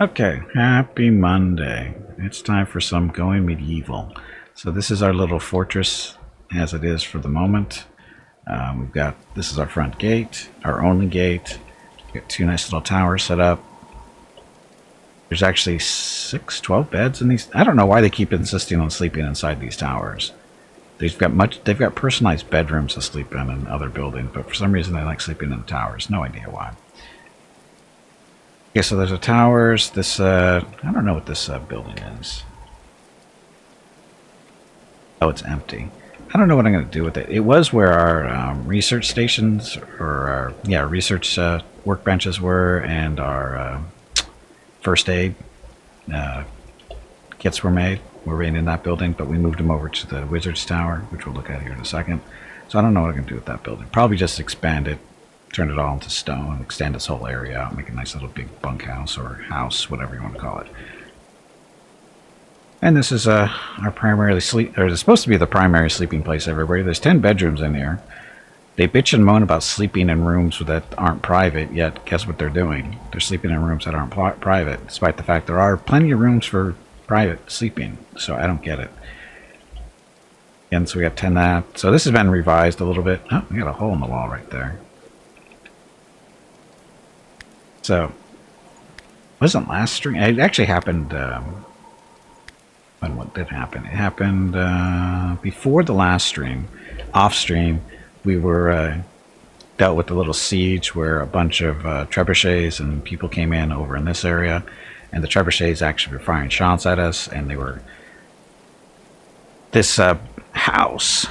Okay, happy Monday. It's time for some Going Medieval. So this is our little fortress as it is for the moment. This is our front gate, our only gate. We've got two nice little towers set up. There's actually 12 beds in these. I don't know why they keep insisting on sleeping inside these towers. They've got personalized bedrooms to sleep in other buildings, but for some reason they like sleeping in the towers. No idea why. Okay, so there's a towers. I don't know what this building is. Oh, it's empty. I don't know what I'm going to do with it. It was where our research stations, or our research workbenches were, and our first aid kits were made. We're right in that building, but we moved them over to the Wizard's Tower, which we'll look at here in a second. So I don't know what I'm going to do with that building. Probably just expand it, turn it all into stone, extend this whole area out, make a nice little big bunkhouse or house, whatever you want to call it. And this is our primarily it's supposed to be the primary sleeping place, everybody. There's 10 bedrooms in here. They bitch and moan about sleeping in rooms that aren't private, yet guess what they're doing? They're sleeping in rooms that aren't private, despite the fact there are plenty of rooms for private sleeping. So I don't get it. And so we have 10 that. So this has been revised a little bit. Oh, we got a hole in the wall right there. So, wasn't last stream? It actually happened. What did happen? It happened before the last stream. Off stream, we were dealt with a little siege where a bunch of trebuchets and people came in over in this area, and the trebuchets actually were firing shots at us, and they were. This house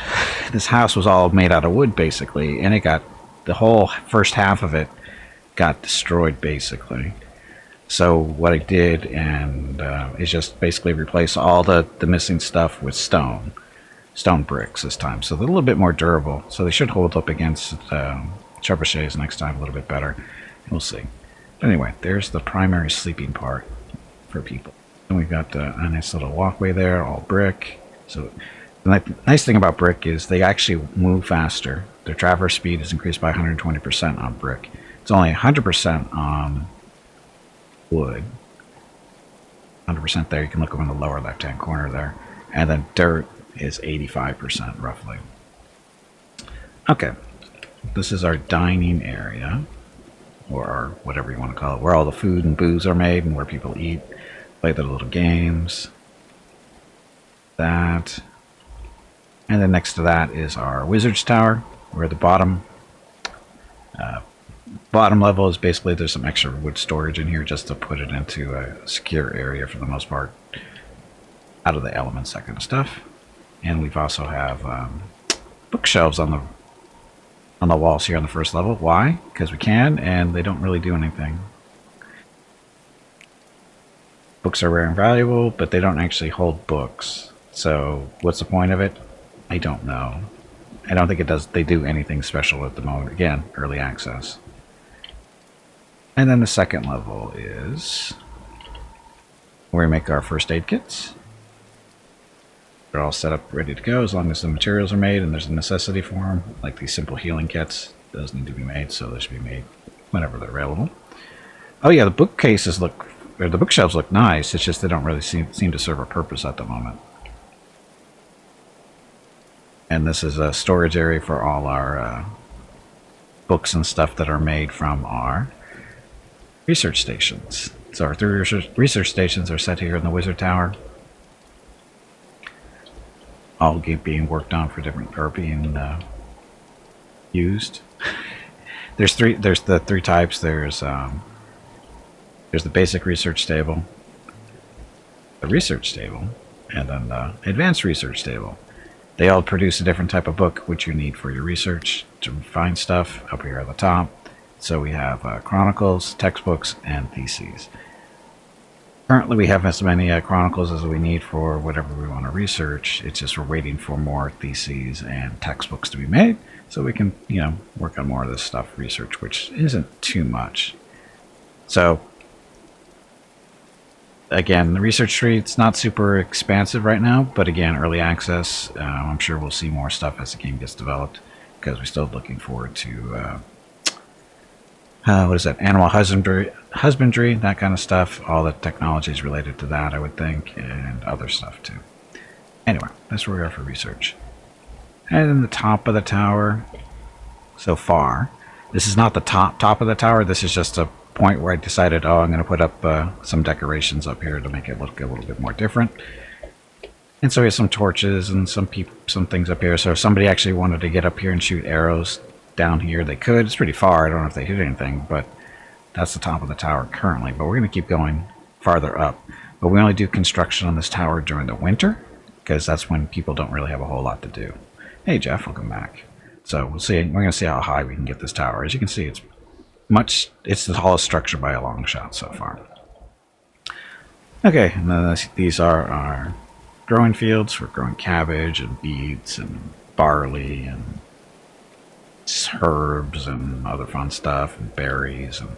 was all made out of wood basically, and it got the whole first half of it got destroyed basically. So what I did is just basically replace all the missing stuff with stone bricks this time. So they're a little bit more durable. So they should hold up against trebuchets next time a little bit better. We'll see. But anyway, there's the primary sleeping part for people. And we've got a nice little walkway there, all brick. So the nice thing about brick is they actually move faster. Their traverse speed is increased by 120% on brick. It's only 100% on wood. 100% there. You can look over in the lower left-hand corner there. And then dirt is 85% roughly. Okay. This is our dining area, or our whatever you want to call it, where all the food and booze are made and where people eat, play their little games. That. And then next to that is our Wizard's Tower. We're at the bottom level is basically there's some extra wood storage in here just to put it into a secure area for the most part, out of the elements, that kind of stuff. And we've also have bookshelves on the walls here on the first level. Why? Because we can, and they don't really do anything. Books are rare and valuable, but they don't actually hold books. So what's the point of it? I don't know. I don't think they do anything special at the moment. Again, early access. And then the second level is where we make our first aid kits. They're all set up, ready to go, as long as the materials are made and there's a necessity for them, like these simple healing kits. Those need to be made, so they should be made whenever they're available. Oh yeah, the the bookshelves look nice. It's just they don't really seem to serve a purpose at the moment. And this is a storage area for all our books and stuff that are made from our research stations. So our 3 research stations are set here in the Wizard Tower. All being worked on for different, or being used. There's the 3 types. There's the basic research table, the research table, and then the advanced research table. They all produce a different type of book which you need for your research to find stuff up here at the top. So we have chronicles, textbooks, and theses. Currently we have as many chronicles as we need for whatever we want to research. It's just we're waiting for more theses and textbooks to be made so we can, work on more of this stuff, research, which isn't too much. So again, the research tree, it's not super expansive right now, but again, early access. I'm sure we'll see more stuff as the game gets developed, because we're still looking forward to what is that? Animal husbandry, that kind of stuff. All the technology is related to that, I would think, and other stuff too. Anyway, that's where we are for research. And then the top of the tower, so far. This is not the top of the tower. This is just a point where I decided, oh, I'm going to put up some decorations up here to make it look a little bit more different. And so we have some torches and some things up here. So if somebody actually wanted to get up here and shoot arrows down here, they could. It's pretty far. I don't know if they hit anything, but that's the top of the tower currently. But we're going to keep going farther up. But we only do construction on this tower during the winter, because that's when people don't really have a whole lot to do. Hey, Jeff, welcome back. So we'll see. We're going to see how high we can get this tower. As you can see, it's the tallest structure by a long shot so far. Okay, and then these are our growing fields for growing cabbage and beets and barley and herbs and other fun stuff and berries. And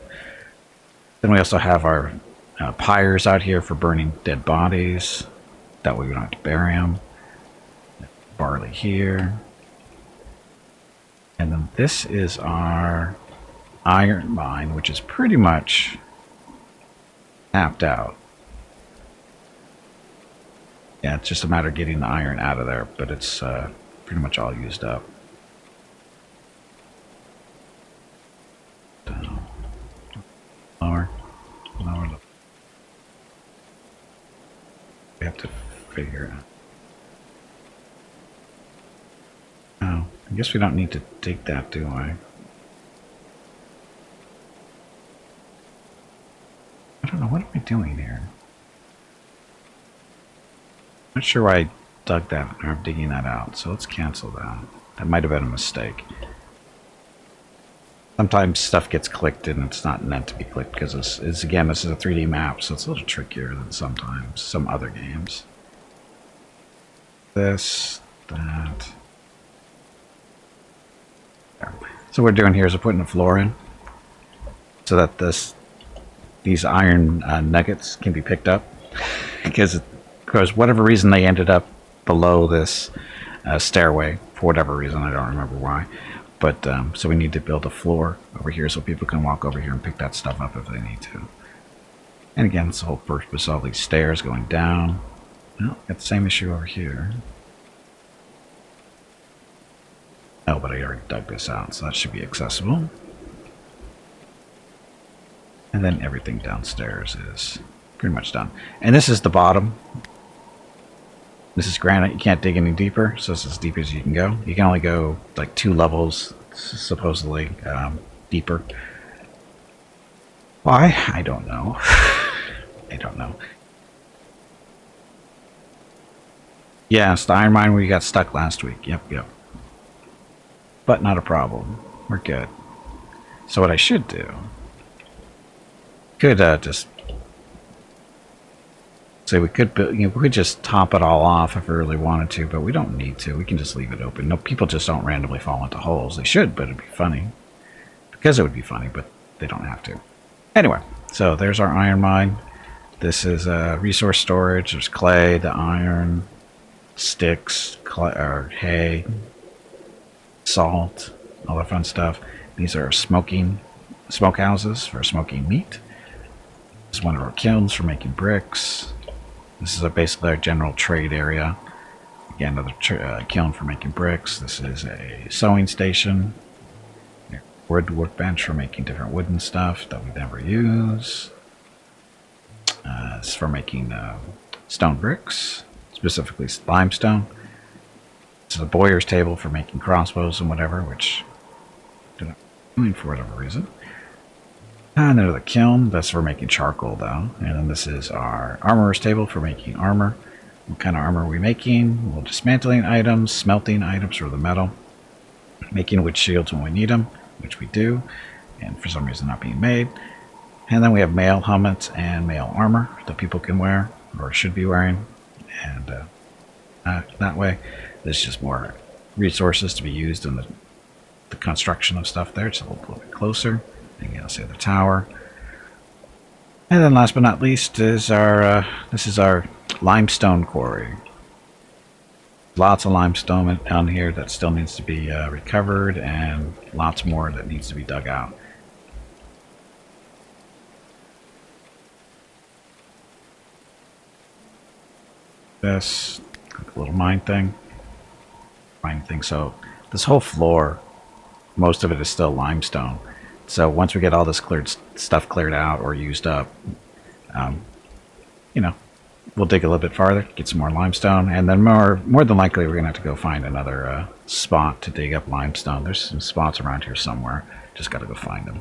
then we also have our pyres out here for burning dead bodies. That way we don't have to bury them. Barley here. And then this is our iron mine, which is pretty much tapped out. Yeah, it's just a matter of getting the iron out of there, but it's pretty much all used up. Lower. We have to figure out. Oh, I guess we don't need to dig that, do I? I don't know, what am I doing here? Not sure why I dug that, or I'm digging that out, so let's cancel that. That might have been a mistake. Sometimes stuff gets clicked and it's not meant to be clicked because again, this is a 3D map, so it's a little trickier than sometimes some other games. This, that. There. So what we're doing here is we're putting the floor in so that these iron nuggets can be picked up because whatever reason they ended up below this stairway for whatever reason, I don't remember why. But so we need to build a floor over here so people can walk over here and pick that stuff up if they need to. And again, it's the whole purpose of all these stairs going down. Well, got the same issue over here. Oh, but I already dug this out, so that should be accessible. And then everything downstairs is pretty much done. And this is the bottom. This is granite. You can't dig any deeper, so it's as deep as you can go. You can only go like 2 levels, supposedly, deeper. Why? I don't know. I don't know. Yeah, it's the iron mine where you got stuck last week. Yep. But not a problem. We're good. So what I should do, could just say we could build, we could just top it all off if we really wanted to, but we don't need to. We can just leave it open. No, people just don't randomly fall into holes. They should, but it'd be funny. Because it would be funny, but they don't have to. Anyway, so there's our iron mine. This is resource storage. There's clay, the iron, sticks, or hay, salt, all that fun stuff. These are smokehouses for smoking meat. This is one of our kilns for making bricks. This is basically our general trade area. Again, another kiln for making bricks. This is a sewing station. Wood workbench for making different wooden stuff that we never use. This is for making stone bricks, specifically limestone. This is a bowyer's table for making crossbows and whatever, which I'm not doing for whatever reason. And then the kiln, that's for making charcoal though. And then this is our armorer's table for making armor. What kind of armor are we making? Well, dismantling items, smelting items for the metal, making wood shields when we need them, which we do, and for some reason not being made. And then we have mail helmets and mail armor that people can wear, or should be wearing. And that way, there's just more resources to be used in the construction of stuff there. It's a little bit closer. Again, I'll say the tower. And then last but not least is our, this is our limestone quarry. Lots of limestone down here that still needs to be recovered, and lots more that needs to be dug out. this like a little mine thing. So this whole floor, most of it is still limestone. So once we get all this stuff cleared out or used up, um, you know, we'll dig a little bit farther, get some more limestone, and then more than likely we're gonna have to go find another spot to dig up limestone. There's some spots around here somewhere. Just gotta go find them.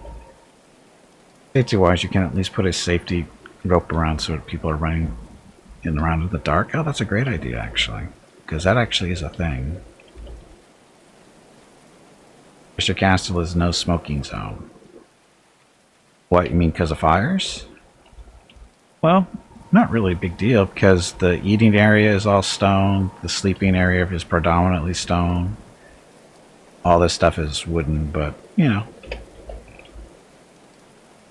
Safety wise, you can at least put a safety rope around so that people are running in around in the dark. Oh, that's a great idea actually, because that actually is a thing. Mr. Castle is no smoking zone. What, you mean because of fires? Well, not really a big deal because the eating area is all stone, the sleeping area is predominantly stone. All this stuff is wooden, but you know,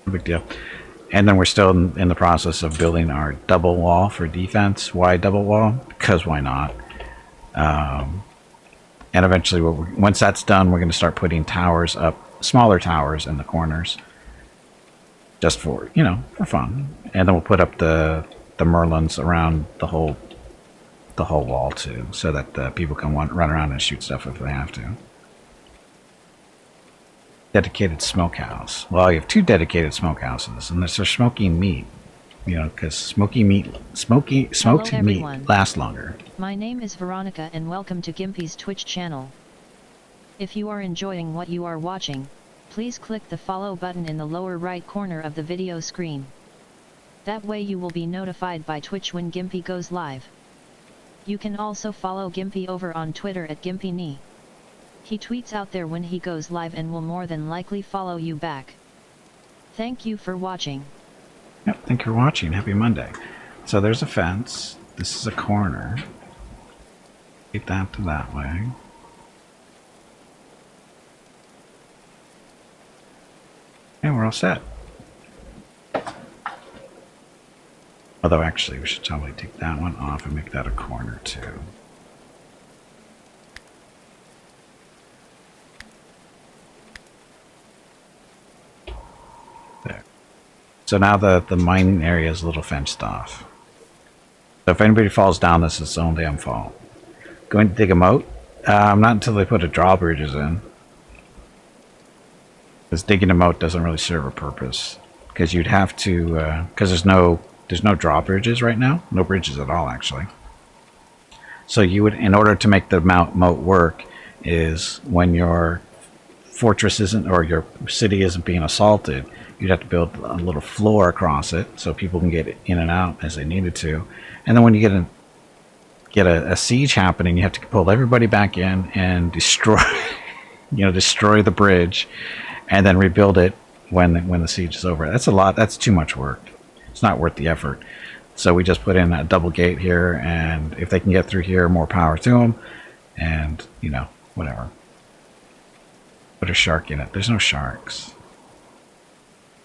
no big deal. And then we're still in the process of building our double wall for defense. Why double wall? Because why not? And eventually, once that's done, we're going to start putting towers up, smaller towers in the corners, just for, you know, for fun. And then we'll put up the merlins around the whole wall too, so that people can run around and shoot stuff if they have to. Dedicated smokehouse. Well, you have 2 dedicated smokehouses, and they're smoking meat. You know, because smoked meat lasts longer. My name is Veronica and welcome to Gimpy's Twitch channel. If you are enjoying what you are watching, please click the follow button in the lower right corner of the video screen. That way you will be notified by Twitch when Gimpy goes live. You can also follow Gimpy over on Twitter at GimpyKnee. He tweets out there when he goes live and will more than likely follow you back. Thank you for watching. Yep, thank you for watching. Happy Monday. So there's a fence. This is a corner. Get that to that way. And we're all set. Although actually we should probably take that one off and make that a corner too. There. So now the mining area is a little fenced off. So if anybody falls down, this is its own damn fault. Going to dig a moat? Not until they put a drawbridges in. Because digging a moat doesn't really serve a purpose. Because you'd have to, because there's no drawbridges right now. No bridges at all, actually. So you would, in order to make the moat work, is when your fortress isn't, or your city isn't being assaulted, you'd have to build a little floor across it so people can get in and out as they needed to. And then when you get a siege happening, you have to pull everybody back in and destroy, destroy the bridge, and then rebuild it when the siege is over. That's a lot. That's too much work. It's not worth the effort. So we just put in a double gate here, and if they can get through here, more power to them. And whatever. Put a shark in it. There's no sharks.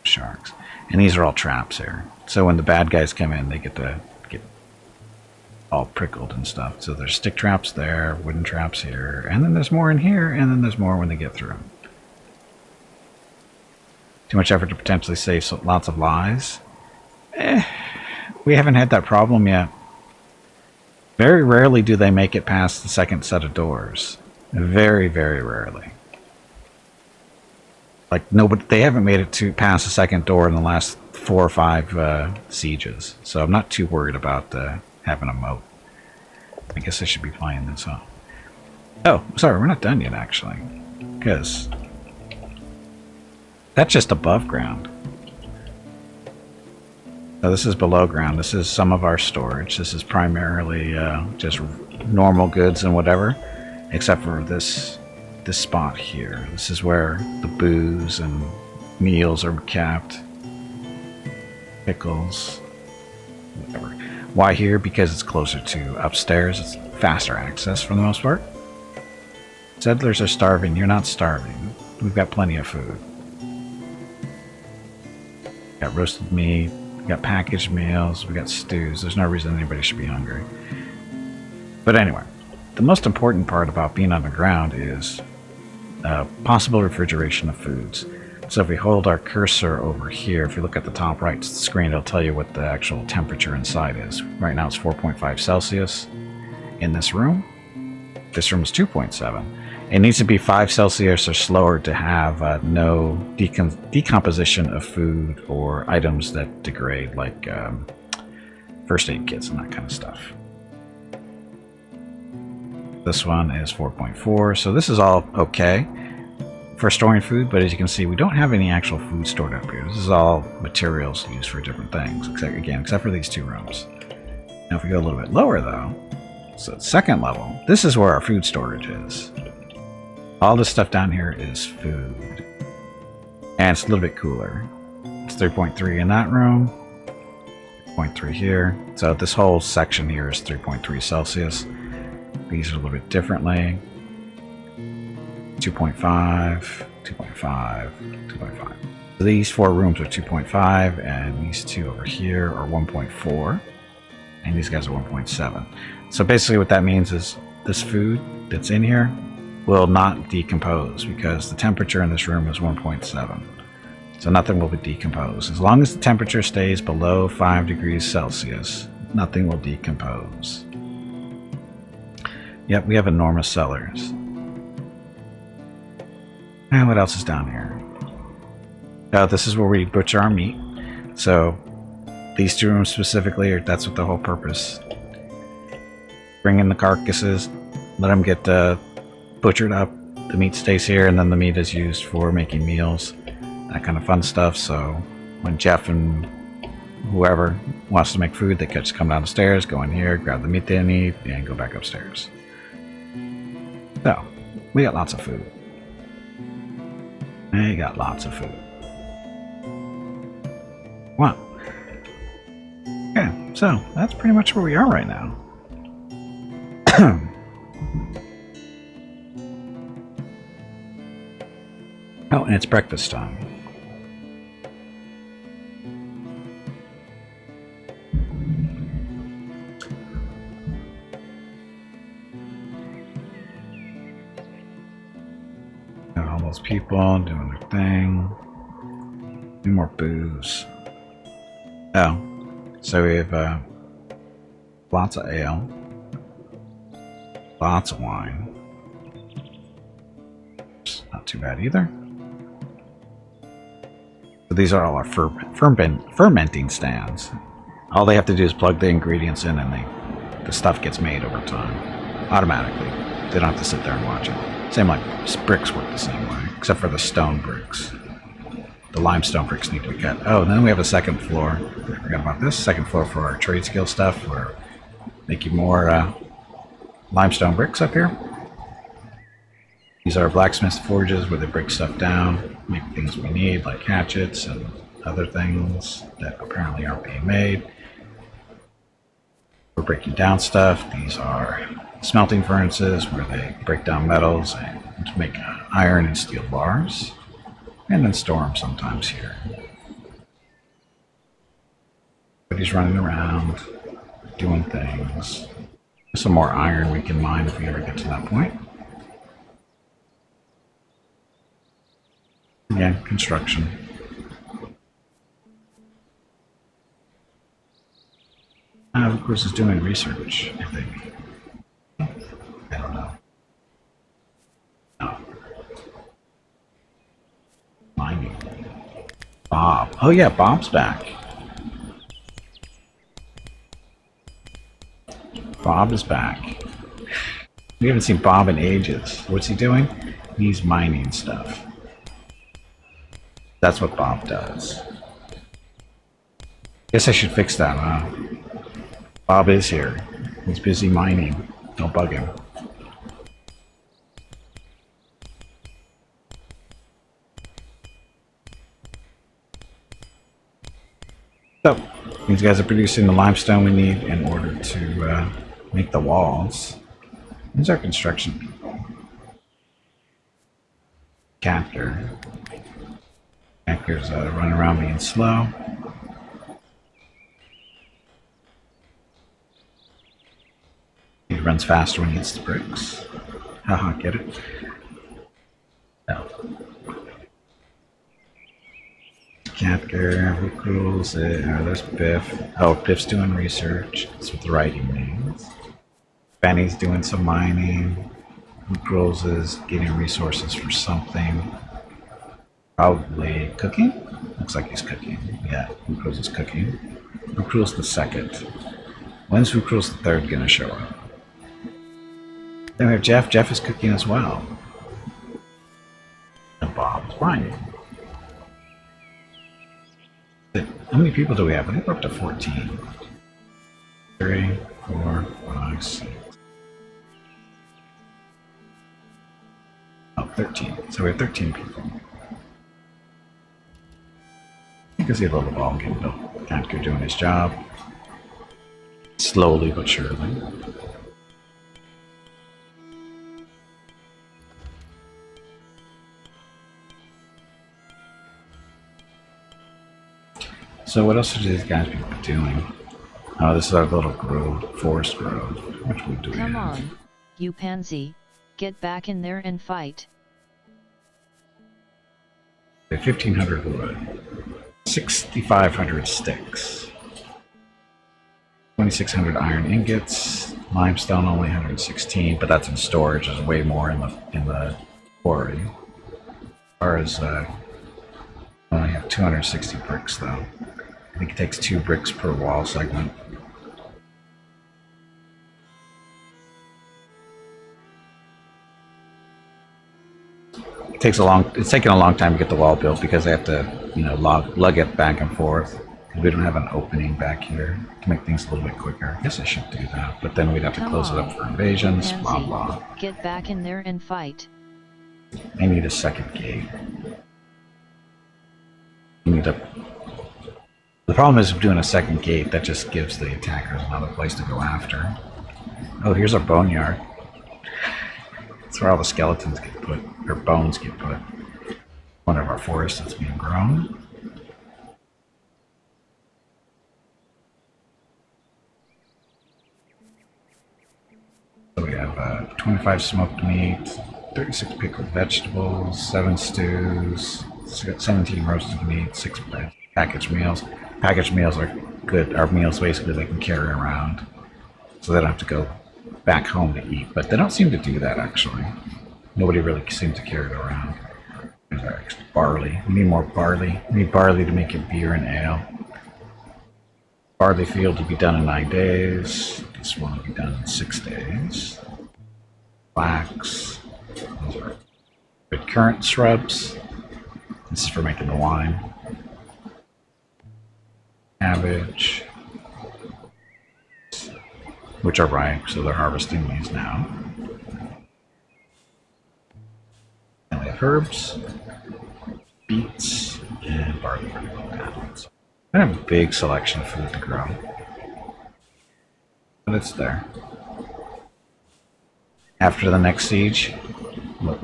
Sharks, and these are all traps here. So when the bad guys come in, they get all prickled and stuff. So there's stick traps there, wooden traps here, and then there's more in here, and then there's more when they get through. Too much effort to potentially save lots of lives. We haven't had that problem yet. Very rarely do they make it past the second set of doors. Very, very rarely. Like nobody, they haven't made it to past the second door in the last 4 or 5 sieges. So I'm not too worried about having a moat. I guess I should be playing this off. Oh, sorry, we're not done yet actually, because that's just above ground. So this is below ground. This is some of our storage. This is primarily just normal goods and whatever, except for this spot here. This is where the booze and meals are kept. Pickles, whatever. Why here? Because it's closer to upstairs. It's faster access for the most part. Settlers are starving. You're not starving. We've got plenty of food. Got roasted meat. We got packaged meals. We got stews. There's no reason anybody should be hungry. But anyway, the most important part about being underground is possible refrigeration of foods. So if we hold our cursor over here, if you look at the top right screen, it'll tell you what the actual temperature inside is. Right now it's 4.5 Celsius in this room. This room is 2.7. It needs to be 5 Celsius or slower to have no decomposition of food or items that degrade, like first aid kits and that kind of stuff. This one is 4.4, so this is all okay for storing food, but as you can see, we don't have any actual food stored up here. This is all materials used for different things, except for these two rooms. Now if we go a little bit lower though, so second level, this is where our food storage is. All this stuff down here is food. And it's a little bit cooler. It's 3.3 in that room, 3.3 here. So this whole section here is 3.3 Celsius. These are a little bit differently. 2.5, 2.5, 2.5. So these 4 rooms are 2.5, and these 2 over here are 1.4, and these guys are 1.7. So basically what that means is this food that's in here will not decompose because the temperature in this room is 1.7. So nothing will decompose. As long as the temperature stays below 5 degrees Celsius, nothing will decompose. Yep, we have enormous cellars. And what else is down here? This is where we butcher our meat. So these 2 rooms specifically, that's what the whole purpose. Bring in the carcasses, let them get butchered up. The meat stays here, and then the meat is used for making meals, that kind of fun stuff. So when Jeff and whoever wants to make food, they can just come down the stairs, go in here, grab the meat they need, and go back upstairs. So we got lots of food. We got lots of food. Wow. Okay, so that's pretty much where we are right now. Oh, and it's breakfast time. Got all those people doing their thing. Need more booze. Oh, so we have lots of ale, lots of wine. Not too bad either. So these are all our fermenting stands. All they have to do is plug the ingredients in, and the stuff gets made over time, automatically. They don't have to sit there and watch it. Same like bricks work the same way, except for the stone bricks. The limestone bricks need to be cut. Oh, and then we have a second floor. I forgot about this. Second floor for our trade skill stuff. We're making more limestone bricks up here. These are blacksmith forges where they break stuff down, make things we need, like hatchets and other things that apparently aren't being made. We're breaking down stuff. These are smelting furnaces where they break down metals and make iron and steel bars, and then store them sometimes here. But he's running around, doing things. Some more iron we can mine if we ever get to that point. Again, construction. Of course, it's doing research, I think. I don't know. No. Mining. Bob. Oh yeah, Bob's back. Bob is back. We haven't seen Bob in ages. What's he doing? He's mining stuff. That's what Bob does. Guess I should fix that, huh? Bob is here. He's busy mining. Don't bug him. So, these guys are producing the limestone we need in order to make the walls. These are construction people. Captor. Captor's running around being slow. He runs faster when he hits the bricks. Haha, get it? No. Hatker, who rules it? Oh, there's Biff. Oh, Biff's doing research. That's what the writing means. Benny's doing some mining. Who rules is getting resources for something. Probably cooking? Looks like he's cooking. Yeah, Who is cooking. Who the second? When's Who the third gonna show up? Then we have Jeff. Jeff is cooking as well. And Bob's mining. How many people do we have? I think we're up to 14. 3, 4, 5, 6. Oh, 13. So we have 13 people. You can see a little ball getting built. Hatker doing his job. Slowly but surely. So what else are these guys be doing? Oh, this is our little grove, forest grove. Which wood do we have? Come on, you pansy, get back in there and fight. 1,500 wood, 6,500 sticks, 2,600 iron ingots, limestone only 116, but that's in storage. There's way more in the quarry. As far as I only have 260 bricks though. I think it takes 2 bricks per wall segment. It's taken a long time to get the wall built because they have to, lug it back and forth. We don't have an opening back here to make things a little bit quicker. I guess I should do that, but then we'd have to close it up for invasions, blah blah. Get back in there and fight. I need a second gate. The problem is doing a second gate, that just gives the attackers another place to go after. Oh, here's our boneyard. That's where all the skeletons get put, or bones get put. One of our forests that's being grown. So we have 25 smoked meat, 36 pickled vegetables, 7 stews, 17 roasted meat, 6 packaged meals. Packaged meals are good. Our meals basically they can carry around, so they don't have to go back home to eat. But they don't seem to do that actually. Nobody really seems to carry it around. There's our extra barley. We need more barley. We need barley to make it beer and ale. Barley field will be done in 9 days. This one will be done in 6 days. Flax. Those are good currant shrubs. This is for making the wine. Cabbage, which are ripe, so they're harvesting these now. And we have herbs, beets, and barley. I have a big selection of food to grow, but it's there. After the next siege, look,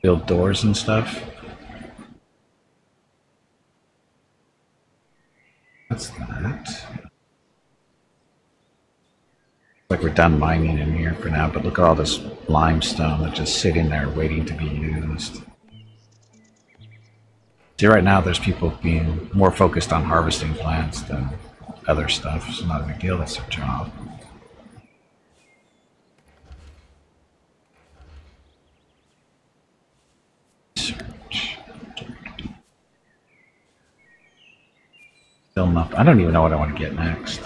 build doors and stuff. What's that? Like we're done mining in here for now, but look at all this limestone that's just sitting there waiting to be used. See, right now there's people being more focused on harvesting plants than other stuff. It's not a big deal, that's their job. Still enough. I don't even know what I want to get next.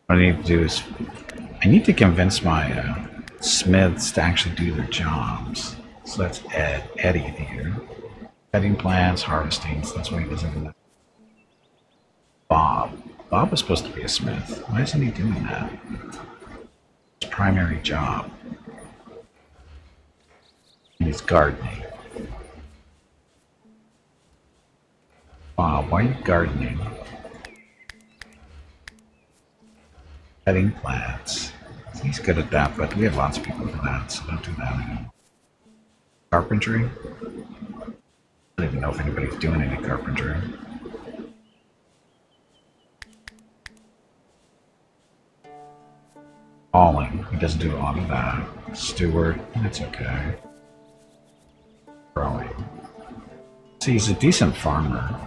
What I need to do is, I need to convince my smiths to actually do their jobs. So that's Eddie here. Cutting plants, harvesting, so that's what he does in that. Bob. Bob was supposed to be a smith. Why isn't he doing that? His primary job. And he's gardening. Bob, why are you gardening? Cutting plants. He's good at that, but we have lots of people for that, so don't do that anymore. Carpentry? I don't even know if anybody's doing any carpentry. Hauling. He doesn't do a lot of that. Steward. That's okay. Growing. See, he's a decent farmer.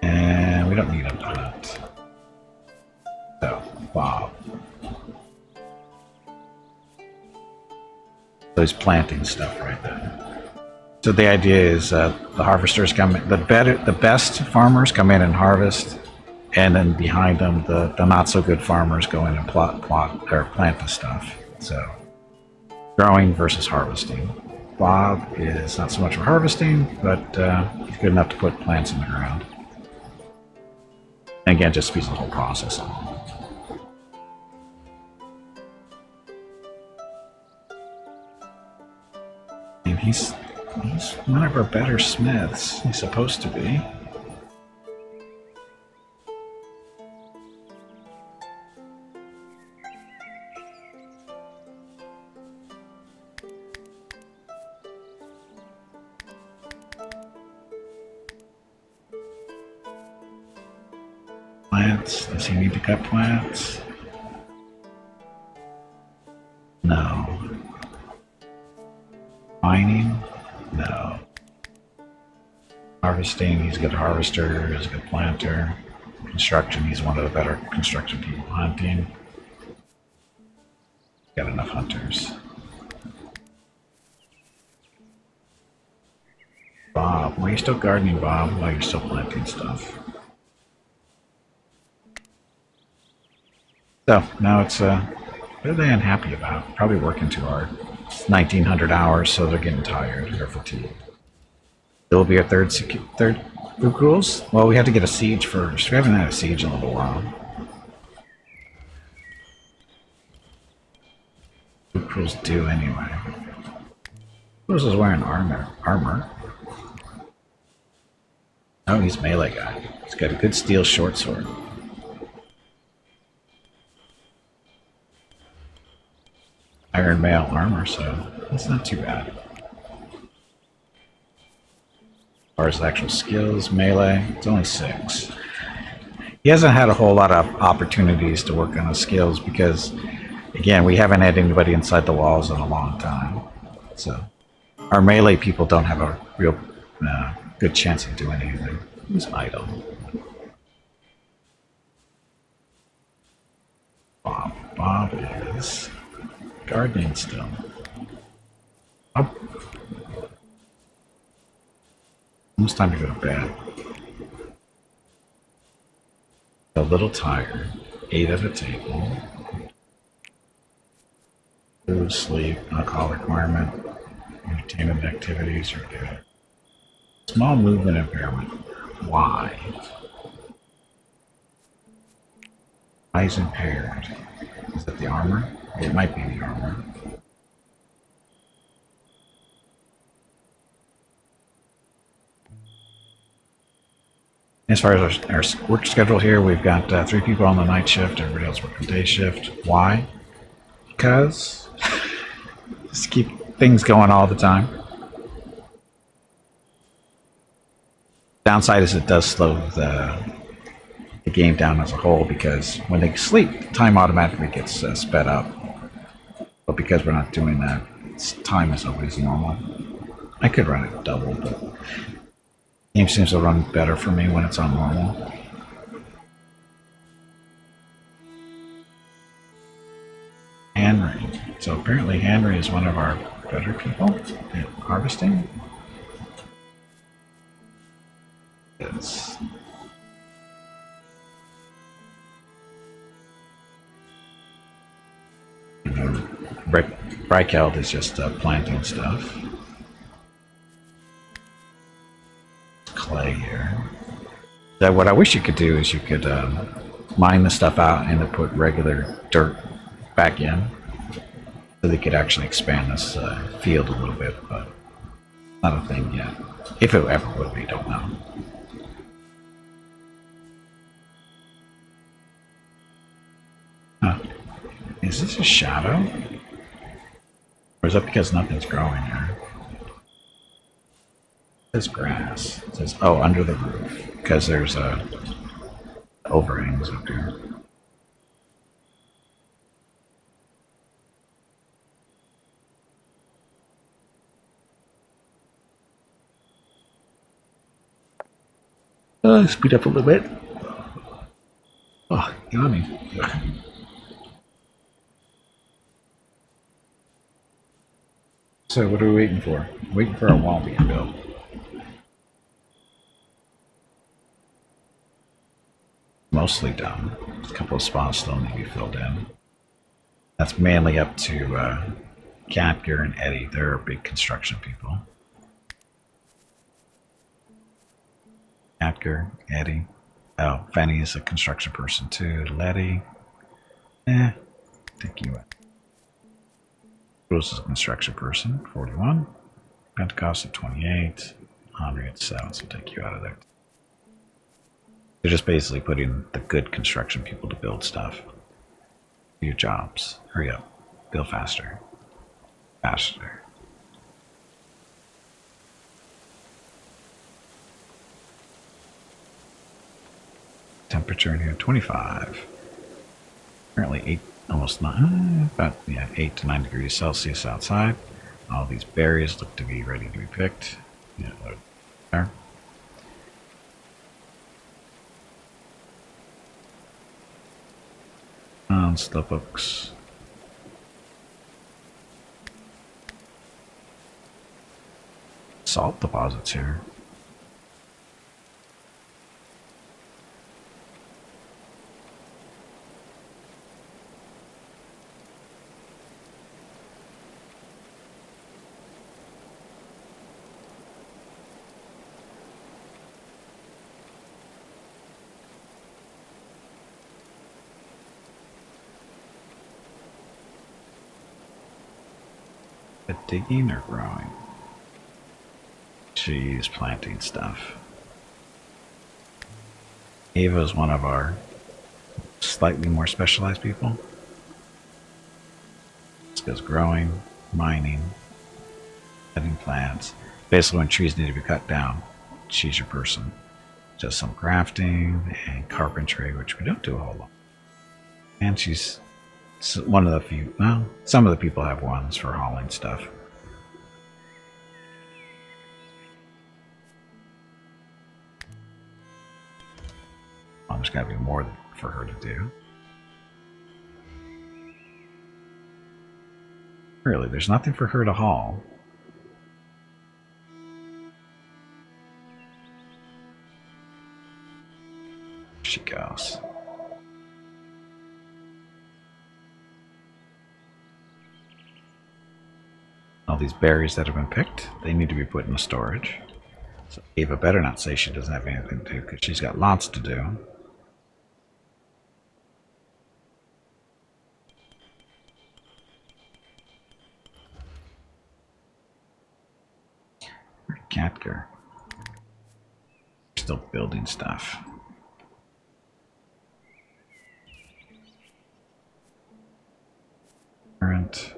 And we don't need him to hunt. So, Bob. So he's planting stuff right now. So the idea is the harvesters come in, the best farmers come in and harvest, and then behind them the not so good farmers go in and plant the stuff. So growing versus harvesting. Bob is not so much for harvesting, but he's good enough to put plants in the ground. And again, just speeds the whole process along. And he's one of our better smiths. He's supposed to be. Plants. Does he need to cut plants? No. Mining? No. Harvesting, he's a good harvester, he's a good planter. Construction, he's one of the better construction people. Hunting. Got enough hunters. Bob, why are you still gardening, Bob? Why are you still planting stuff? So, now it's, what are they unhappy about? Probably working too hard. It's 1900 hours, so they're getting tired. They're fatigued. It'll be our third Food Rules? Well, we have to get a siege first. We haven't had a siege in a little while. Food Rules do anyway. Who's is wearing armor? Oh, he's melee guy. He's got a good steel short sword. Iron mail armor, so that's not too bad. As far as actual skills, melee, it's only 6. He hasn't had a whole lot of opportunities to work on his skills because, again, we haven't had anybody inside the walls in a long time. So, our melee people don't have a real good chance of doing anything. Who's idle? Bob is gardening still. Up. Almost time to go to bed. A little tired. 8 at a table. Food, sleep, alcohol requirement, entertainment activities are good. Small movement impairment. Why? Why is impaired? Is it the armor? It might be the armor. As far as our work schedule here, we've got 3 people on the night shift, everybody else working day shift. Why? Because just keep things going all the time. Downside is it does slow the game down as a whole because when they sleep, time automatically gets sped up. But because we're not doing that, time is always normal. I could run it double, but the game seems to run better for me when it's on normal. Henry. So apparently Henry is one of our better people at harvesting. Yes. Brykeld is just planting stuff. Clay here. So what I wish you could do is you could mine the stuff out and then put regular dirt back in so they could actually expand this field a little bit, but not a thing yet. If it ever would be, don't know. Huh. Is this a shadow? Or is that because nothing's growing here? It says grass. It says, oh, under the roof. Because there's overhangs up here. Speed up a little bit. Oh, yawning. So what are we waiting for? Waiting for our wall being built. Mostly done. A couple of spots still need to be filled in. That's mainly up to Katger and Eddie. They're big construction people. Katger, Eddie. Oh, Fanny is a construction person too. Letty. Take you in. Bruce is a construction person, 41. Pentecost at 28. Henry at 7, so take you out of there. They're just basically putting the good construction people to build stuff. Do your jobs. Hurry up. Build faster. Faster. Temperature in here, 25. Currently 8, almost 9, about, yeah, 8 to 9 degrees Celsius outside. All these berries look to be ready to be picked. Yeah, there. Slowpokes. Salt deposits here. Digging or growing? She's planting stuff. Ava is one of our slightly more specialized people. This goes growing, mining, cutting plants. Basically, when trees need to be cut down, she's your person. Does some crafting and carpentry, which we don't do a whole lot. And she's one of the few, well, some of the people have ones for hauling stuff. Well, there's got to be more for her to do. Really, there's nothing for her to haul. She goes. All these berries that have been picked, they need to be put in storage. So Ava better not say she doesn't have anything to do, because she's got lots to do. Katger. Still building stuff. Current.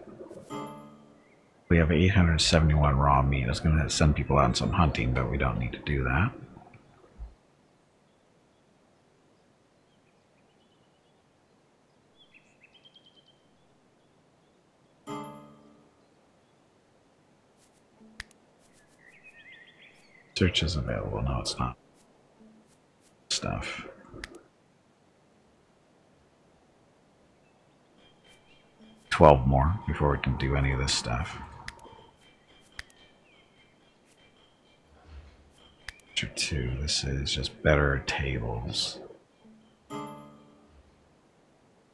We have 871 raw meat. I was going to send people out on some hunting, but we don't need to do that. Search is available. No, it's not. Stuff. $12 more before we can do any of this stuff. Chapter 2. This is just better tables.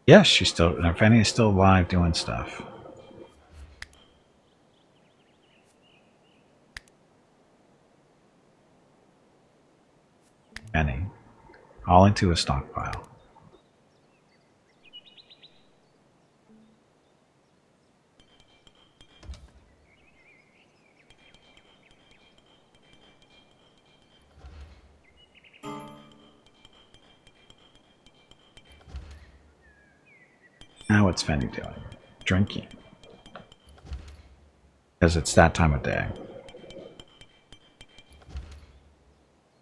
Yes, she's still. Fanny is still alive doing stuff. Fanny, all into a stockpile. Now what's Fanny doing? Drinking. Because it's that time of day.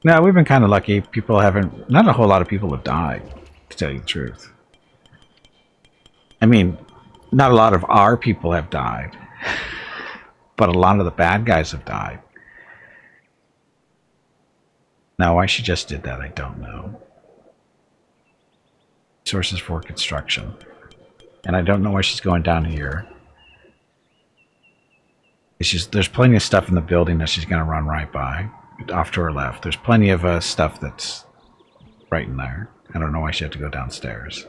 Now, we've been kind of lucky. People haven't, not a whole lot of people have died, to tell you the truth. I mean, not a lot of our people have died, but a lot of the bad guys have died. Now, why she just did that, I don't know. Sources for construction. And I don't know why she's going down here. There's plenty of stuff in the building that she's going to run right by. Off to her left. There's plenty of stuff that's right in there. I don't know why she had to go downstairs.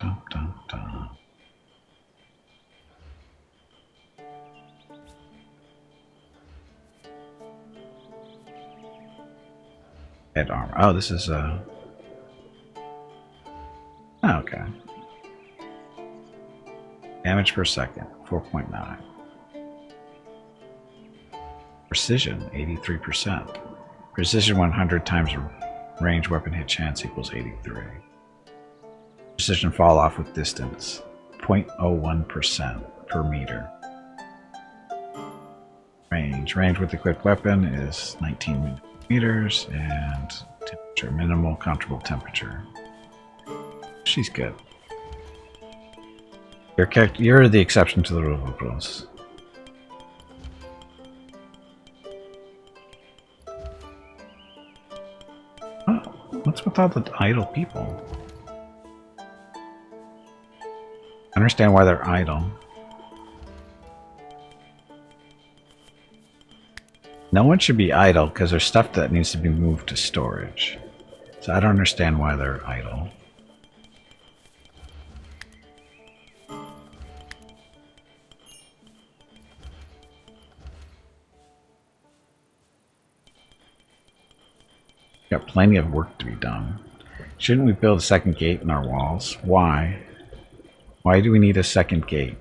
Dun, dun, dun. Head armor. Oh, this is oh, okay. Damage per second, 4.9. Precision, 83%. Precision 100 times range weapon hit chance equals 83. Precision fall off with distance, 0.01% per meter. Range with equipped weapon is 19 meters, and temperature, minimal comfortable temperature. She's good. You're the exception to the rule of rules. Oh, what's with all the idle people? I understand why they're idle. No one should be idle because there's stuff that needs to be moved to storage. So I don't understand why they're idle. Got plenty of work to be done. Shouldn't we build a second gate in our walls? Why? Why do we need a second gate?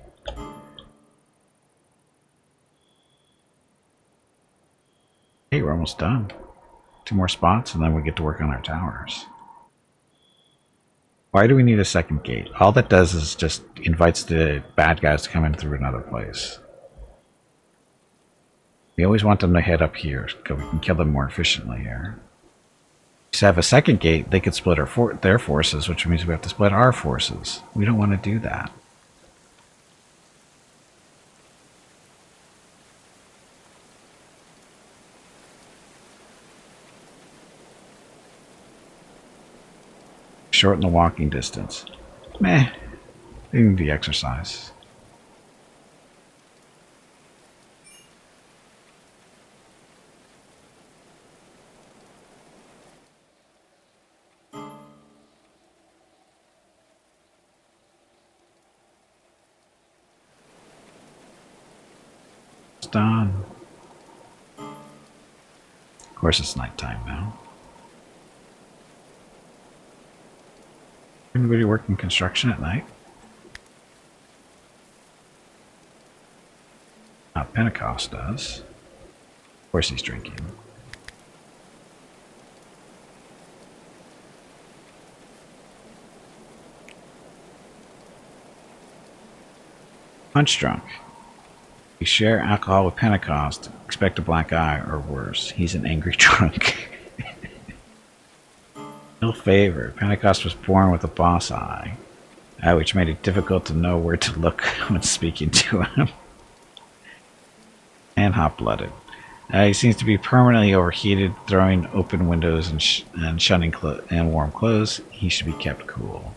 Hey, we're almost done. 2 more spots and then we get to work on our towers. Why do we need a second gate? All that does is just invites the bad guys to come in through another place. We always want them to head up here because we can kill them more efficiently here. To have a second gate, they could split their forces, which means we have to split our forces. We don't want to do that. Shorten the walking distance. Meh. They need the exercise. It's done. Of course, it's nighttime now. Anybody working construction at night? Pentecost does. Of course he's drinking. Punch drunk. You share alcohol with Pentecost, expect a black eye or worse. He's an angry drunk. Ill favor. Pentecost was born with a boss eye, which made it difficult to know where to look when speaking to him. And hot-blooded. He seems to be permanently overheated, throwing open windows and shunning warm clothes. He should be kept cool.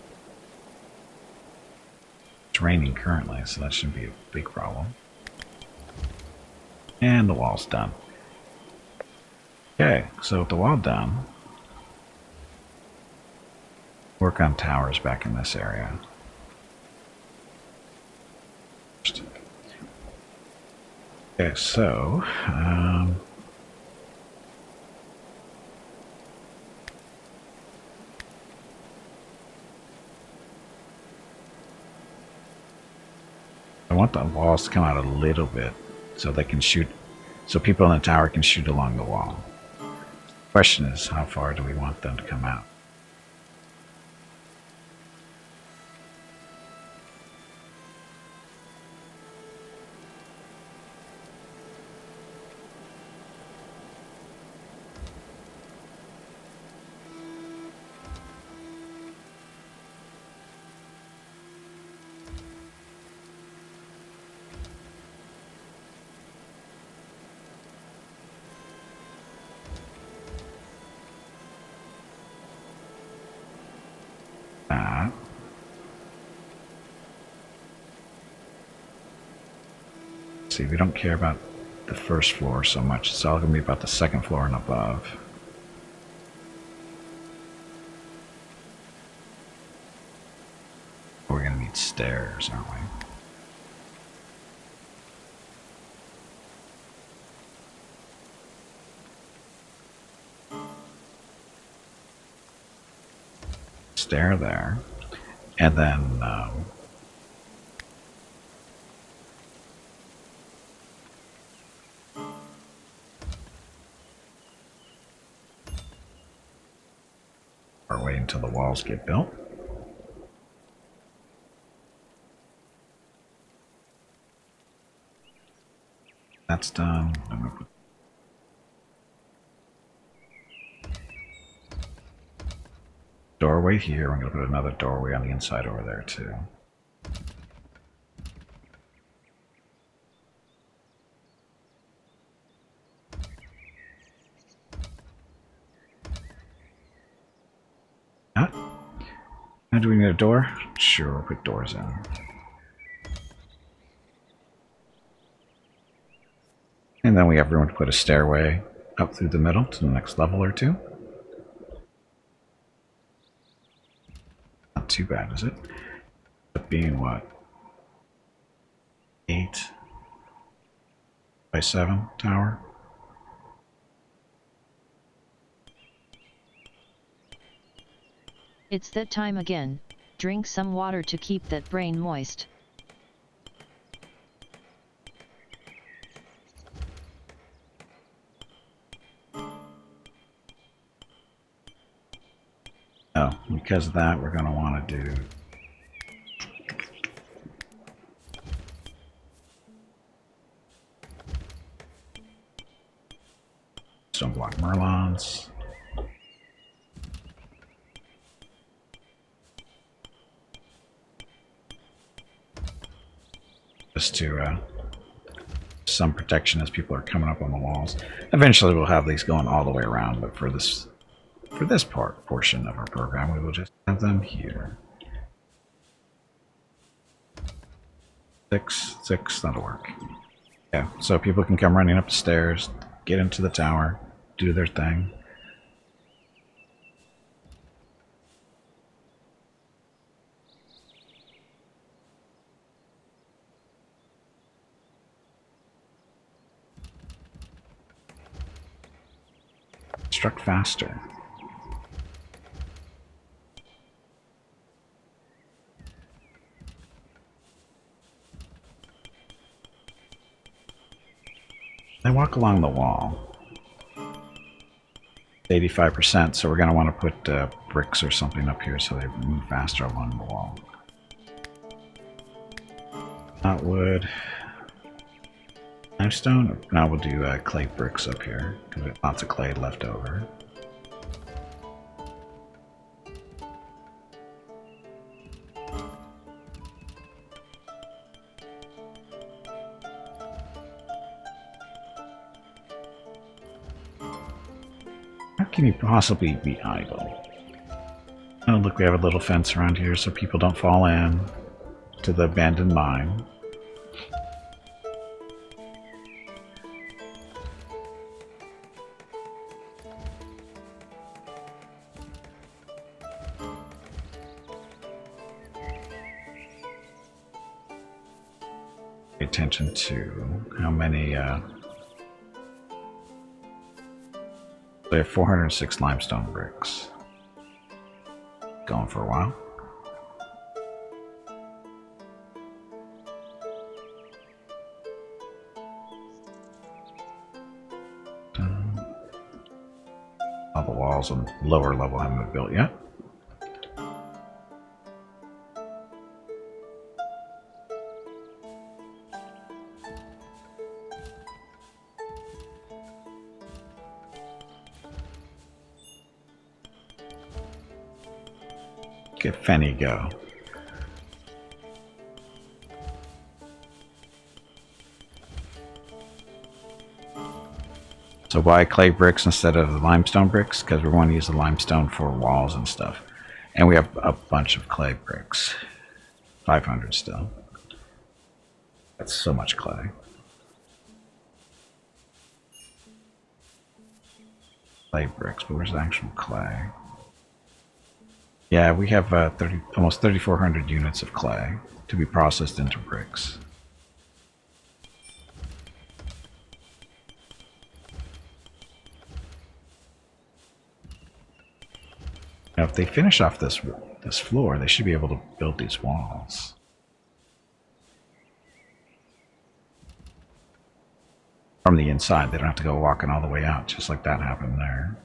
It's raining currently, so that shouldn't be a big problem. And the wall's done. Okay, so with the wall done, work on towers back in this area. Okay, so I want the walls to come out a little bit so they can shoot, so people in the tower can shoot along the wall. The question is, how far do we want them to come out? See, we don't care about the first floor so much. It's all going to be about the second floor and above. We're going to need stairs, aren't we? Stair there. And then or wait until the walls get built. That's done. I'm gonna put doorway here. I'm going to put another doorway on the inside over there too. Now, do we need a door? Sure, we'll put doors in. And then we have room to put a stairway up through the middle to the next level or two. Not too bad, is it? But being what? 8 by 7 tower? It's that time again. Drink some water to keep that brain moist. Oh, because of that, we're going to want to do stone block Merlons. Just to some protection as people are coming up on the walls. Eventually we'll have these going all the way around, but for this portion of our program, we will just have them here. 6, that'll work. Yeah, so people can come running up the stairs, get into the tower, do their thing. Construct faster. They walk along the wall. 85%, so we're going to want to put bricks or something up here so they move faster along the wall. Not wood. Limestone? Now we'll do clay bricks up here, because we have lots of clay left over. How can you possibly be idle? Oh, look, we have a little fence around here so people don't fall in to the abandoned mine. Pay attention to how many they have 406 limestone bricks. Going for a while. All the walls on the lower level haven't been built yet. Get Fenny go. So why clay bricks instead of the limestone bricks? Because we want to use the limestone for walls and stuff. And we have a bunch of clay bricks. 500 still. That's so much clay. clay bricks, but where's the actual clay? Yeah, we have almost 3,400 units of clay to be processed into bricks. Now, if they finish off this floor, they should be able to build these walls. From the inside, they don't have to go walking all the way out, just like that happened there.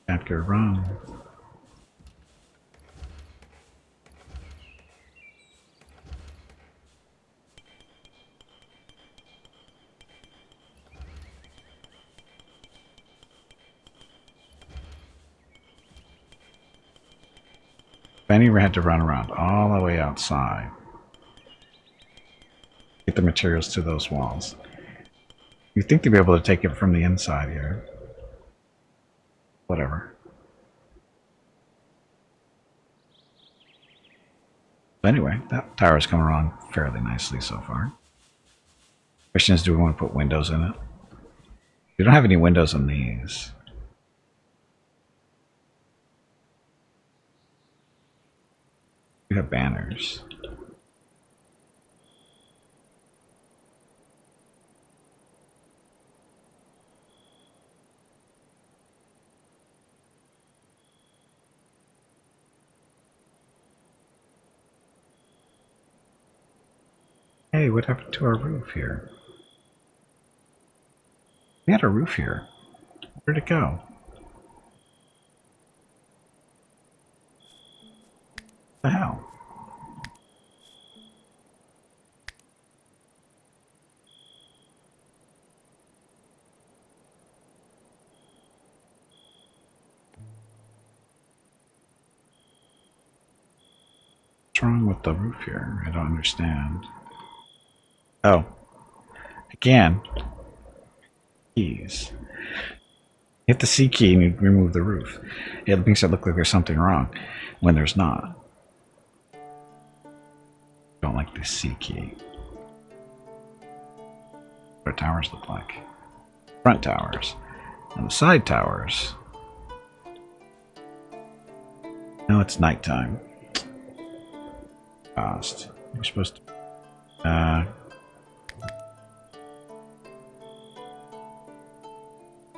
Edgar, run. Benny had to run around all the way outside. Get the materials to those walls. You'd think they'd be able to take it from the inside here. Whatever. But anyway, that tower's coming along fairly nicely so far. Question is, do we want to put windows in it? We don't have any windows in these. We have banners. Hey, what happened to our roof here? We had a roof here. Where'd it go? What the hell? What's wrong with the roof here? I don't understand. Oh. Again. Keys. Hit the C key and you remove the roof. It makes it look like there's something wrong when there's not. Don't like the C key. What do towers look like? Front towers. And the side towers. No, it's nighttime. Cost. We're supposed to.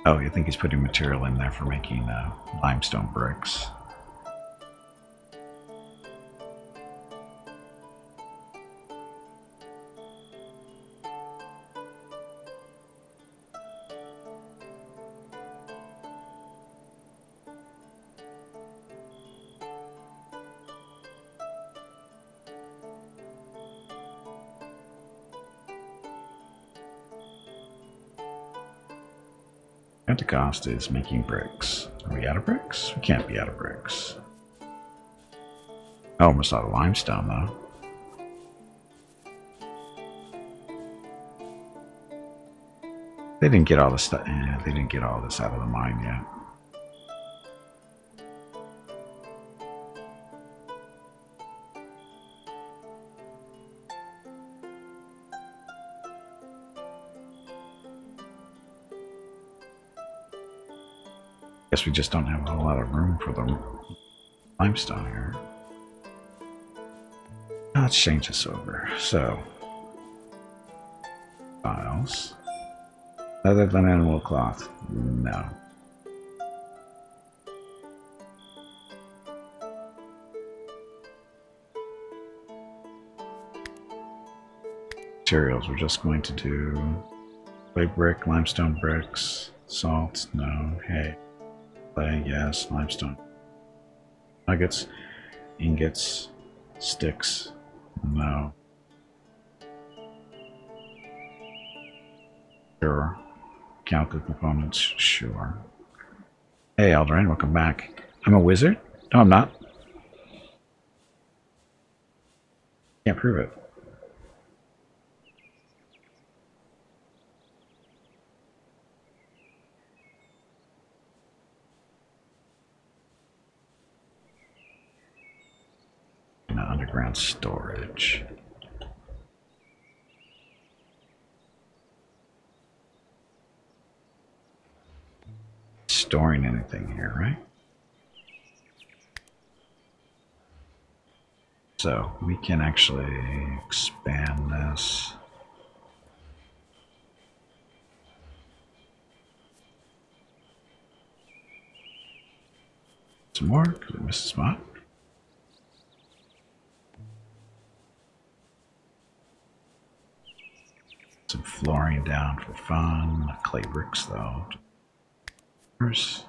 Oh, you think he's putting material in there for making limestone bricks? Pentecost is making bricks. Are we out of bricks? We can't be out of bricks. Oh, almost out of limestone, though. They didn't get all the stuff. They didn't get all this out of the mine yet. Guess we just don't have a whole lot of room for the limestone here. Now let's change this over. So, files. Other than animal cloth, no. Materials, we're just going to do clay brick, limestone bricks, salt, no, hay, clay, yes, limestone, nuggets, ingots, sticks, no. Sure. Count the components, sure. Hey, Aldrain, welcome back. I'm a wizard? No, I'm not. Can't prove it. Arena underground storage. Storing anything here, right? So we can actually expand this. Some more, because we missed a spot. Some flooring down for fun. Clay bricks, though. First.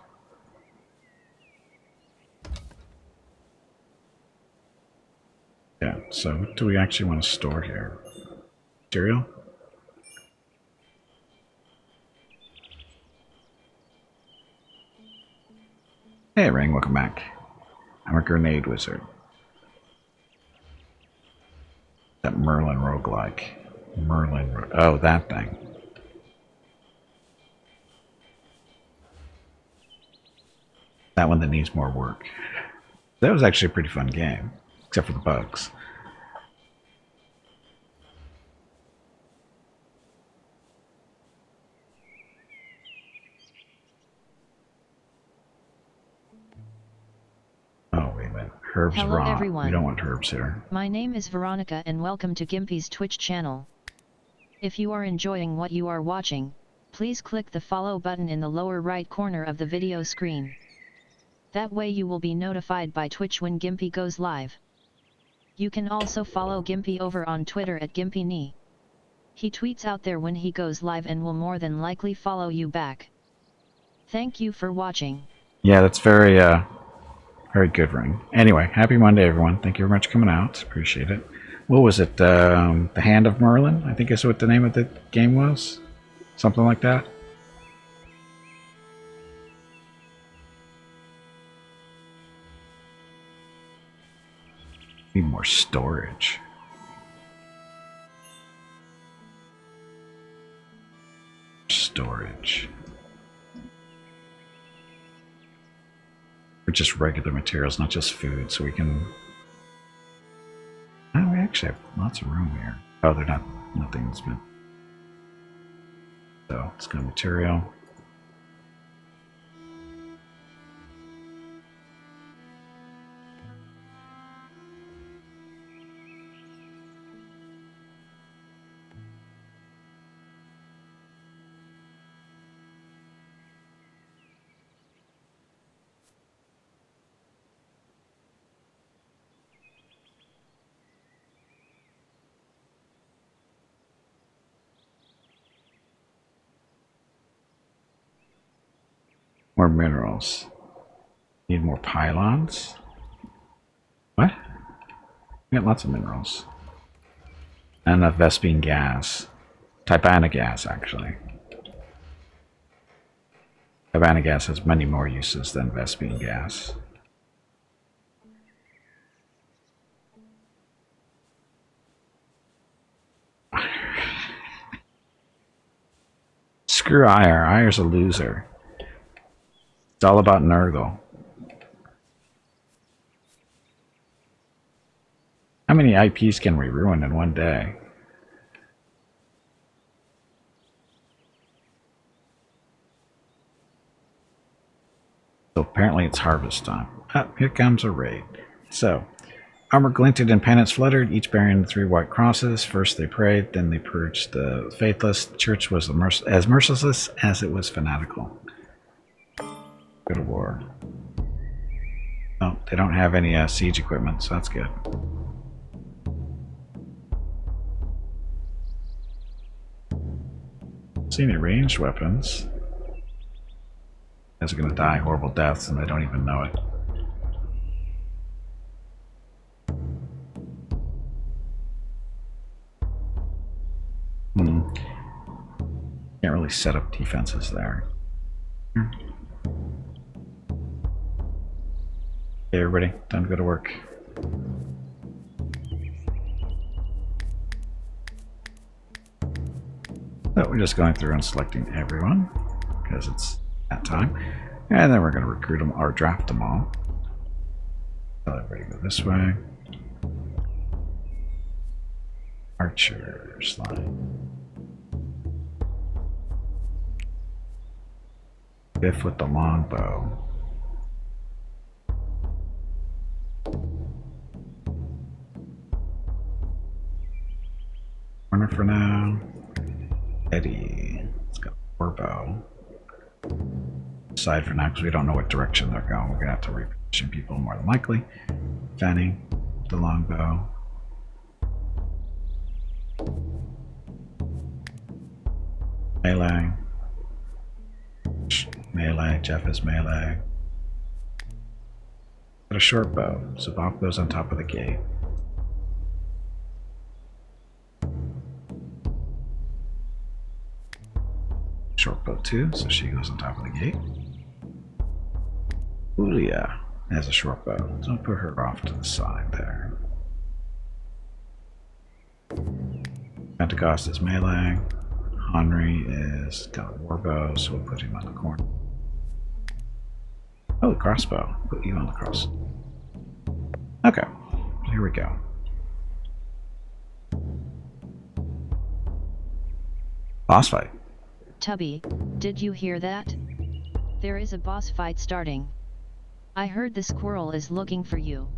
Yeah, so what do we actually want to store here? Material? Hey, Ring, welcome back. I'm a grenade wizard. That Merlin roguelike. Oh, that thing. That one that needs more work. That was actually a pretty fun game, except for the bugs. Oh, wait a minute. Herbs Hello raw. everyone. We don't want herbs here. My name is Veronica and welcome to Gimpy's Twitch channel. If you are enjoying what you are watching, please click the follow button in the lower right corner of the video screen. That way you will be notified by Twitch when Gimpy goes live. You can also follow Gimpy over on Twitter at GimpyKnee. He tweets out there when he goes live and will more than likely follow you back. Thank you for watching. Yeah, that's very good, Ring. Anyway, happy Monday, everyone. Thank you very much for coming out. Appreciate it. What was it? The Hand of Merlin, I think is what the name of the game was. Something like that. Need more storage. Storage. Or just regular materials, not just food, so we can... Oh, we actually have lots of room here. Oh, they're not... Nothing's been... So, let's go material. More minerals. Need more pylons. What? We got lots of minerals. And enough Vespene gas. Tibana gas, actually. Tibana gas has many more uses than Vespene gas. Screw Ire. Ire's a loser. It's all about Nurgle. How many IPs can we ruin in one day? So apparently it's harvest time. Ah, here comes a raid. So, armor glinted and pennants fluttered, each bearing 3 white crosses. First they prayed, then they purged the faithless. The church was as merciless as it was fanatical. Go to war. Oh, they don't have any siege equipment, so that's good. See any ranged weapons? Guys are gonna die horrible deaths and they don't even know it. Can't really set up defenses there. Okay, everybody, time to go to work. So we're just going through and selecting everyone because it's that time, and then we're going to recruit them or draft them all. So everybody go this way. Archer's line. Biff with the longbow. Corner for now. Eddie. Let's go. Warbow. Side for now because we don't know what direction they're going. We're gonna have to reposition people more than likely. Fanning, the longbow. Melee. Melee. Jeff is melee. Got a short bow, so Bob goes on top of the gate. Short bow too, so she goes on top of the gate. Julia has a short bow, so I'll put her off to the side there. Pentecost is melee. Henry is got a warbow, so we'll put him on the corner. Oh, the crossbow. Put you on the cross. Okay, here we go. Boss fight. Tubby, did you hear that? There is a boss fight starting. I heard the squirrel is looking for you.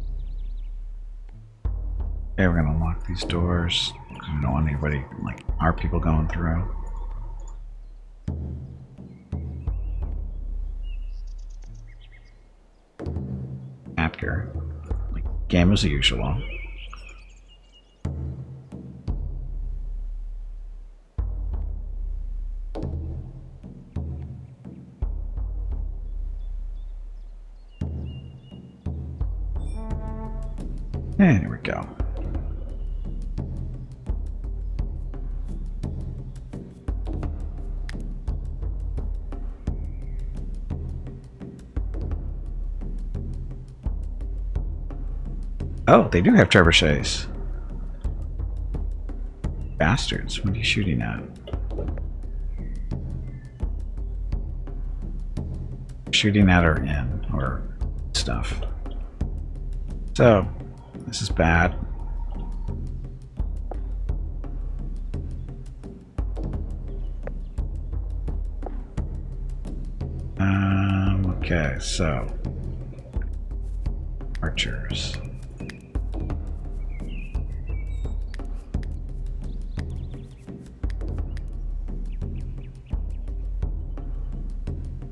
Okay, we're gonna unlock these doors. We don't want anybody, like, our people going through. Edgar. Like, game as usual. And here we go. Oh, they do have trebuchets. Bastards, what are you shooting at? Shooting at or in, or stuff. So, this is bad. Okay, so archers.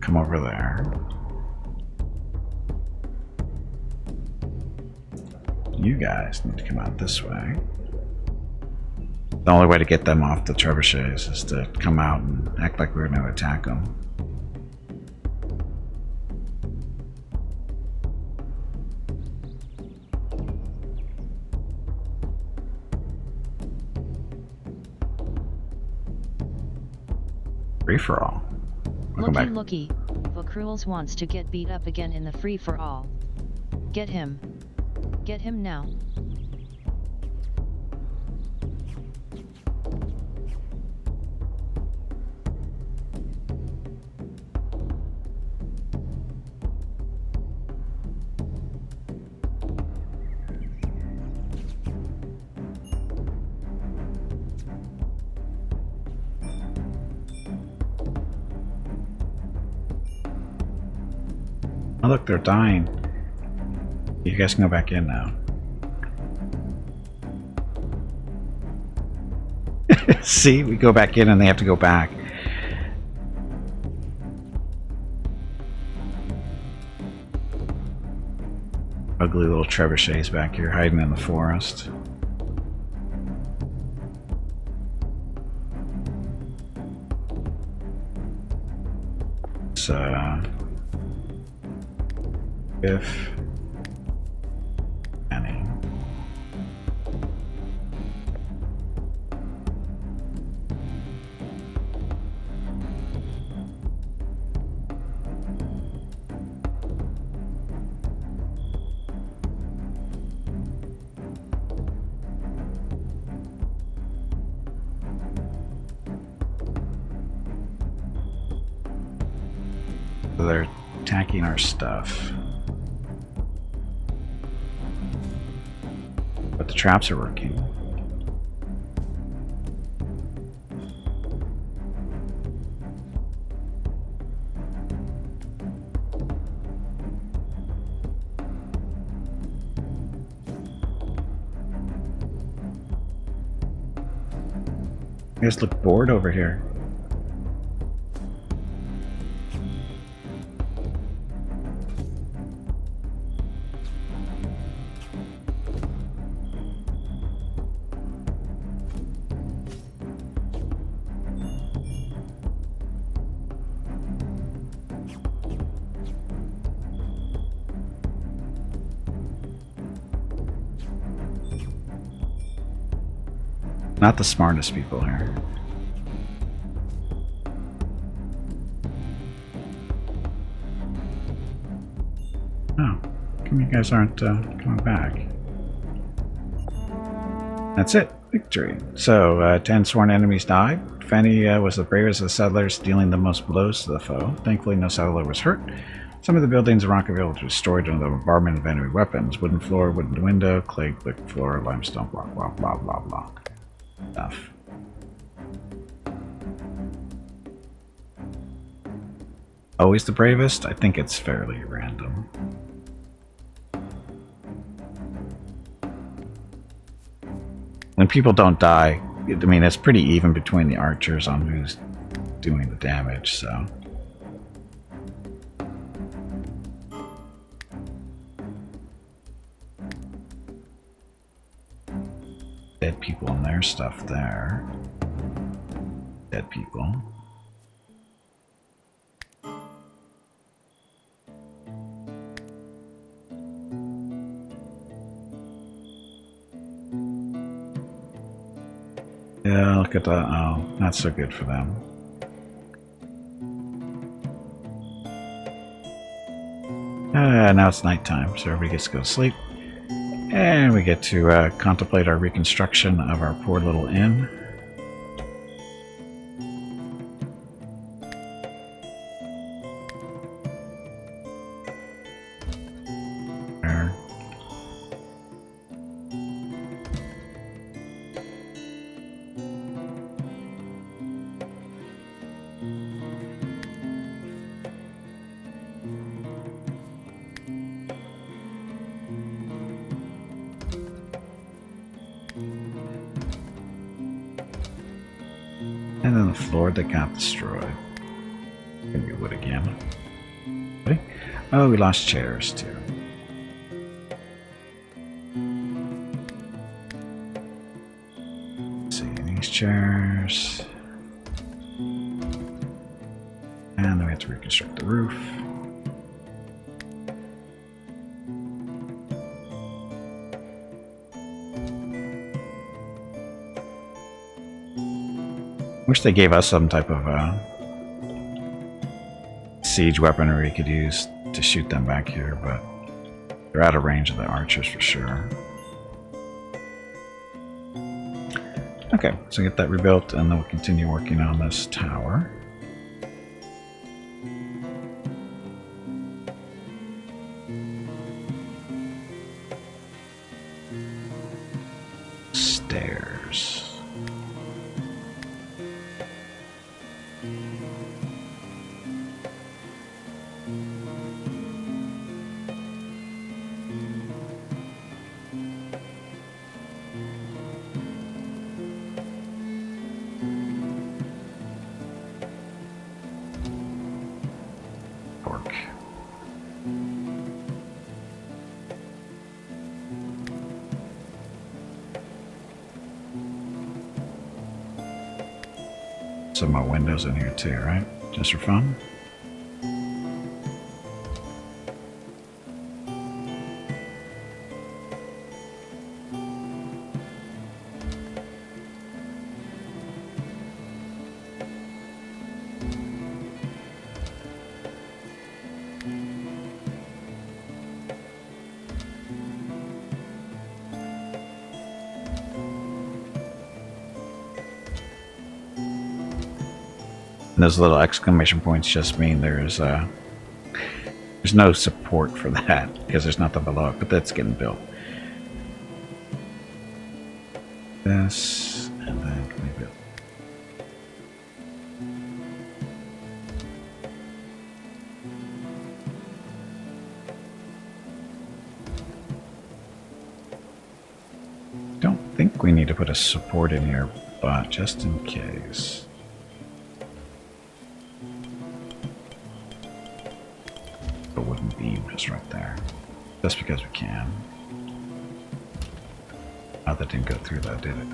Come over there. You guys need to come out this way. The only way to get them off the trebuchets is to come out and act like we're going to attack them. Free for all. Looky, Vokruels wants to get beat up again in the free for all. Get him. Get him now. Oh look, they're dying. You guys can go back in now. See, we go back in and they have to go back. Ugly little trebuchets back here hiding in the forest. So, if any. So they're attacking our stuff. But the traps are working. You guys look bored over here. Not the smartest people here. Oh, how come you guys aren't coming back? That's it. Victory. So, 10 sworn enemies died. Fanny was the bravest of the settlers, dealing the most blows to the foe. Thankfully, no settler was hurt. Some of the buildings in Rockaville were destroyed under the bombardment of enemy weapons. Wooden floor, wooden window, clay, brick floor, limestone block, blah, blah, blah, blah. Stuff. Always the bravest? I think it's fairly random. When people don't die, I mean, it's pretty even between the archers on who's doing the damage, so. Dead people and their stuff there. Dead people. Yeah, look at that. Oh, not so good for them. Now it's nighttime, so everybody gets to go to sleep. And we get to contemplate our reconstruction of our poor little inn. There. And then the floor that got destroyed. Gonna be wood again. Ready? Oh, we lost chairs too. Let's see, these chairs. And then we have to reconstruct the roof. Wish they gave us some type of siege weaponry we could use to shoot them back here, but they're out of range of the archers for sure. Okay, so get that rebuilt and then we'll continue working on this tower. Stairs. Pork. Some more windows in here too, right? Just for fun? And those little exclamation points just mean there's no support for that because there's nothing below it, but that's getting built. This and then can we build? Don't think we need to put a support in here but just in case. A wooden beam just right there. Just because we can. Oh, that didn't go through though, did it?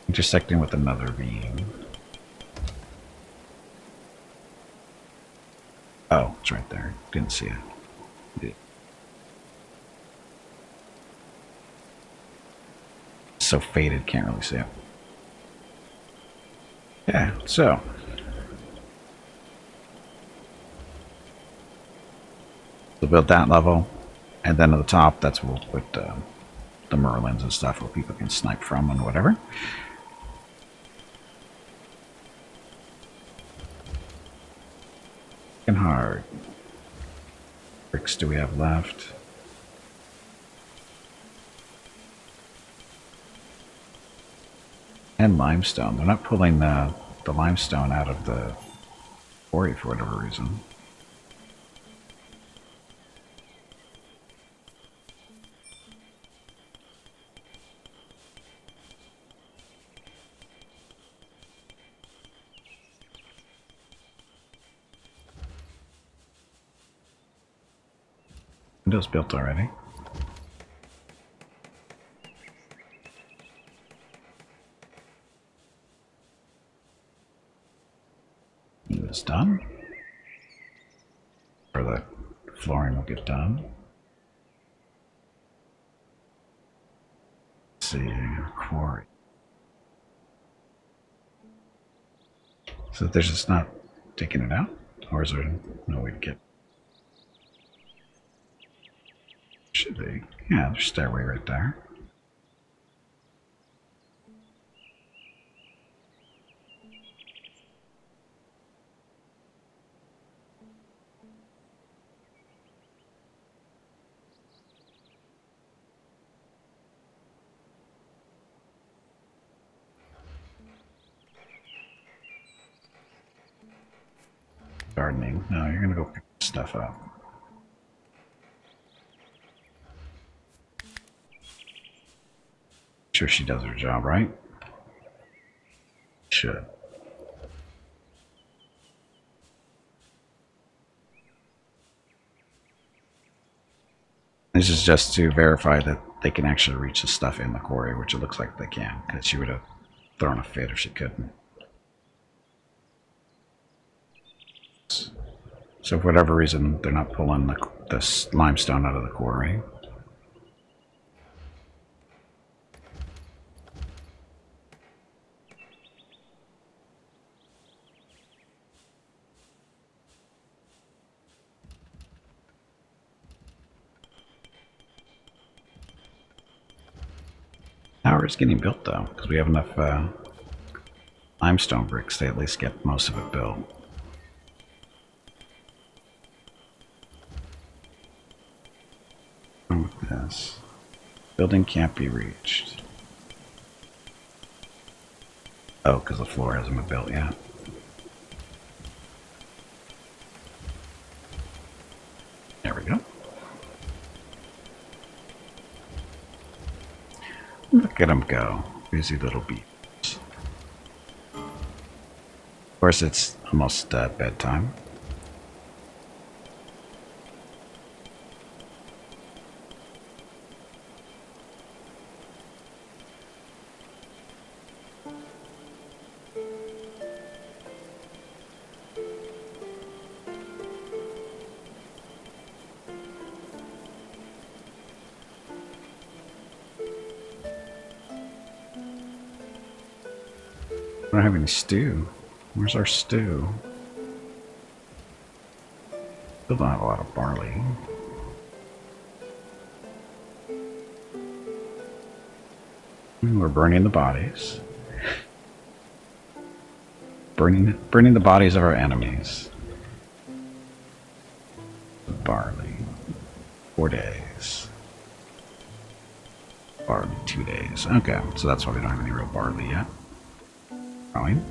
Intersecting with another beam. Oh, it's right there. Didn't see it. So faded, can't really see it. Yeah, so. We'll build that level, and then at the top, that's where we'll put the Merlins and stuff where people can snipe from and whatever. And hard. Bricks do we have left? And limestone. They're not pulling the limestone out of the quarry for whatever reason. Windows built already. He was done. Or the flooring will get done. Let's see, quarry. So they're just not taking it out? Or is there no way to get? Should be. Yeah, there's stairway right there. Gardening. No, you're gonna go pick stuff up. Sure she does her job, right? Should. This is just to verify that they can actually reach the stuff in the quarry, which it looks like they can, because she would have thrown a fit if she couldn't. So for whatever reason, they're not pulling the limestone out of the quarry. Tower is getting built though, because we have enough limestone bricks to at least get most of it built. This building can't be reached. Oh, because the floor hasn't been built yet. There we go. Look at them go. Busy little beasts. Of course, it's almost bedtime. We don't have any stew. Where's our stew? Still don't have a lot of barley. We're burning the bodies. Burning the bodies of our enemies. Barley. 4 days. Barley, 2 days. Okay, so that's why we don't have any real barley yet. Fine.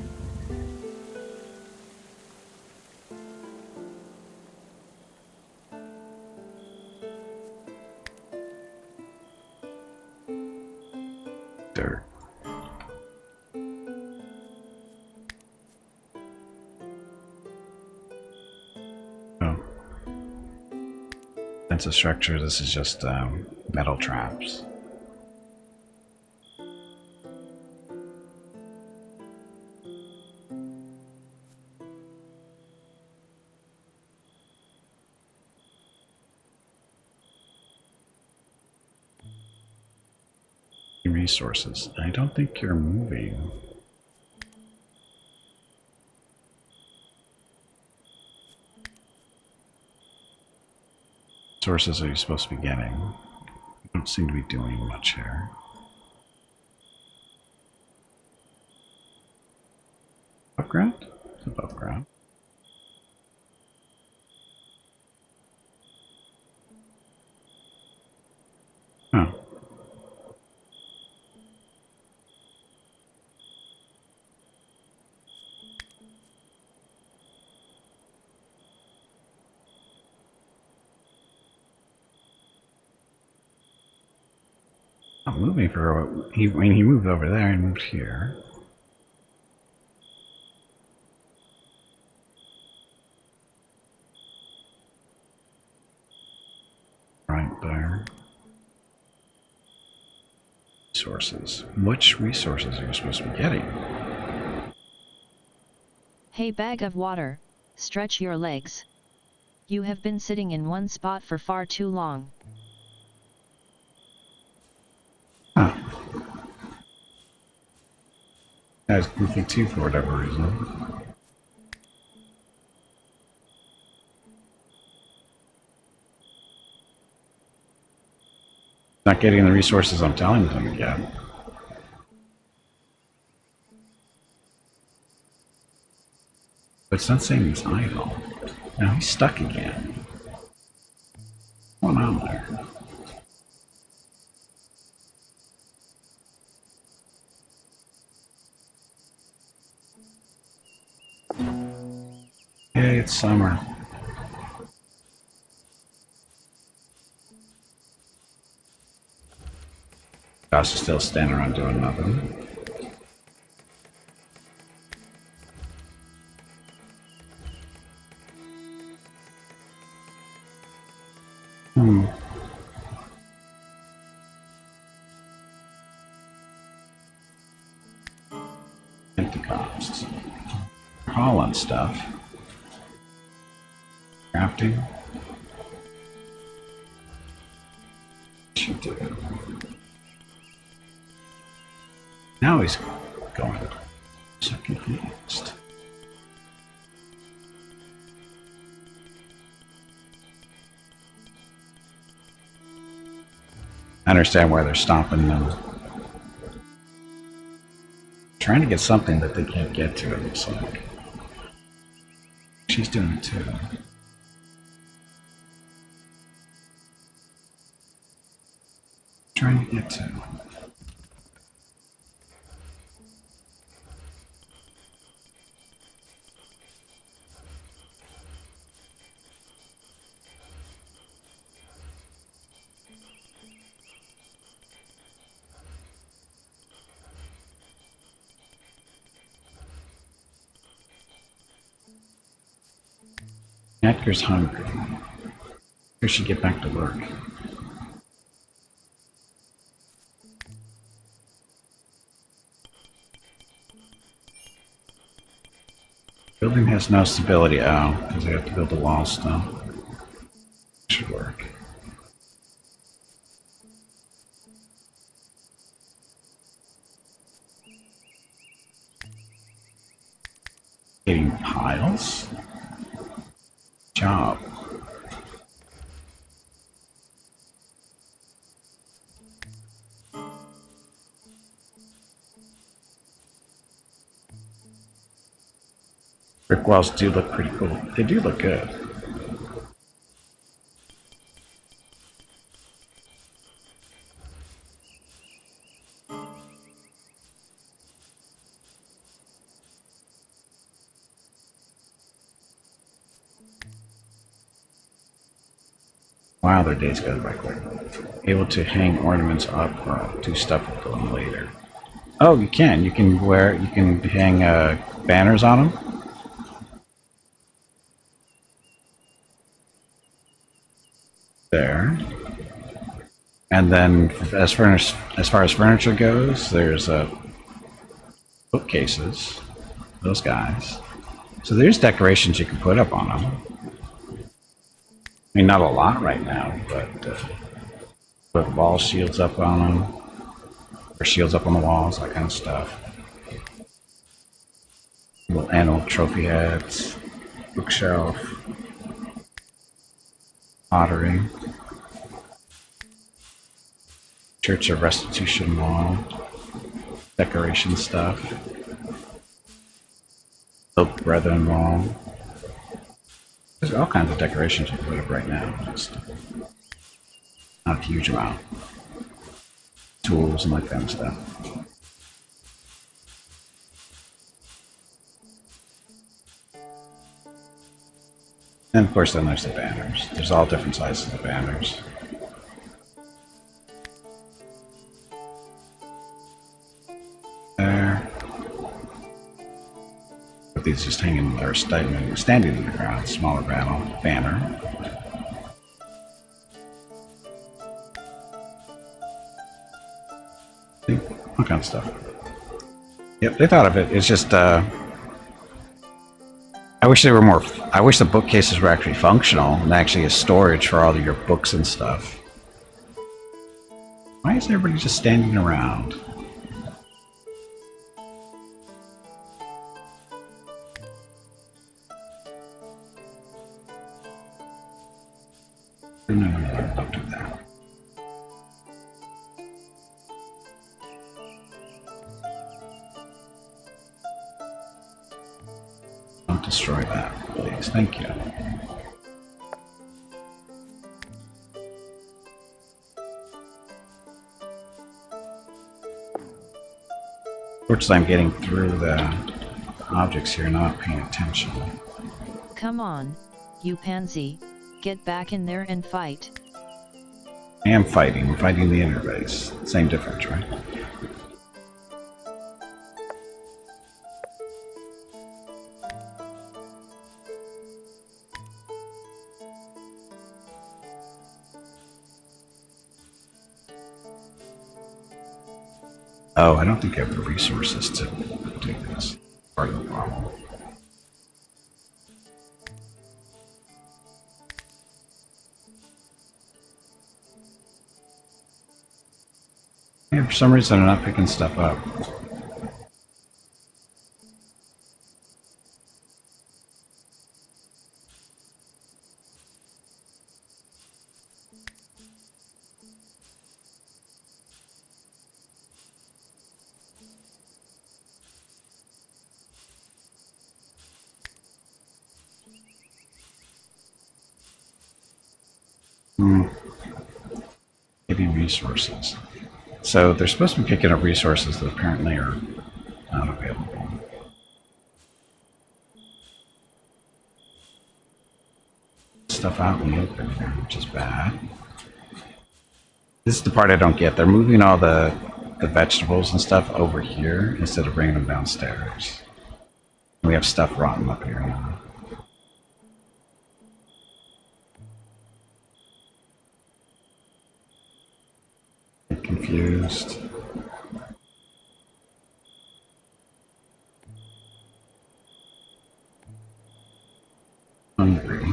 Defensive structure, this is just metal traps. Resources. I don't think you're moving. Sources are you supposed to be getting? You don't seem to be doing much here. Above ground? It's above ground. Oh. Not moving for I mean, he moved over there and moved here. Right there. Resources. Which resources are you supposed to be getting? Hey, bag of water, stretch your legs. You have been sitting in one spot for far too long. Huh. I was goofy too for whatever reason. Not getting the resources I'm telling them to get. But it's not saying he's idle. Now he's stuck again. What's going on there? Hey, it's summer. Josh is still standing around doing nothing. Pentecost. Holland stuff. Crafting. Should do it. Now he's going. So confused. I understand why they're stopping them. Trying to get something that they can't get to, it looks like. She's doing it too. Trying to get to. Edgar's hungry. He should get back to work. Building has no stability. Oh, because I have to build a wall still. Should work. Getting piles? Job. Brick walls do look pretty cool. They do look good. Wow, their days go by quick. Able to hang ornaments up or do stuff with them later. Oh, you can. You can hang banners on them. there. And then as far as furniture goes, there's bookcases, those guys. So there's decorations you can put up on them. I mean, not a lot right now, but put wall shields up on them, or shields up on the walls, that kind of stuff. Little animal trophy heads, bookshelf, pottery, Church of Restitution wall, decoration stuff, Oak Brethren wall. There's all kinds of decorations you can put up right now, just not a huge amount. Tools and that kind of stuff. And of course then there's the banners. There's all different sizes of banners. There. But these just hanging or standing in the ground, smaller banner. See? All kind of stuff. Yep, they thought of it. It's just I wish they were more. I wish the bookcases were actually functional and actually a storage for all of your books and stuff. Why is everybody just standing around? No, don't do that. Don't destroy that, please. Thank you. Fortunately, I'm getting through the objects here, not paying attention. Come on, you pansy, get back in there and fight. I am fighting. I'm fighting the interface. Same difference, right? Oh, I don't think I have the resources to do this. Part of the problem. Yeah, for some reason I'm not picking stuff up. Maybe resources. So they're supposed to be picking up resources that apparently are not available. Stuff out in the open here, which is bad. This is the part I don't get. They're moving all the vegetables and stuff over here instead of bringing them downstairs. We have stuff rotten up here now. Get confused. Hungry.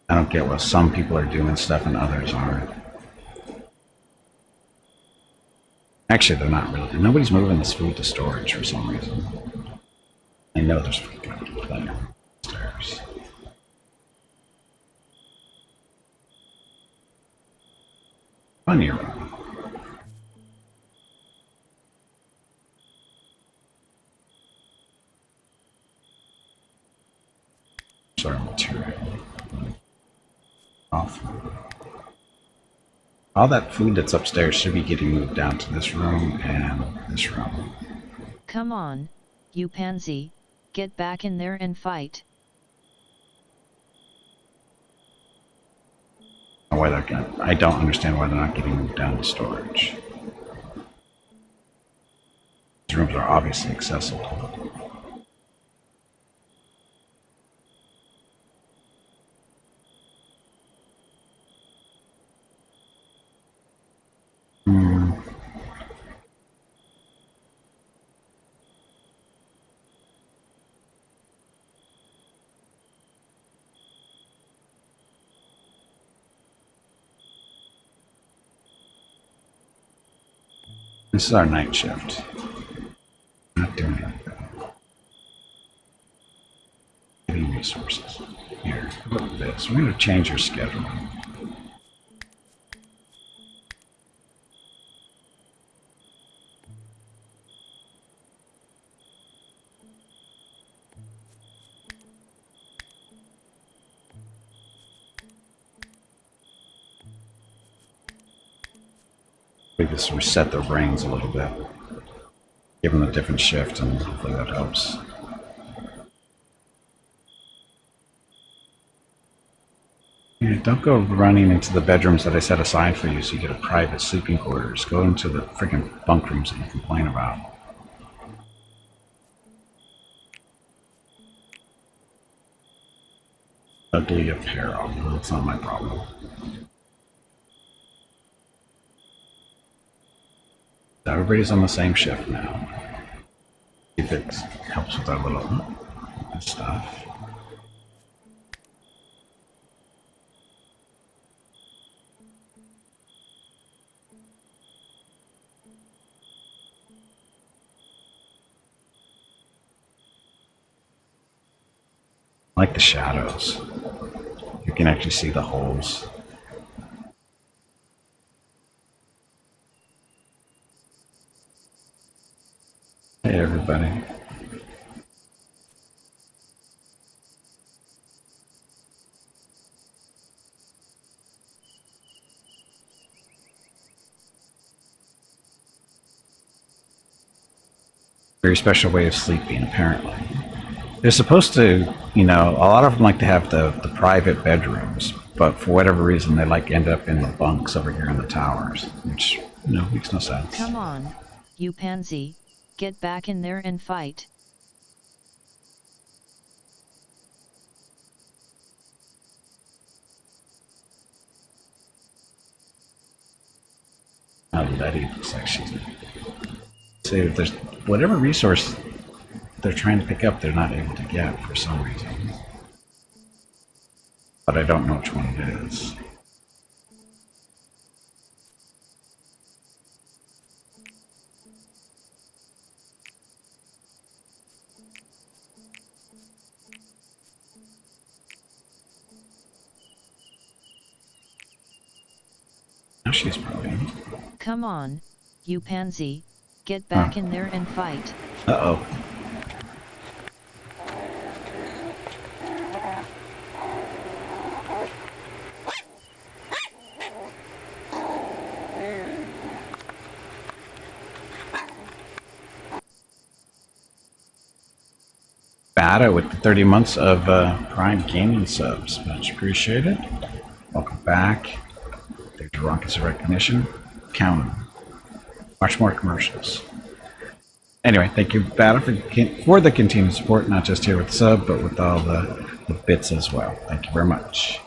I don't get what some people are doing stuff and others aren't. Actually, they're not really. Nobody's moving this food to storage for some reason. I know there's food plenty upstairs. Funny around. Sorry, material. Off. All that food that's upstairs should be getting moved down to this room and this room. Come on, you pansy, get back in there and fight. Why I don't understand why they're not getting moved down to storage. These rooms are obviously accessible. This is our night shift. Not doing anything. Getting resources. Here, look at this. We're going to change your schedule. We just reset their brains a little bit. Give them a different shift, and hopefully that helps. Yeah, don't go running into the bedrooms that I set aside for you so you get a private sleeping quarters. Go into the freaking bunk rooms that you complain about. Ugly apparel. That's not my problem. Everybody's on the same shift now. If it helps with our little stuff. I like the shadows. You can actually see the holes. Hey everybody. Very special way of sleeping, apparently. They're supposed to, you know, a lot of them like to have the private bedrooms, but for whatever reason they like end up in the bunks over here in the towers, which, you know, makes no sense. Come on, you pansy, get back in there and fight. Now Letty looks like she's... See, if there's whatever resource they're trying to pick up, they're not able to get for some reason. But I don't know which one it is. Now she's probably... Come on, you pansy, get back in there and fight. Uh-oh. Bada with the 30 months of Prime Gaming subs. Much appreciated. Welcome back. There's your rockets of recognition. Count them. Watch more commercials. Anyway, thank you, Bada, for the continued support, not just here with the sub, but with all the bits as well. Thank you very much.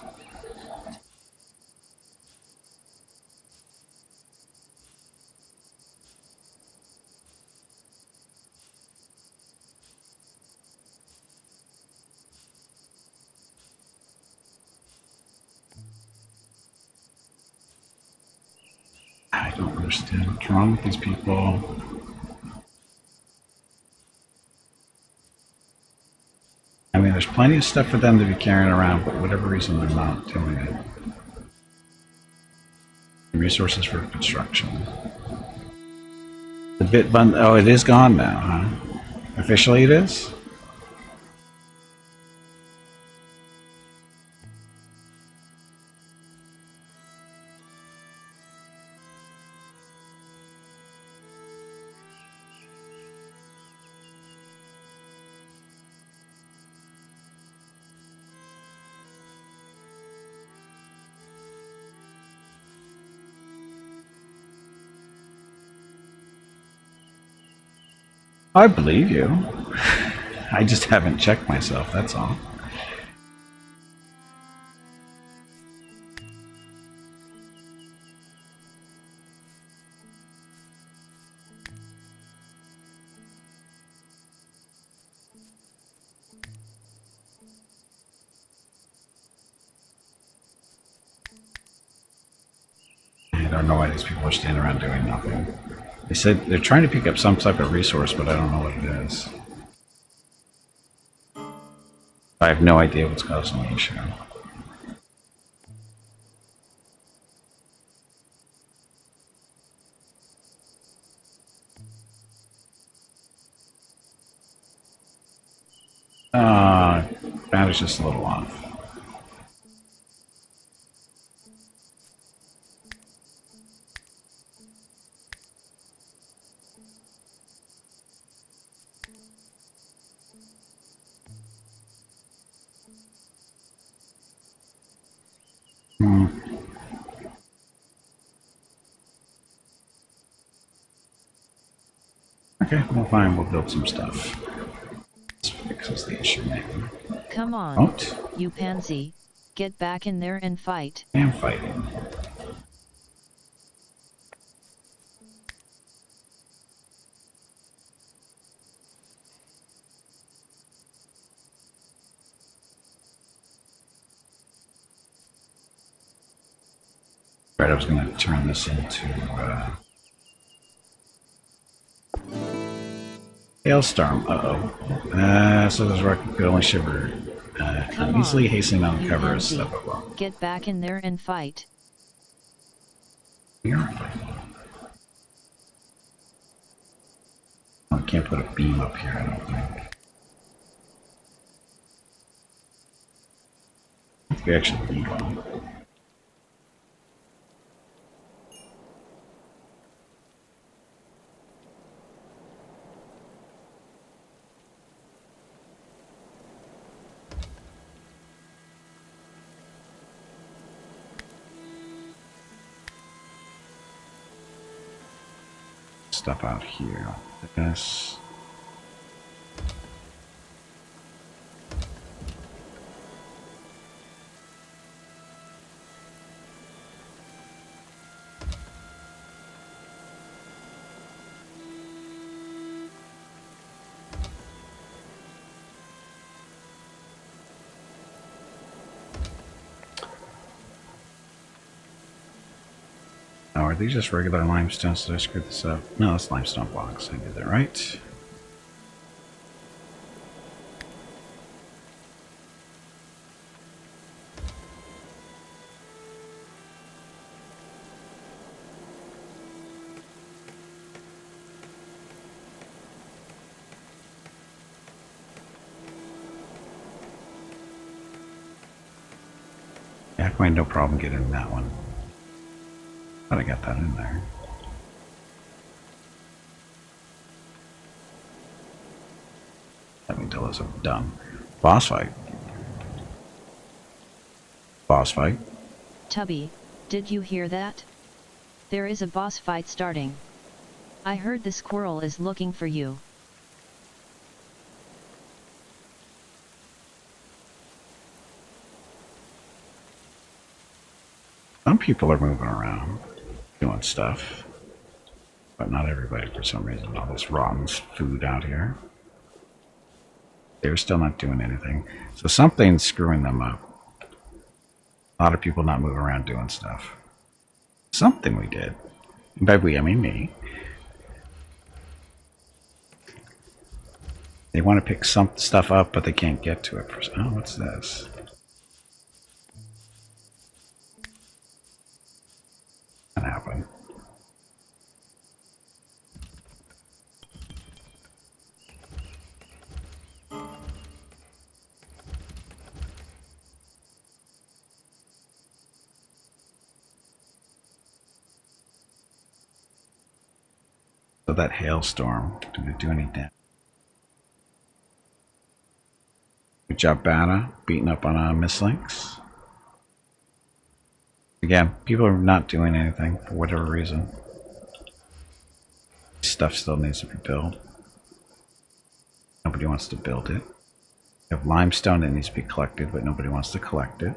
I don't understand what's wrong with these people. I mean, there's plenty of stuff for them to be carrying around, but for whatever reason, they're not doing it. Resources for construction. The bit bun. Oh, it is gone now, huh? Officially, it is. I believe you. I just haven't checked myself, that's all. I don't know why these people are standing around doing nothing. They said they're trying to pick up some type of resource, but I don't know what it is. I have no idea what's causing the issue. Battery's just a little off. Okay, well fine, we'll build some stuff. Let's fix the issue maybe. Come on, Won't. you pansy, get back in there and fight. I am fighting. Right, I was going to turn this into hailstorm. So this rocket could only shiver. Come Easily on, hastening on you cover is pansy, stuff wrong. get back in there and fight. We are fighting. Oh, I can't put a beam up here, I don't think. I think we actually need one. Stuff out here. This. Oh, are these just regular limestones? Did I screw this up? No, that's limestone blocks. I did that right. Yeah, I find no problem getting that one. But I got that in there. Let me tell us I'm done. Boss fight. Boss fight. Tubby, did you hear that? There is a boss fight starting. I heard the squirrel is looking for you. Some people are moving around, doing stuff. But not everybody for some reason. All this rotten food out here. They're still not doing anything. So something's screwing them up. A lot of people not moving around doing stuff. Something we did. And by we, I mean me. They want to pick some stuff up, but they can't get to it. Oh, what's this? That happened. So that hailstorm, did it do any damage? Good job, Bata, beating up on mislinks. Again, people are not doing anything for whatever reason. Stuff still needs to be built. Nobody wants to build it. You have limestone that needs to be collected, but nobody wants to collect it.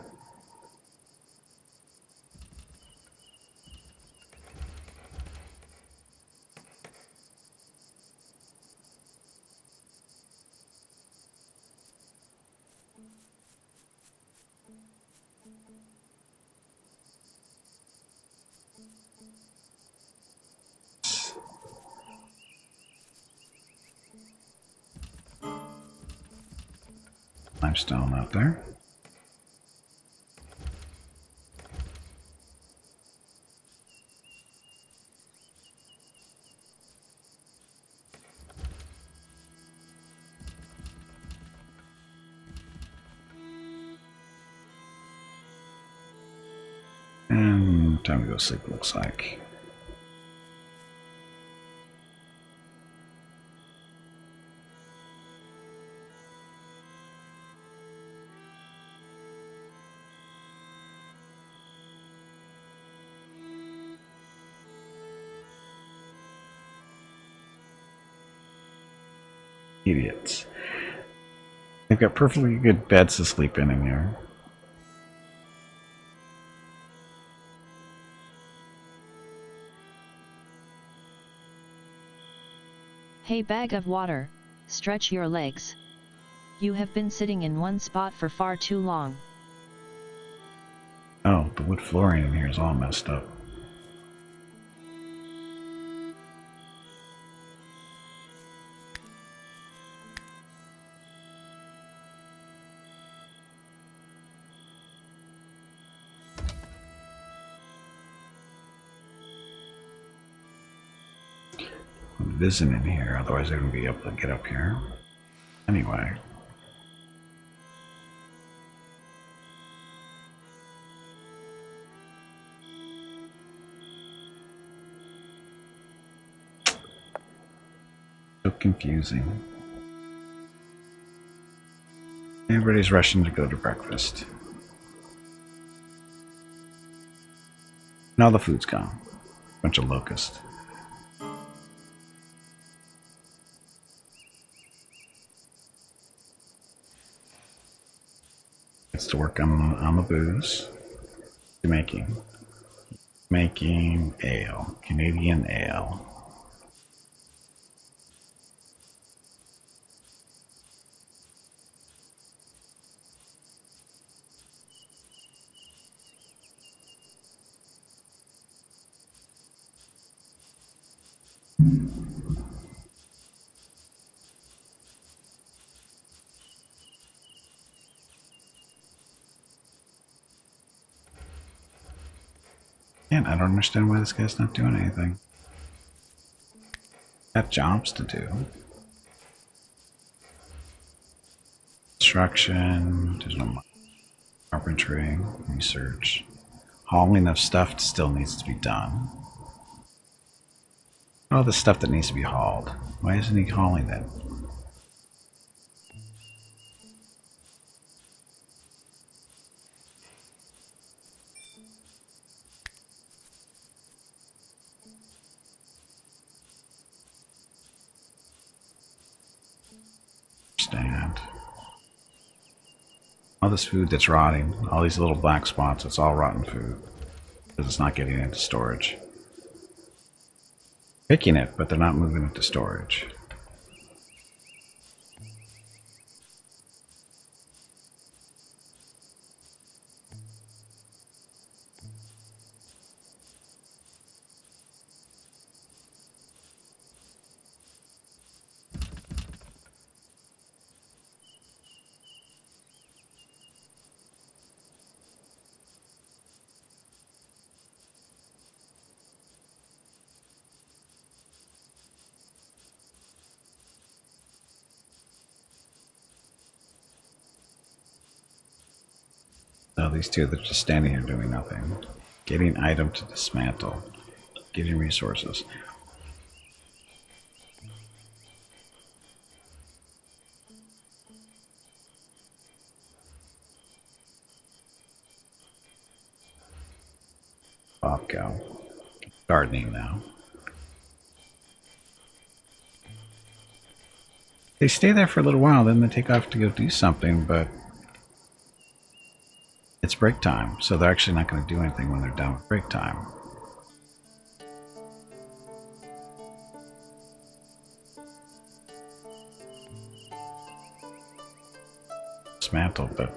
Limestone out there. And time to go sleep, it looks like. Idiots. They've got perfectly good beds to sleep in here. Hey, bag of water, stretch your legs. You have been sitting in one spot for far too long. Oh, the wood flooring in here is all messed up. I'm visiting here, otherwise I wouldn't be able to get up here. Anyway. So confusing. Everybody's rushing to go to breakfast. Now the food's gone. Bunch of locusts. Gets to work on the booze. Making ale. Canadian ale. And I don't understand why this guy's not doing anything. Got jobs to do. Construction, there's no carpentry, research. Hauling of stuff still needs to be done. Oh, the stuff that needs to be hauled. Why isn't he hauling it? Stand. All this food that's rotting, all these little black spots, it's all rotten food. Because it's not getting into storage. Picking it, but they're not moving it to storage. No, these two, they're just standing here doing nothing. Getting item to dismantle. Getting resources. Off go. Gardening now. They stay there for a little while, then they take off to go do something, but it's break time, so they're actually not going to do anything when they're done with break time. Dismantle, but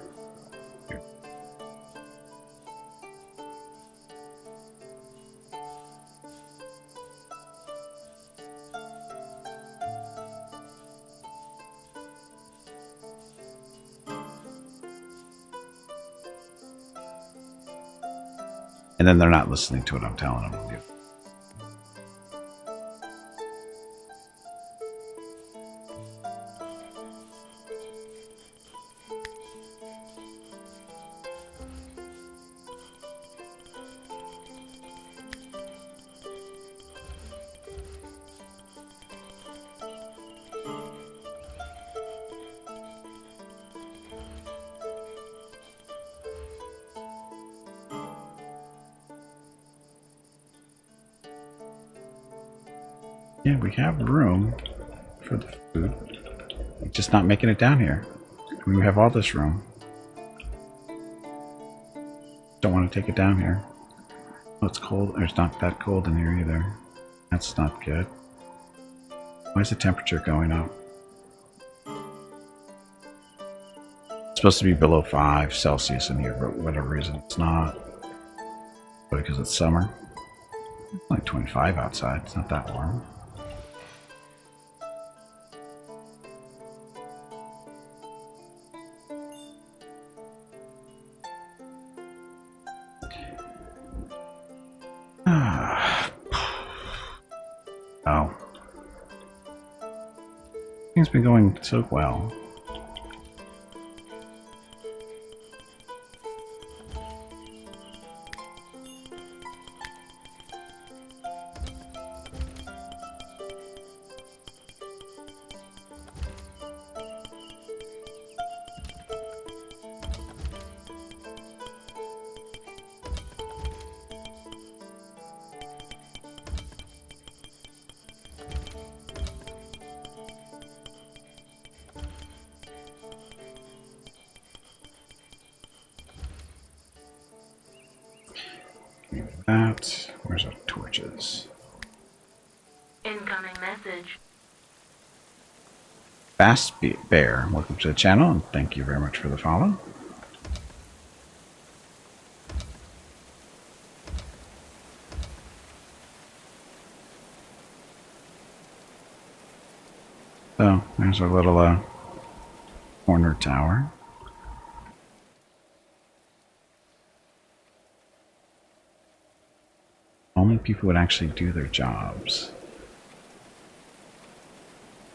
And then they're not listening to what I'm telling them to do. Yeah, we have room for the food. We're just not making it down here. I mean, we have all this room. Don't want to take it down here. Oh, it's cold. It's not that cold in here either. That's not good. Why is the temperature going up? It's supposed to be below 5 Celsius in here, but for whatever reason it's not. But because it's summer. It's like 25 outside. It's not that warm. Oh. Things been going so well. That. Where's our torches? Incoming message. Fast Bear, welcome to the channel, and thank you very much for the follow. So, there's our little corner tower. Only people would actually do their jobs.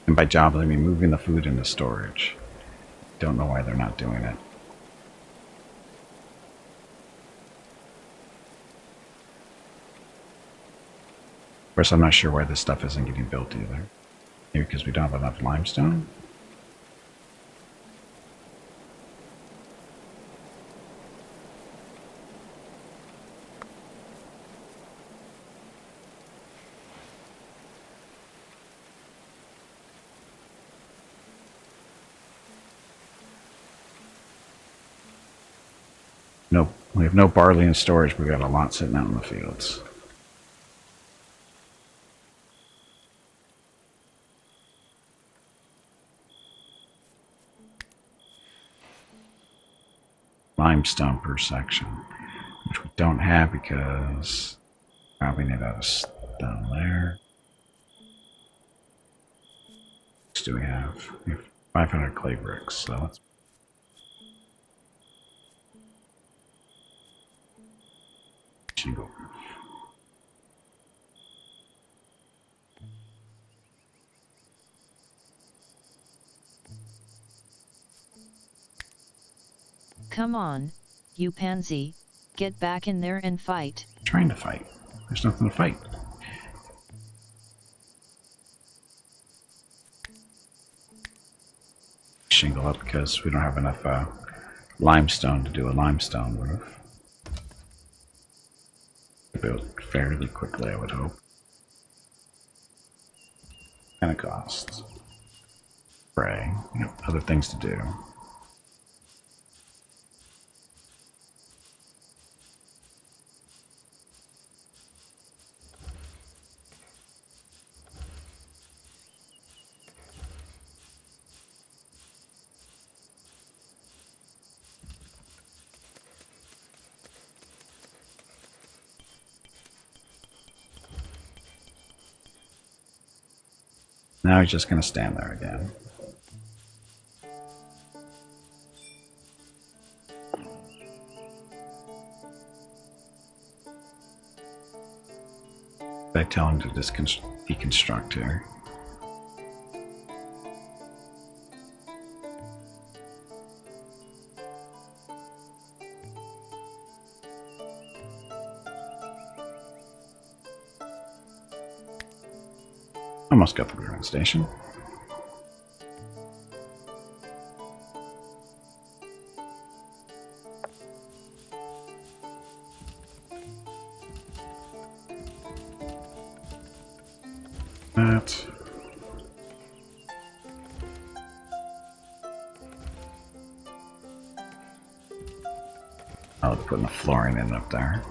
And by jobs, I mean moving the food into storage. Don't know why they're not doing it. Of course, I'm not sure why this stuff isn't getting built either. Maybe because we don't have enough limestone? No, we have no barley in storage. We've got a lot sitting out in the fields. Limestone per section, which we don't have because probably need out of stone there. What do we have? We have 500 clay bricks, so let's. Shingle. Come on, you pansy, get back in there and fight. I'm trying to fight. There's nothing to fight. Shingle up because we don't have enough limestone to do a limestone roof. Built fairly quickly, I would hope. And it costs. Spray. You know, other things to do. Now he's just going to stand there again. I tell him to deconstruct here? Almost got the rear end station. That. I'll put the flooring in up there.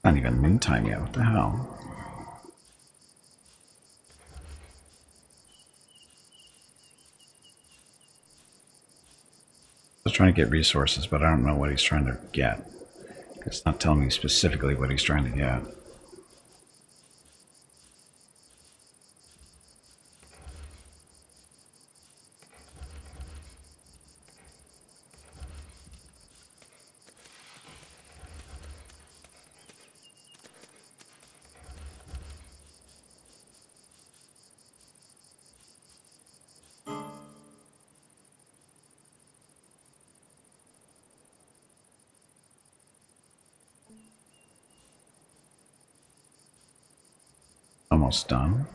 Not even noontime yet. What the hell? I was trying to get resources, but I don't know what he's trying to get. It's not telling me specifically what he's trying to get. Almost done.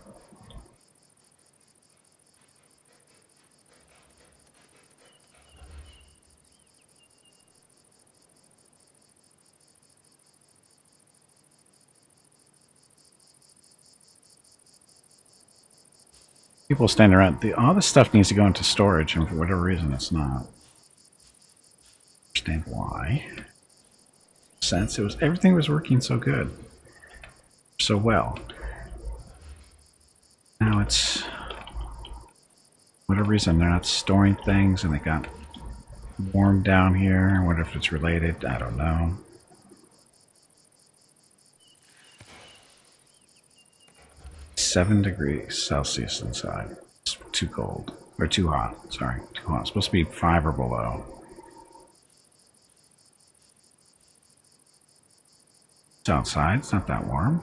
People standing around. All this stuff needs to go into storage, and for whatever reason, it's not. Understand why? Since everything was working so good, so well. Now it's whatever reason they're not storing things, and it got warm down here. I wonder if it's related. I don't know. (7°C inside. It's too cold. Or too hot. Sorry, too hot. It's supposed to be 5 or below. It's outside. It's not that warm.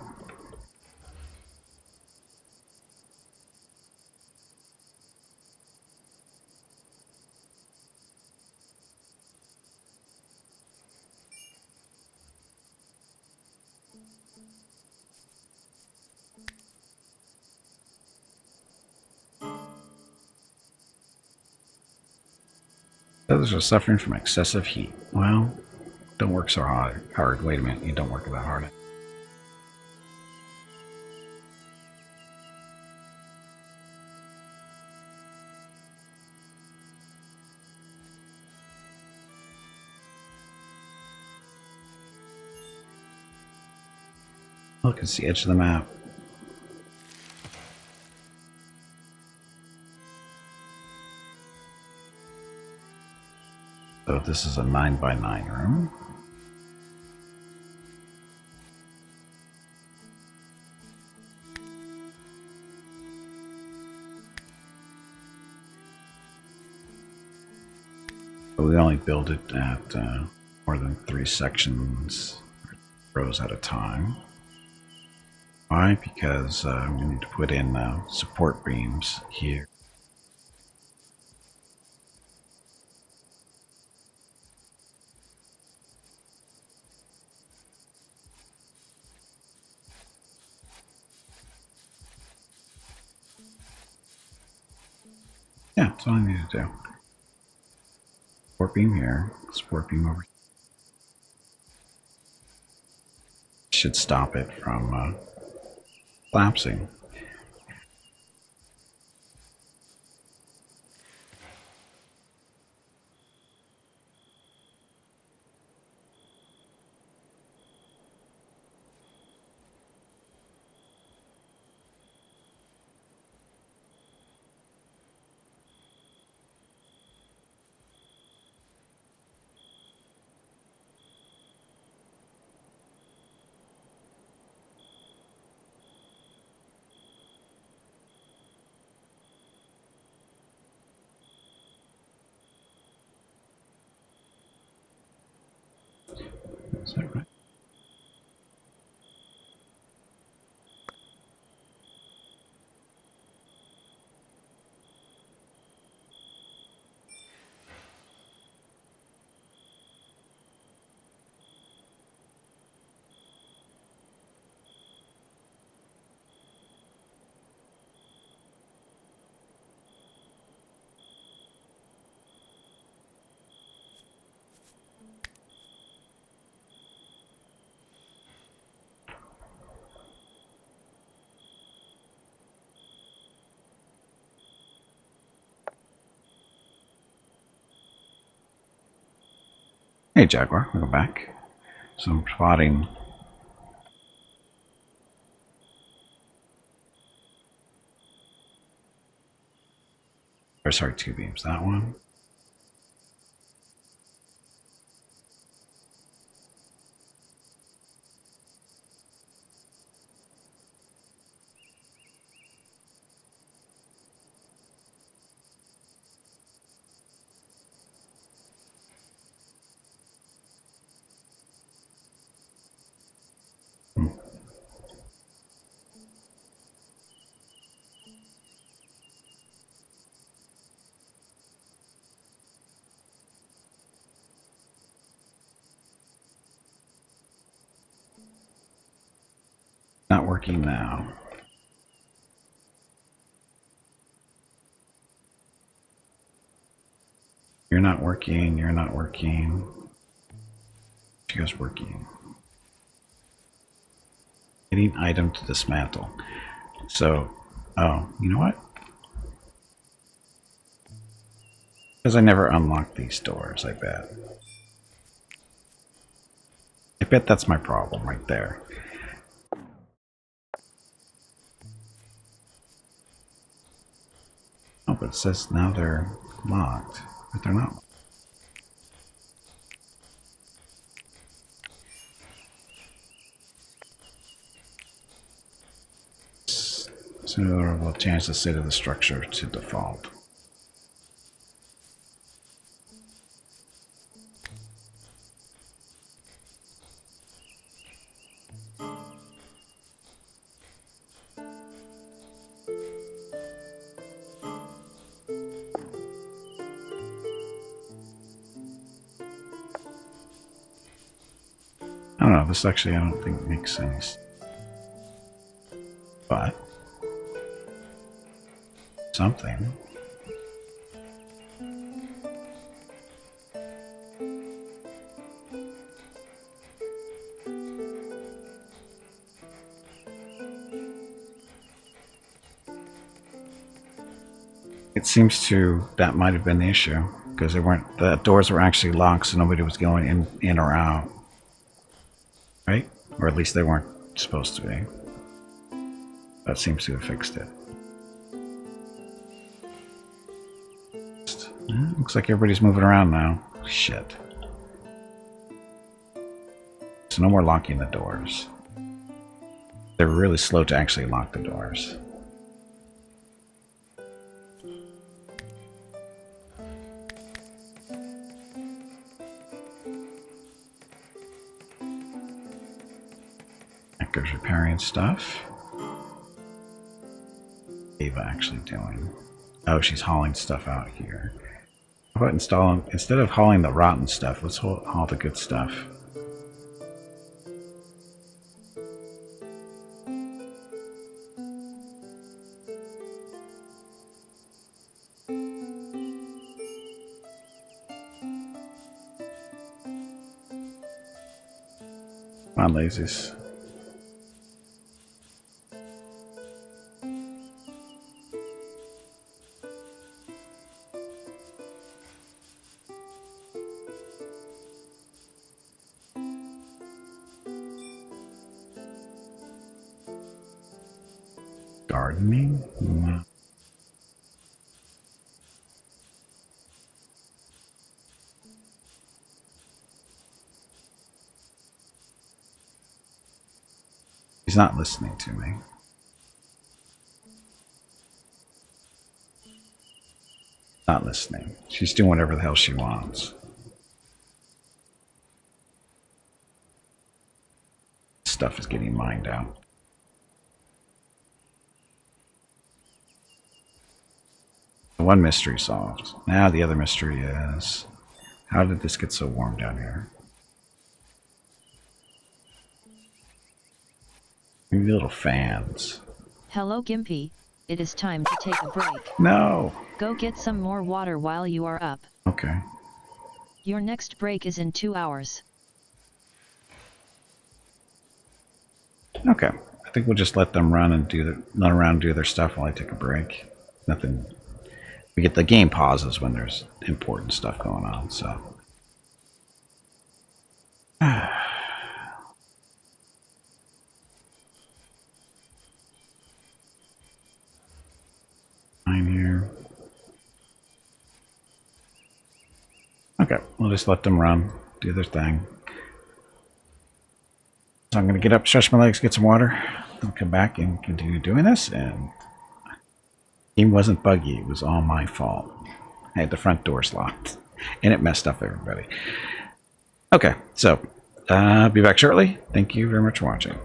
Others are suffering from excessive heat. Well, don't work so hard. Wait a minute, you don't work that hard. Look, it's the edge of the map. So this is a 9x9 room. But we only build it at more than 3 sections, rows at a time. Why? Because we need to put in support beams here. Yeah, that's all I need to do. Support beam here, support beam over here. Should stop it from collapsing. Is that right? Hey, Jaguar, welcome back. So I'm plotting. Or sorry, two beams. That one. Hmm. Not working now. You're not working. You're not working. She goes working. Getting item to dismantle. So, oh, you know what? Because I never unlocked these doors, I bet. I bet that's my problem right there. Oh, but it says now they're locked. But they're not. So we'll change the state of the structure to default. I don't know, this actually I don't think makes sense. But something. It seems that might have been the issue because the doors were actually locked, so nobody was going in or out, right? Or at least they weren't supposed to be. That seems to have fixed it. Looks like everybody's moving around now. Shit. So no more locking the doors. They're really slow to actually lock the doors. Echo's repairing stuff. Ava actually doing? Oh, she's hauling stuff out here. How about instead of hauling the rotten stuff, let's haul the good stuff. Come on, lazies. Gardening? No. He's not listening to me. Not listening. She's doing whatever the hell she wants. stuff is getting mined out. One mystery solved. Now the other mystery is, how did this get so warm down here? Maybe little fans. Hello Gimpy, it is time to take a break. No! Go get some more water while you are up. Okay. Your next break is in 2 hours. Okay. I think we'll just let them run and run around and do their stuff while I take a break. Nothing. We get the game pauses when there's important stuff going on, so. I'm here. Okay, we'll just let them run, do their thing. So I'm going to get up, stretch my legs, get some water, then come back and continue doing this. And it wasn't buggy; it was all my fault. I had the front doors locked, and it messed up everybody. Okay, so be back shortly. Thank you very much for watching.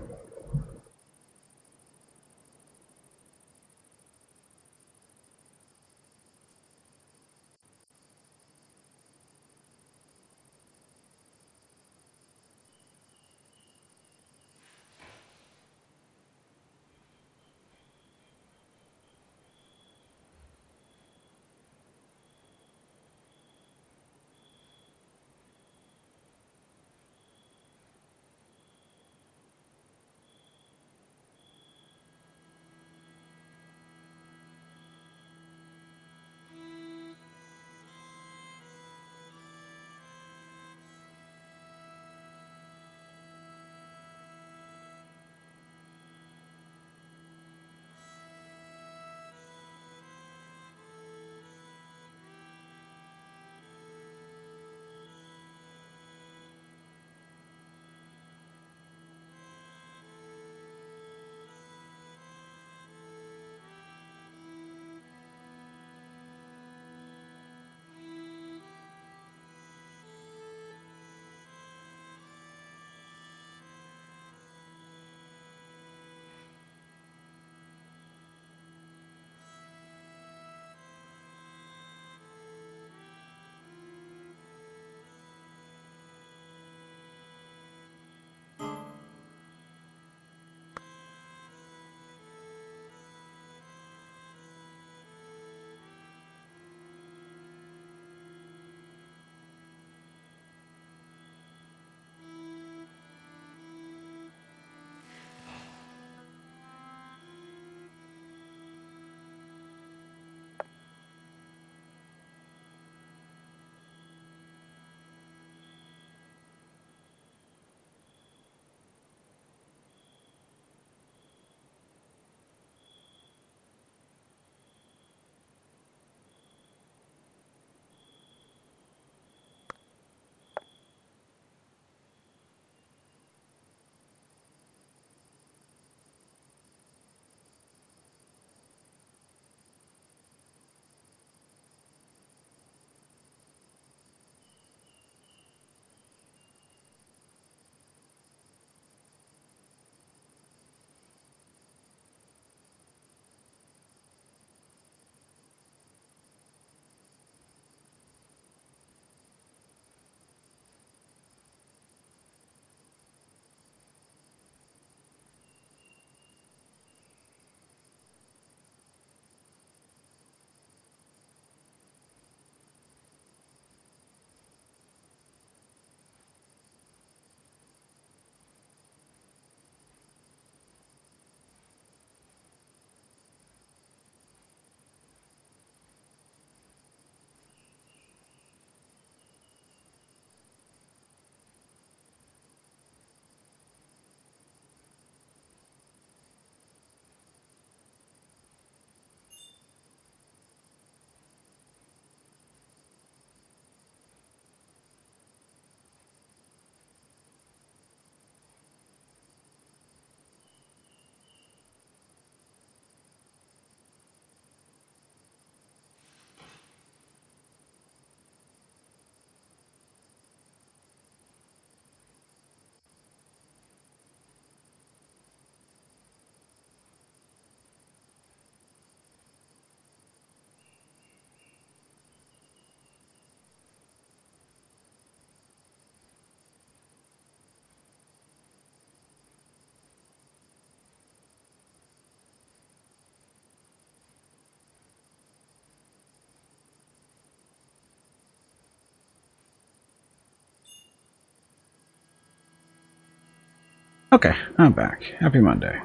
Okay, I'm back. Happy Monday.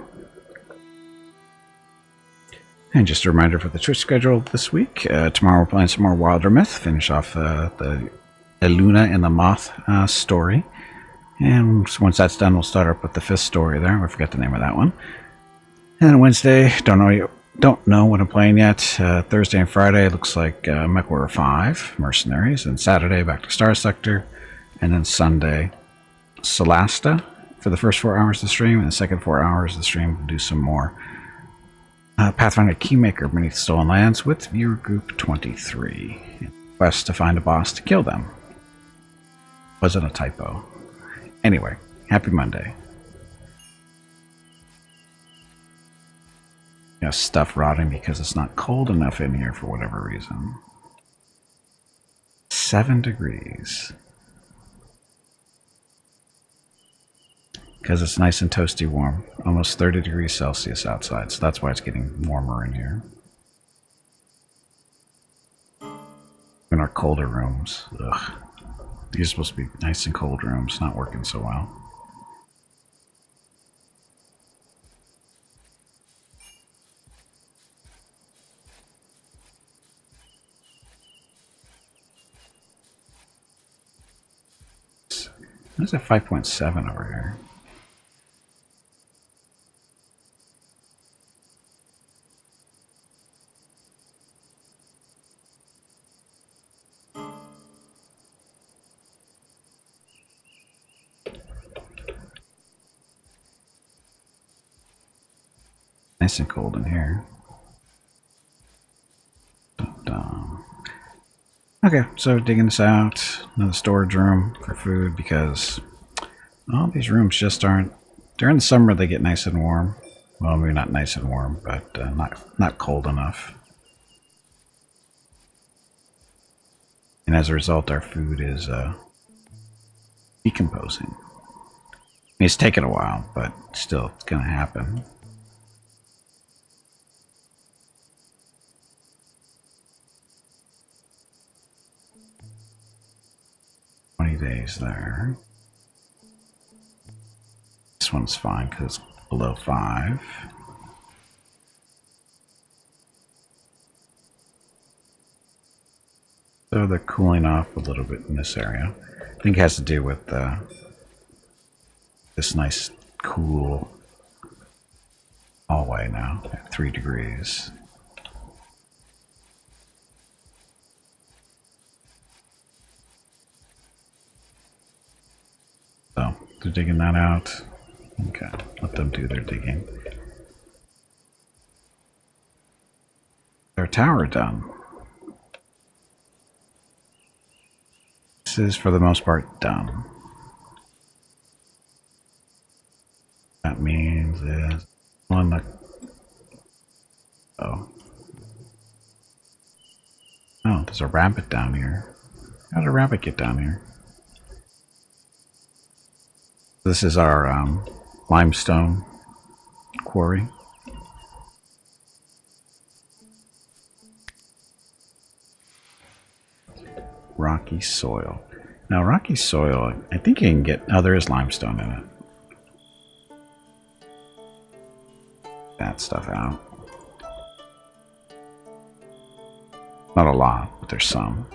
And just a reminder for the Twitch schedule this week. Tomorrow we're playing some more Wilder Myth. Finish off the Luna and the Moth story. And once that's done, we'll start up with the 5th story there. I forget the name of that one. And then Wednesday, don't know what I'm playing yet. Thursday and Friday looks like MechWarrior 5, Mercenaries. And Saturday, back to Star Sector. And then Sunday, Solasta for the first 4 hours of the stream. And the second 4 hours of the stream, we'll do some more Pathfinder Keymaker Beneath Stolen Lands with Viewer Group 23. Quest to find a boss to kill them. Wasn't a typo. Anyway, happy Monday. Got stuff rotting because it's not cold enough in here for whatever reason. 7 degrees. Because it's nice and toasty warm. Almost 30 degrees Celsius outside, so that's why it's getting warmer in here. In our colder rooms. Ugh. These are supposed to be nice and cold rooms, not working so well. There's a 5.7 over here. Nice and cold in here. Okay, so digging this out. Another storage room for food because all these rooms just aren't. During the summer they get nice and warm. Well, maybe not nice and warm, but not cold enough. And as a result, our food is decomposing. I mean, it's taken a while, but still, it's going to happen. Days there. This one's fine because it's below 5. So they're cooling off a little bit in this area. I think it has to do with this nice cool hallway now at 3 degrees. So they're digging that out. Okay, let them do their digging. Their tower done. This is for the most part done. That means is on the oh there's a rabbit down here. How did a rabbit get down here? This is our limestone quarry. Rocky soil. Now, rocky soil, I think you can get. Oh, there is limestone in it. That stuff out. Not a lot, but there's some.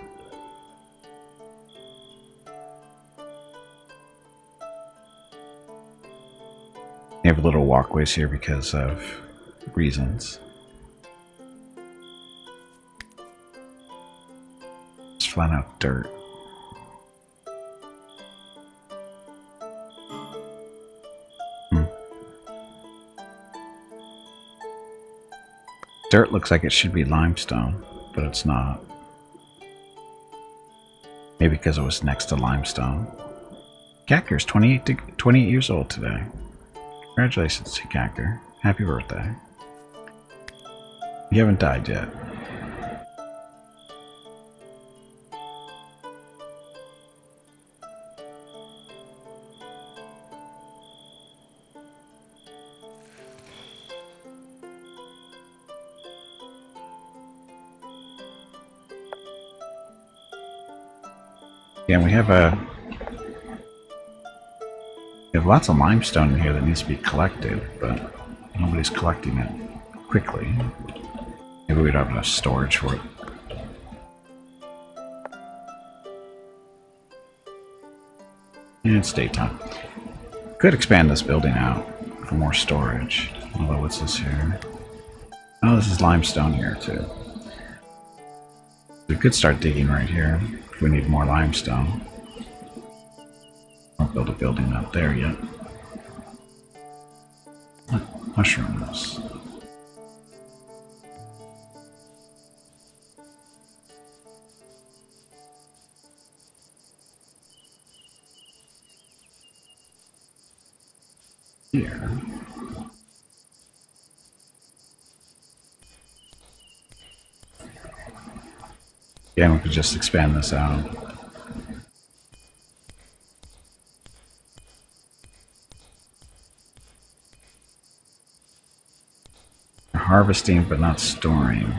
You have little walkways here because of reasons. It's flat out dirt. Dirt looks like it should be limestone, but it's not. Maybe because it was next to limestone. Kakker's 28 years old today. Congratulations to Kacker. Happy birthday. You haven't died yet. Yeah, we have a have lots of limestone in here that needs to be collected, but nobody's collecting it quickly. Maybe we don't have enough storage for it. And it's daytime. Could expand this building out for more storage. Although, what's this here? Oh, this is limestone here too. We could start digging right here if we need more limestone. Won't build a building out there yet. Mushrooms. Here. Again, we could just expand this out. Harvesting but not storing.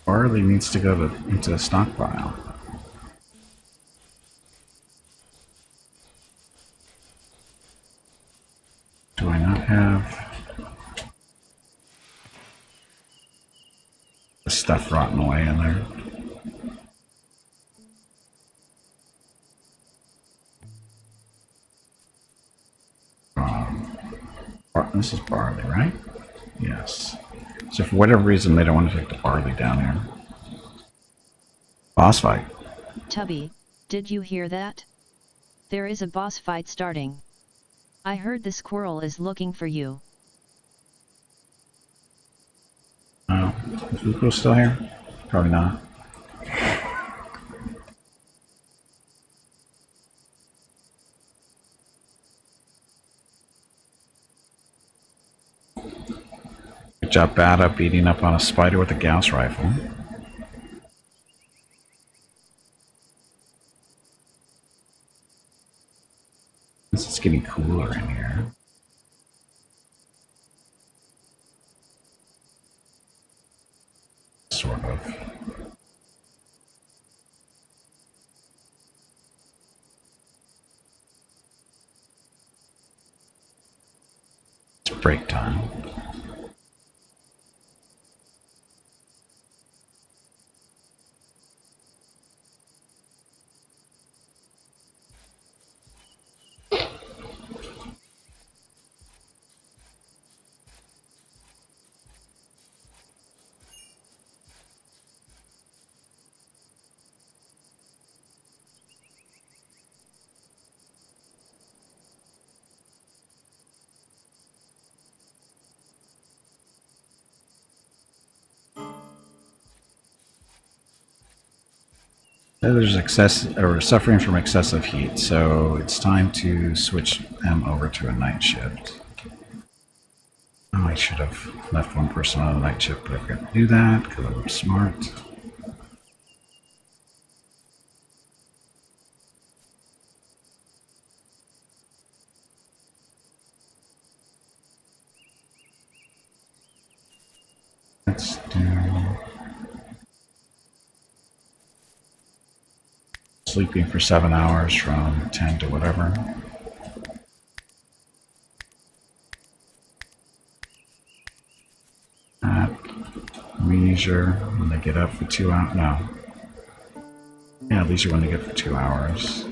Barley needs to go into the stockpile. Do I not have the stuff rotting away in there? This is barley, right? Yes. So for whatever reason, they don't want to take the barley down here. Boss fight. Tubby, did you hear that? There is a boss fight starting. I heard the squirrel is looking for you. Oh, is Lupo still here? Probably not. Good job, Bada, beating up on a spider with a Gauss rifle. It's getting cooler in here. Sort of. It's break time. There's suffering from excessive heat, so it's time to switch them over to a night shift. Oh, I should have left one person on a night shift, but I forgot to do that because I'm smart. Let's do sleeping for 7 hours from 10 to whatever. Leisure when they get up for 2 hours. No. Yeah, leisure when they get for 2 hours.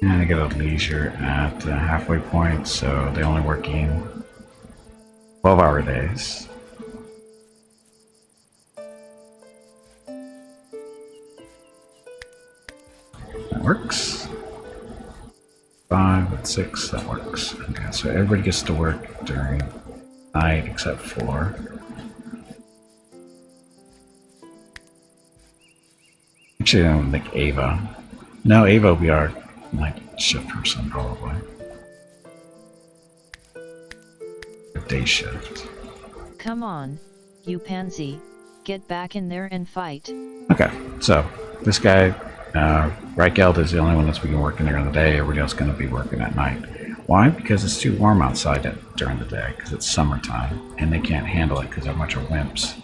And I get a leisure at the halfway point, so they only working 12-hour days. That works. 5 and 6, that works. Okay, so everybody gets to work during night except for actually I don't think Ava. No, Ava will be our night shift person probably. Day shift. Come on, you pansy. Get back in there and fight. Okay, so this guy, Reicheld, is the only one that's been working during the day. Everybody else is going to be working at night. Why? Because it's too warm outside during the day, because it's summertime, and they can't handle it because they're a bunch of wimps.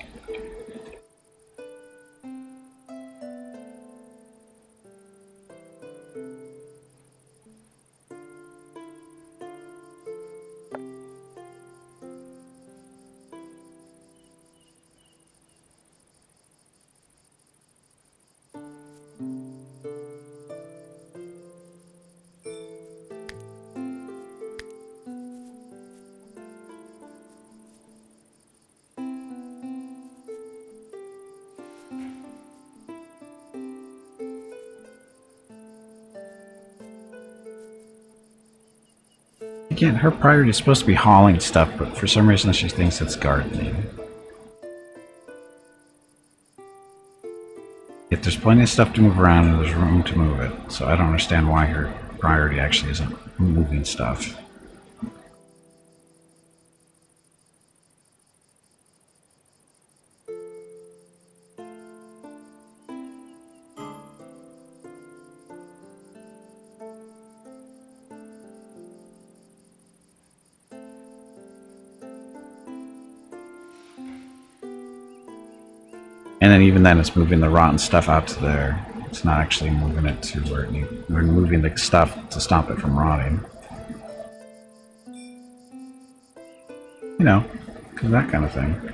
Again, her priority is supposed to be hauling stuff, but for some reason she thinks it's gardening. If there's plenty of stuff to move around and there's room to move it, so I don't understand why her priority actually isn't moving stuff. And then even then, it's moving the rotten stuff out to there. It's not actually moving it to where it needs. We're moving the stuff to stop it from rotting. You know, that kind of thing.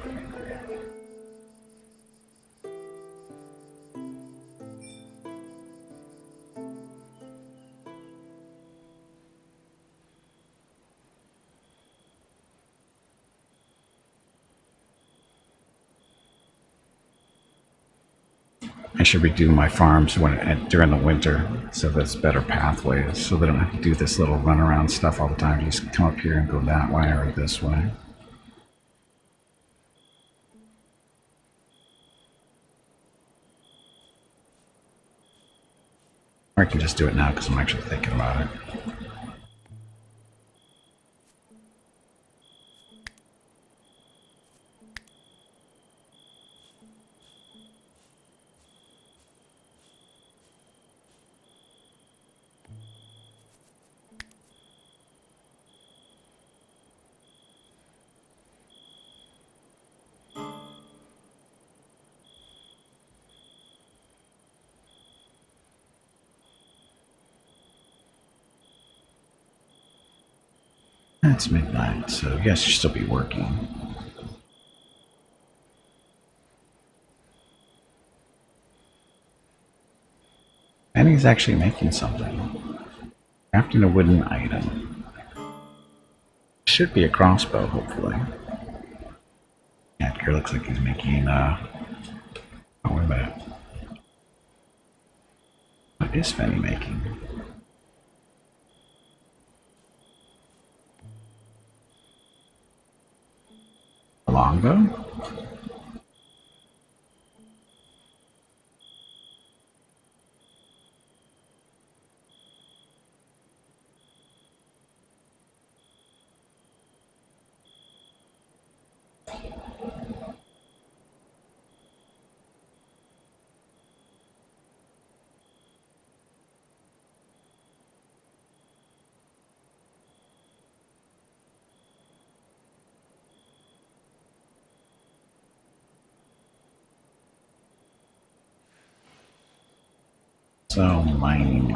I should redo my farms during the winter so there's better pathways so they don't have to do this little runaround stuff all the time. Just come up here and go that way or this way. Or I can just do it now because I'm actually thinking about it. It's midnight, so yes, you should still be working. And he's actually making something. Crafting a wooden item. Should be a crossbow, hopefully. Edgar looks like he's making, oh, wait a minute. What is Fenny making? A longbow? So, mining.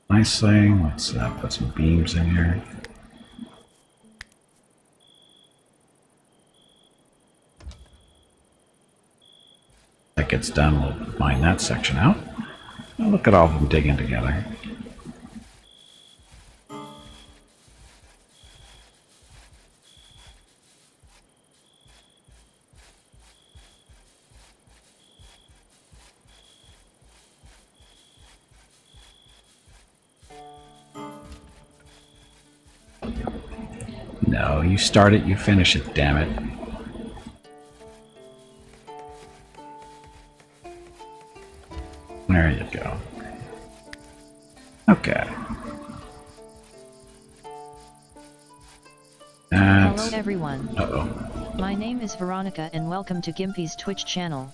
Nice thing. Let's put some beams in here. That gets done, we'll mine that section out. And look at all of them digging together. No, you start it, you finish it, damn it. There you go. Okay. Hello everyone. Uh-oh. My name is Veronica and welcome to Gimpy's Twitch channel.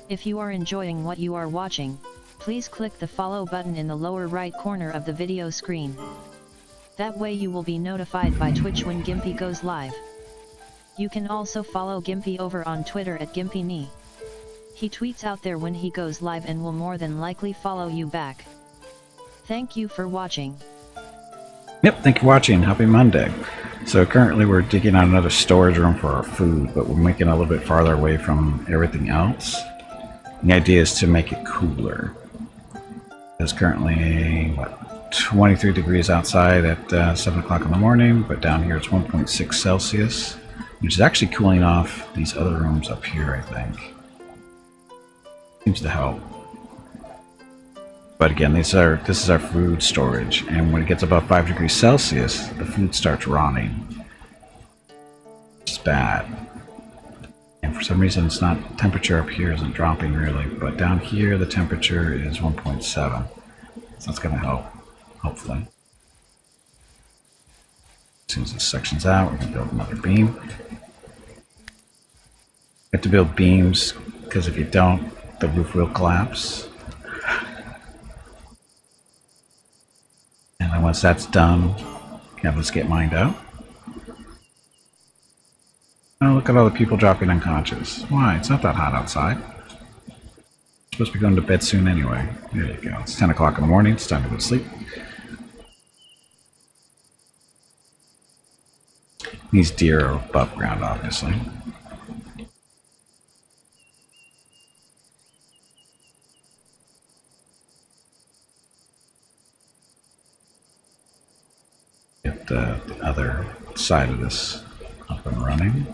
If you are enjoying what you are watching, please click the follow button in the lower right corner of the video screen. That way you will be notified by Twitch when Gimpy goes live. You can also follow Gimpy over on Twitter at GimpyKnee. He tweets out there when he goes live and will more than likely follow you back. Thank you for watching. Yep, thank you for watching. Happy Monday. So currently we're digging out another storage room for our food, but we're making it a little bit farther away from everything else. The idea is to make it cooler. It's currently, 23 degrees outside at 7 o'clock in the morning, but down here it's 1.6 Celsius, which is actually cooling off these other rooms up here, I think. Seems to help. But again, this is our food storage, and when it gets above 5 degrees Celsius, the food starts rotting. It's bad. And for some reason, it's not, temperature up here isn't dropping really, but down here the temperature is 1.7. So that's going to help, hopefully. As soon as this section's out, we're going to build another beam. You have to build beams, because if you don't, the roof will collapse. And then once that's done, yeah, let's get mined out. Oh, look at all the people dropping unconscious. Why? It's not that hot outside. Supposed to be going to bed soon anyway. There you go. It's 10 o'clock in the morning. It's time to go to sleep. These deer are above ground, obviously. Get the other side of this up and running.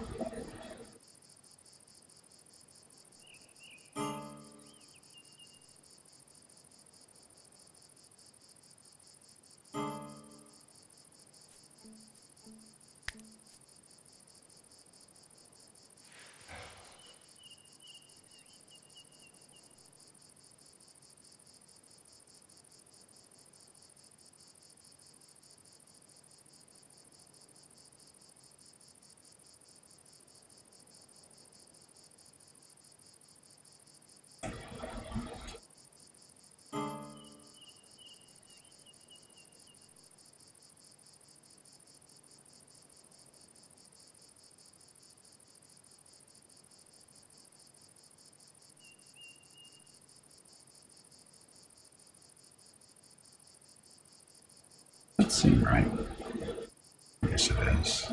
Doesn't seem right. I guess it is.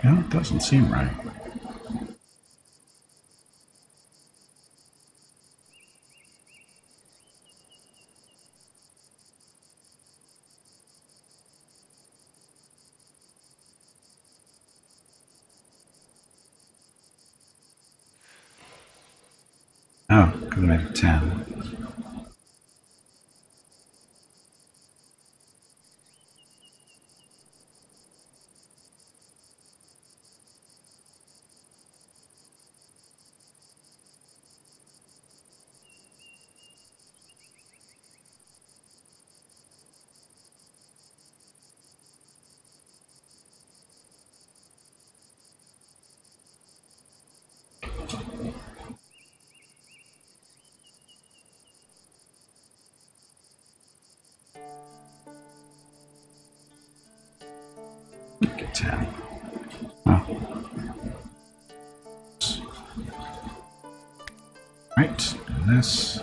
No, it doesn't seem right. Oh, could have made it 10. Get 10. Oh. Right, do this.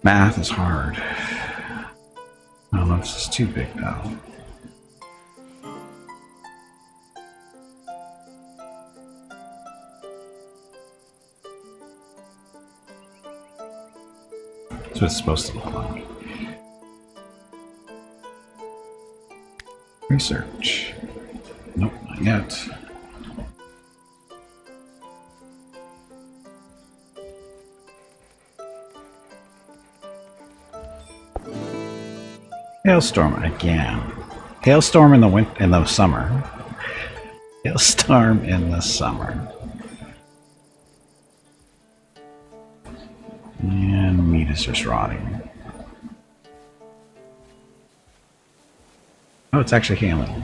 Math is hard. I don't know if this is too big though. That's what it's supposed to look like. Research. Nope, not yet. Hailstorm again. Hailstorm in the summer. Hailstorm in the summer. And meat is just rotting. Oh, it's actually hailing.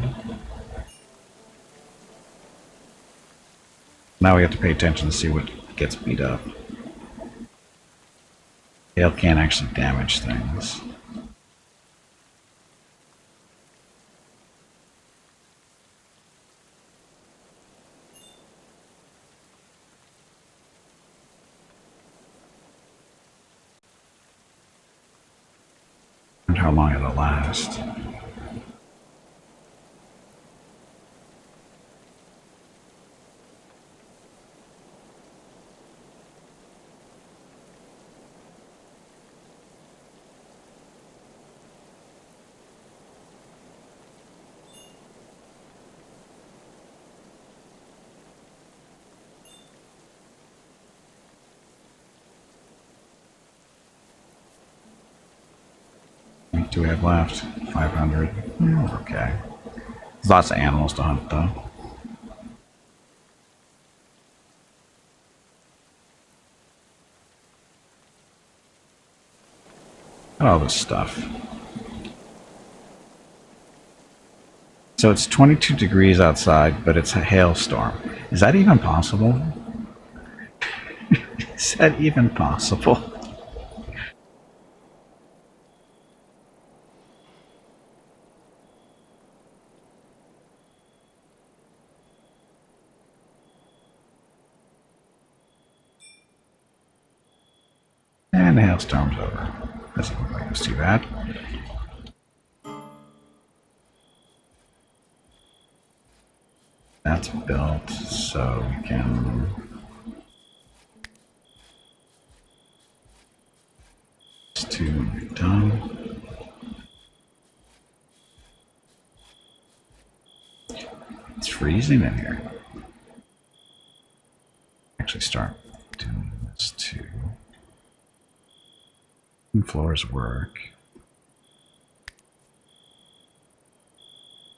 Now we have to pay attention to see what gets beat up. Hail can't actually damage things. And how long it'll last. How many do we have left? 500. Okay. There's lots of animals to hunt, though. All this stuff. So it's 22 degrees outside, but it's a hailstorm. Is that even possible? Is that even possible? And the hailstorm's over. Doesn't look like it was too bad. That's built, so we can... It's 2 done. It's freezing in here. Actually start doing this too. Floors work.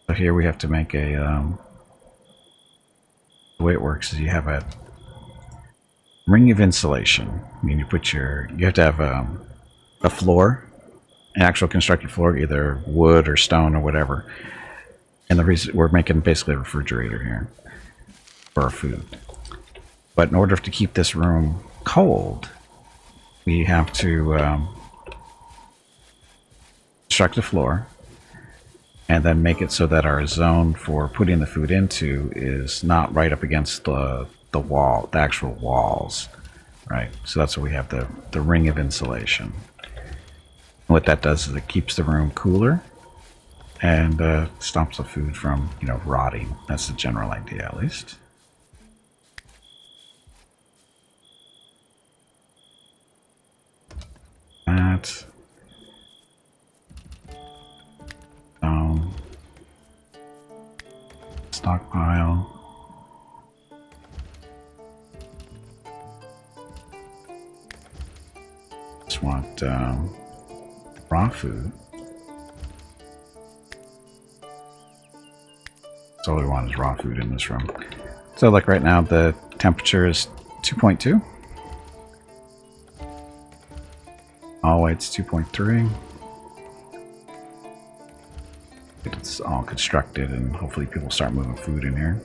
So here we have to make a the way it works is you have a ring of insulation. I mean, you have to have a floor, an actual constructed floor, either wood or stone or whatever. And the reason we're making basically a refrigerator here for our food. But in order to keep this room cold, we have to construct a floor and then make it so that our zone for putting the food into is not right up against the wall, the actual walls, right? So that's why we have the ring of insulation. And what that does is it keeps the room cooler and stops the food from, rotting. That's the general idea, at least. That. Stockpile. Just want raw food. That's all we want is raw food in this room. So like right now the temperature is 2.2. All white's 2.3. It's all constructed and hopefully people start moving food in here.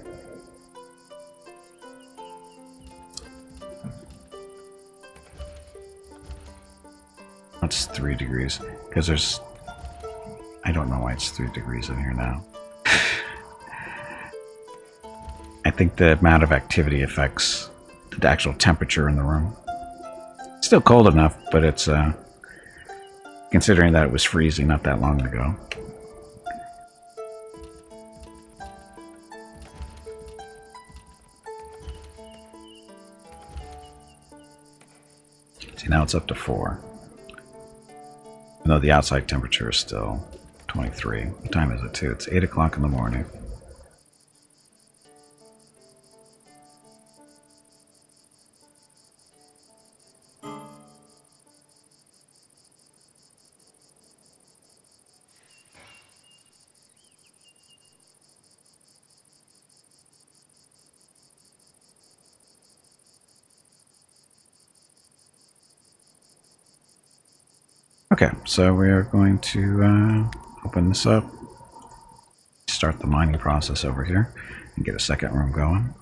That's 3 degrees because there's, I don't know why it's 3 degrees in here now. I think the amount of activity affects the actual temperature in the room. It's still cold enough, but it's considering that it was freezing not that long ago. See, now it's up to 4. Even though the outside temperature is still 23. What time is it too? It's 8 o'clock in the morning. Okay, so we are going to open this up. start the mining process over here and get a second room going.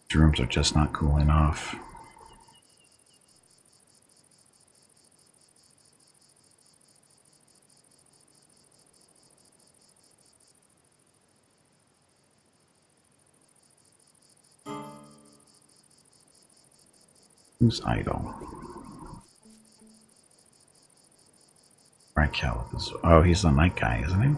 These rooms are just not cool enough. Who's idle? Right, Caleb is. Oh, he's the night guy, isn't he?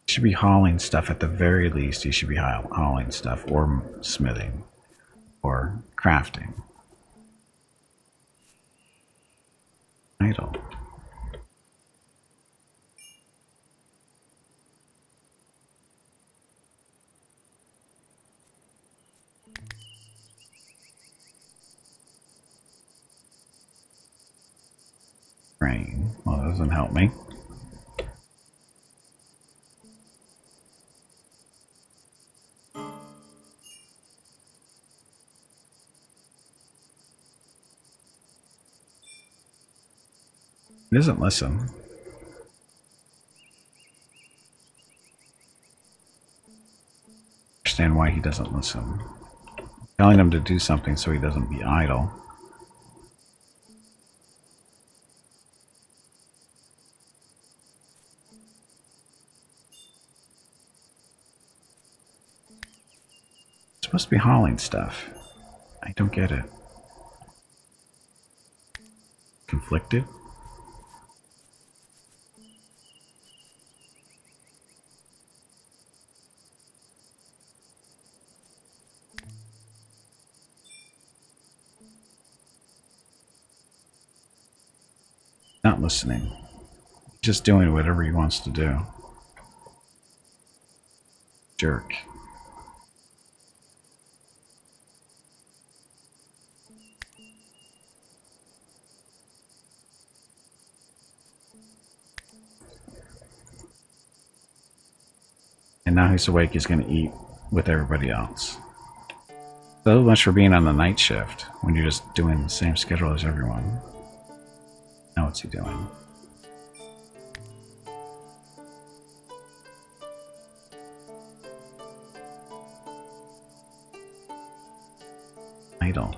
He should be hauling stuff at the very least. He should be hauling stuff, or smithing, or crafting. Idle. Rain. Well, that doesn't help me. He doesn't listen. Understand why he doesn't listen. Telling him to do something so he doesn't be idle. Supposed to be hauling stuff. I don't get it. Conflicted? Not listening. Just doing whatever he wants to do. Jerk. And now he's awake, he's going to eat with everybody else. So much for being on the night shift when you're just doing the same schedule as everyone. Now what's he doing? Idle.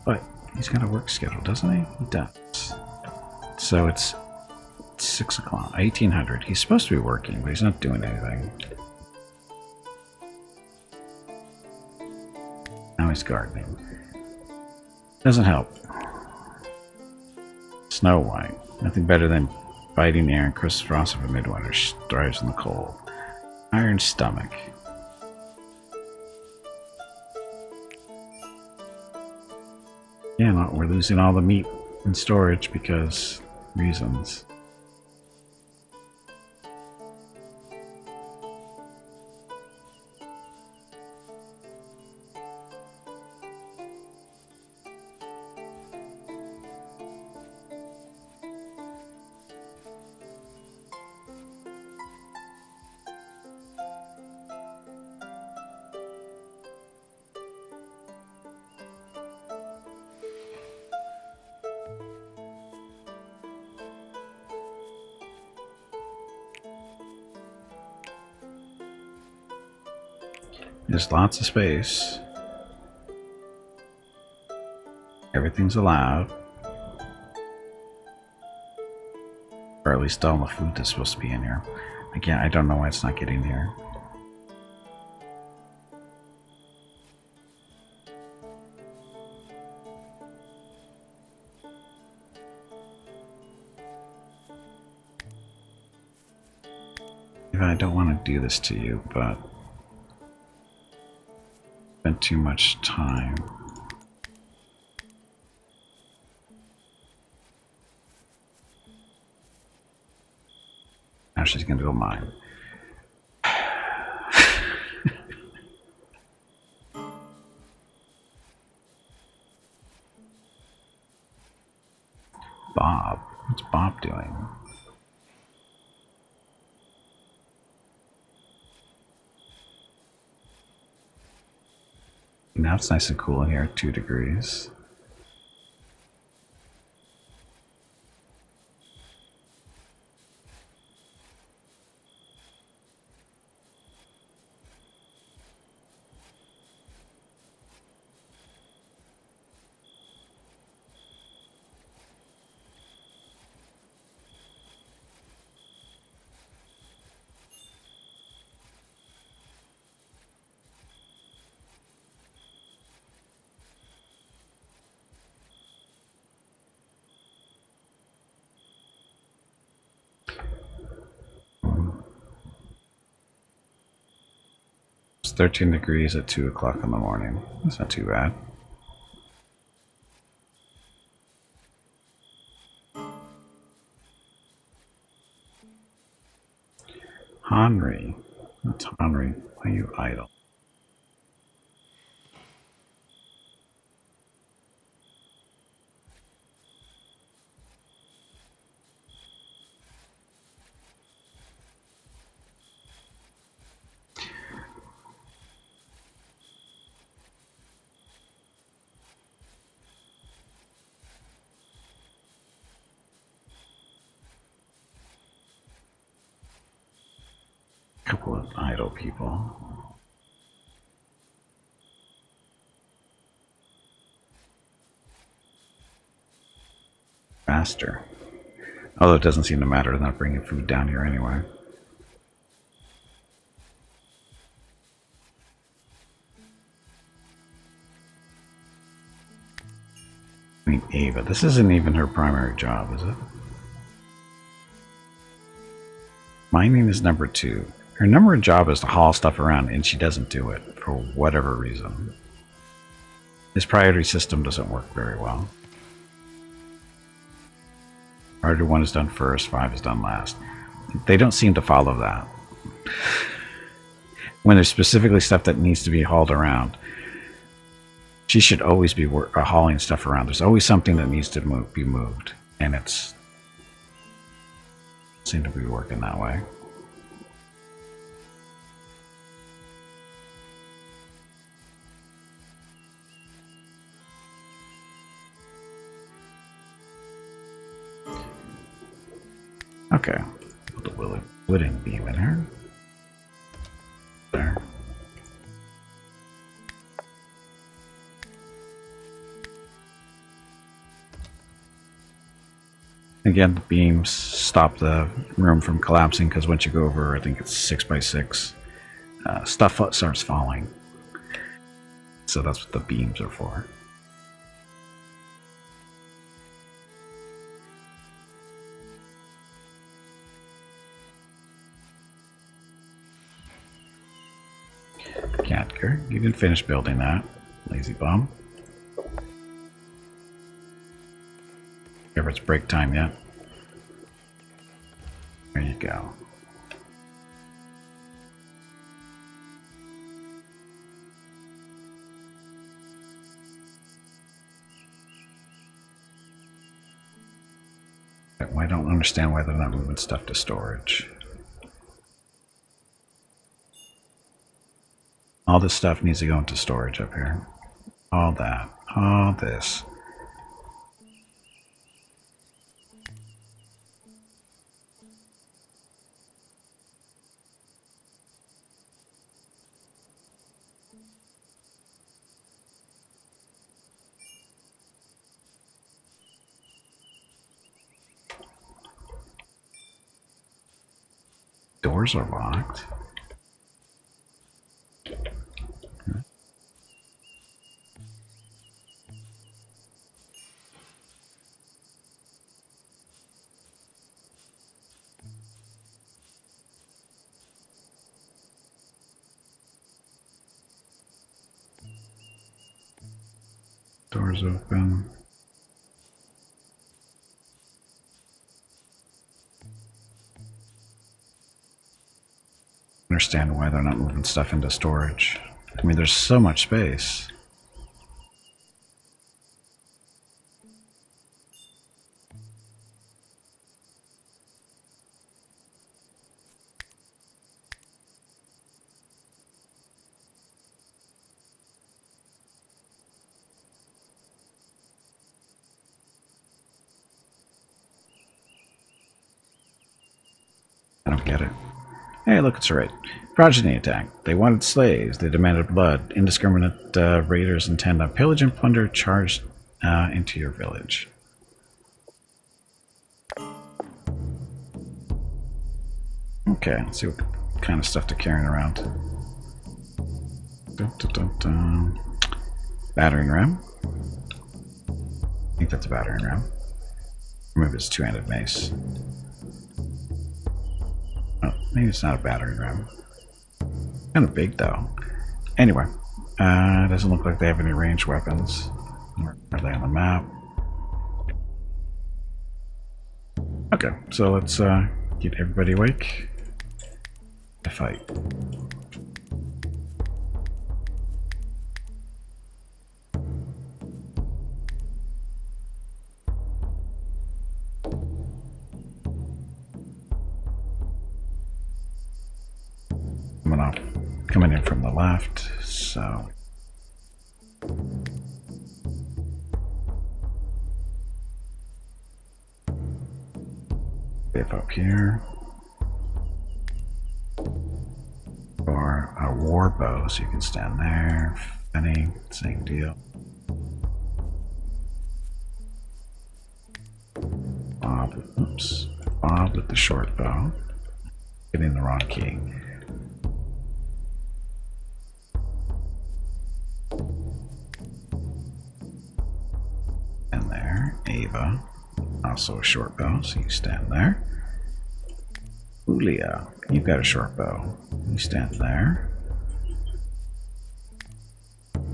But he's got a work schedule, doesn't he? He does. So it's 6 o'clock, 1800. He's supposed to be working, but he's not doing anything. Now he's gardening. Doesn't help. Snow White. Nothing better than biting the air and crisp frost of a midwinter thrives in the cold. Iron stomach. Yeah, no, we're losing all the meat in storage because reasons. There's lots of space. Everything's allowed. Or at least all the food that's supposed to be in here. Again, I don't know why it's not getting here. I don't want to do this to you, but spent too much time. Now she's gonna go mine. Bob, what's Bob doing? Now it's nice and cool in here, 2 degrees. It's 13 degrees at 2 o'clock in the morning. That's not too bad. Henry. That's Henry. Why are you idle? Couple of idle people. Faster. Although it doesn't seem to matter, they're not bringing food down here anyway. I mean, Ava, this isn't even her primary job, is it? Mining is number 2. Her number one job is to haul stuff around, and she doesn't do it for whatever reason. This priority system doesn't work very well. Priority 1 is done first, 5 is done last. They don't seem to follow that. When there's specifically stuff that needs to be hauled around, she should always be hauling stuff around. There's always something that needs to be moved, and it's seem to be working that way. Okay, put the wooden beam in here. There. Again, the beams stop the room from collapsing because once you go over, I think it's 6 by 6, stuff starts falling. So that's what the beams are for. Catker, you didn't finish building that, lazy bum. If it's break time yet. There you go. I don't understand why they're not moving stuff to storage. All this stuff needs to go into storage up here. All that. All this. Doors are locked. Doors open. Understand why they're not moving stuff into storage. I mean, there's so much space. I don't get it. Hey, look, it's right. Progeny attack. They wanted slaves. They demanded blood. Indiscriminate raiders intend on pillage and plunder charged into your village. Okay, let's see what kind of stuff they're carrying around. Dun, dun, dun, dun. Battering ram. I think that's a battering ram. Or maybe it's a two-handed mace. Oh, maybe it's not a battering ram. Kind of big though. Anyway, doesn't look like they have any ranged weapons. Where are they on the map? Okay, so let's get everybody awake. To fight. Coming in from the left, so dip up here, or a war bow, so you can stand there. Fenny, same deal. Bob, oops, Bob with the short bow, getting the wrong key. And there, Ava, also a short bow, so you stand there. Julia, you've got a short bow, you stand there.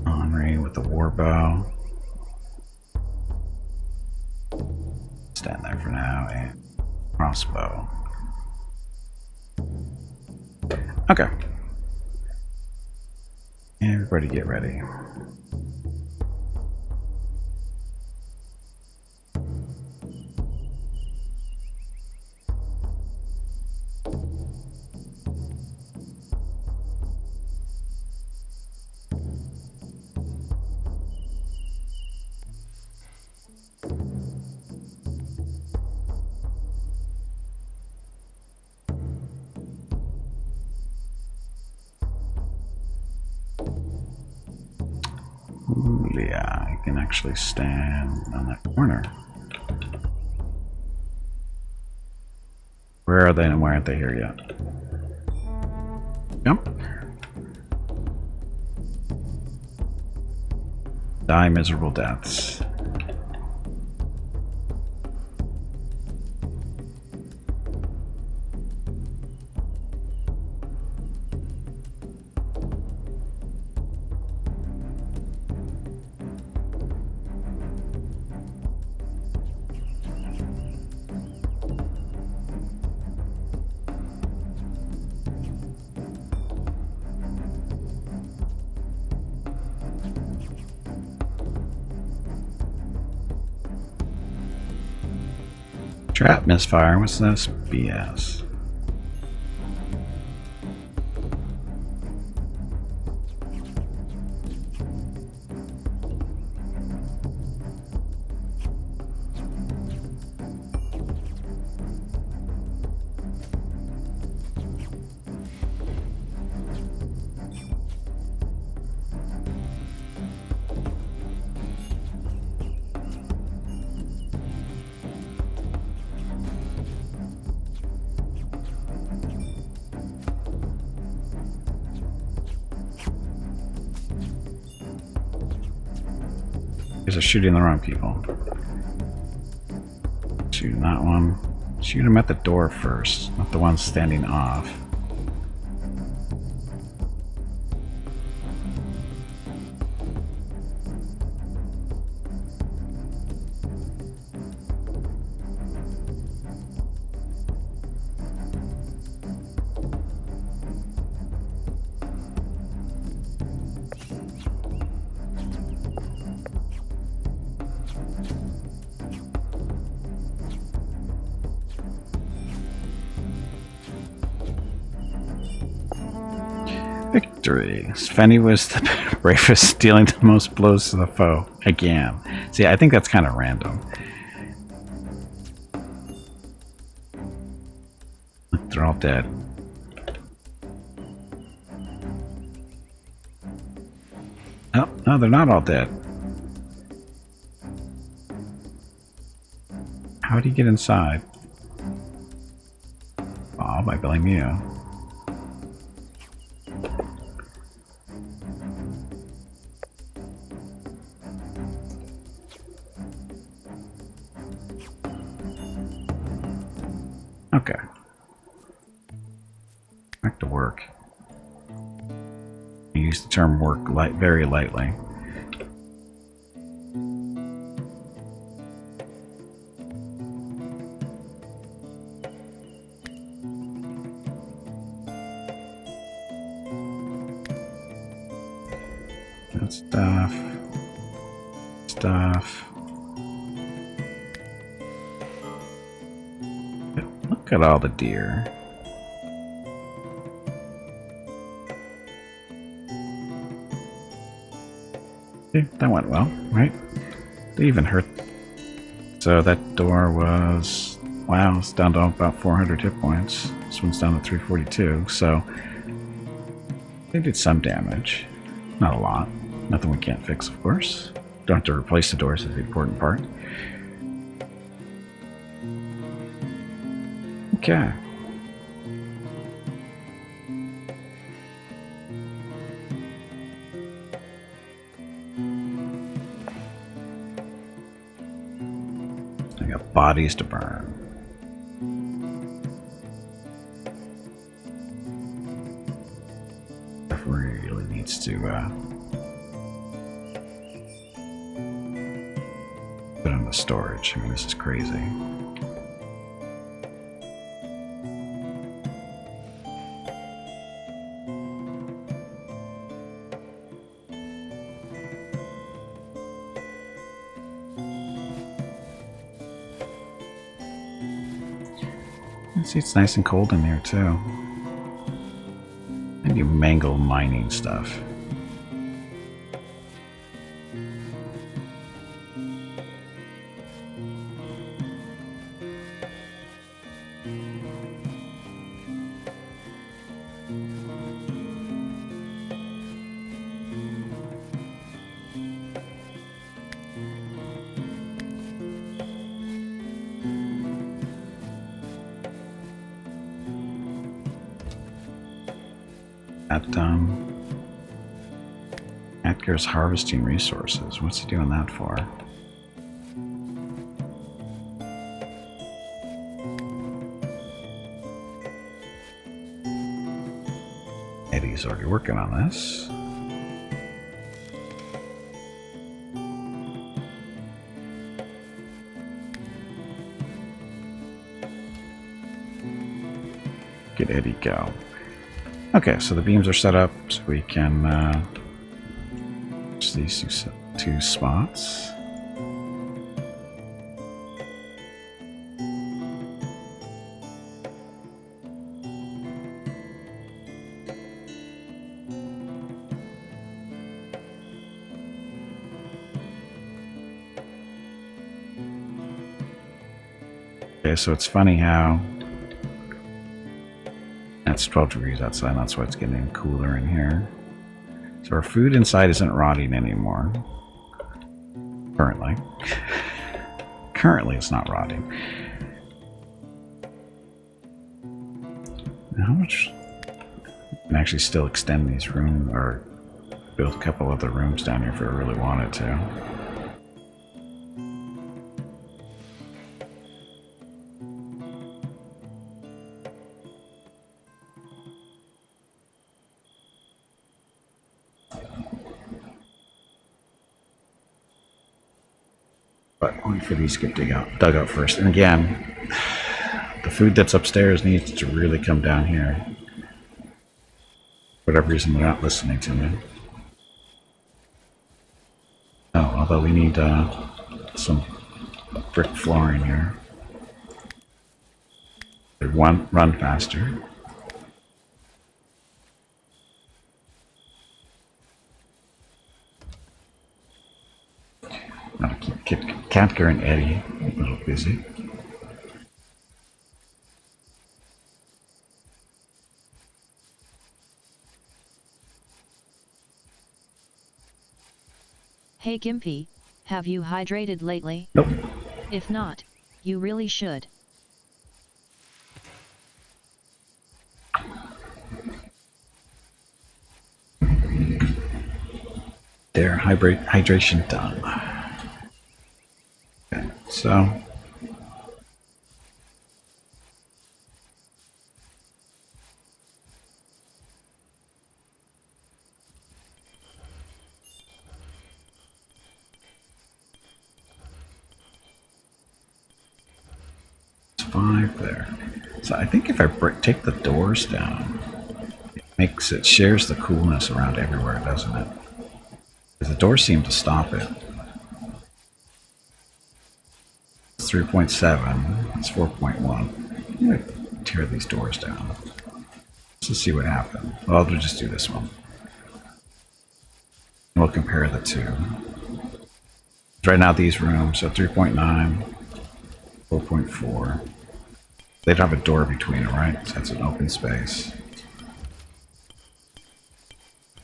Henri with the war bow, stand there for now, and crossbow. Okay. Everybody get ready. Yeah, I can actually stand on that corner. Where are they and why aren't they here yet? Jump. Die miserable deaths. Trap misfire, what's this? BS. Because they're shooting the wrong people. Shooting that one. Shoot him at the door first, not the one standing off. Victory. Svenny was the bravest, dealing the most blows to the foe. Again. See, I think that's kind of random. They're all dead. Oh, no, they're not all dead. How do you get inside? Bob, I blame you. Okay. Back to work. I use the term work very lightly. Good stuff. Look at all the deer. Yeah, that went well, right? They even hurt. So that door was... Wow, it's down to about 400 hit points. This one's down to 342, so... They did some damage. Not a lot. Nothing we can't fix, of course. Don't have to replace the doors, is the important part. Okay. I got bodies to burn. Really needs to put on the storage. I mean, this is crazy. See, it's nice and cold in there too. Maybe mangle mining stuff. Edgar's harvesting resources. What's he doing that for? Eddie's already working on this. Get Eddie go. Okay, so the beams are set up so we can just these two spots. Okay, so it's funny how it's 12 degrees outside, that's why it's getting cooler in here. So our food inside isn't rotting anymore. Currently. Currently it's not rotting. Now how much... I can actually still extend these rooms, or build a couple other rooms down here if I really wanted to. But only for these get dug out first. And again, the food that's upstairs needs to really come down here. For whatever reason, they're not listening to me. Oh, although we need some brick flooring here. They run faster. I'll keep Kantker and Eddie a little busy. Hey Gimpy, have you hydrated lately? Nope. If not, you really should. There, hydration done. Okay, so it's 5 there. So I think if I take the doors down, it shares the coolness around everywhere, doesn't it? Because the doors seem to stop it. It's 3.7. It's 4.1. I'm gonna tear these doors down. Let's just see what happens. Well, we'll just do this one. We'll compare the two. Right now, these rooms are 3.9, 4.4. They don't have a door between them, right? So that's an open space.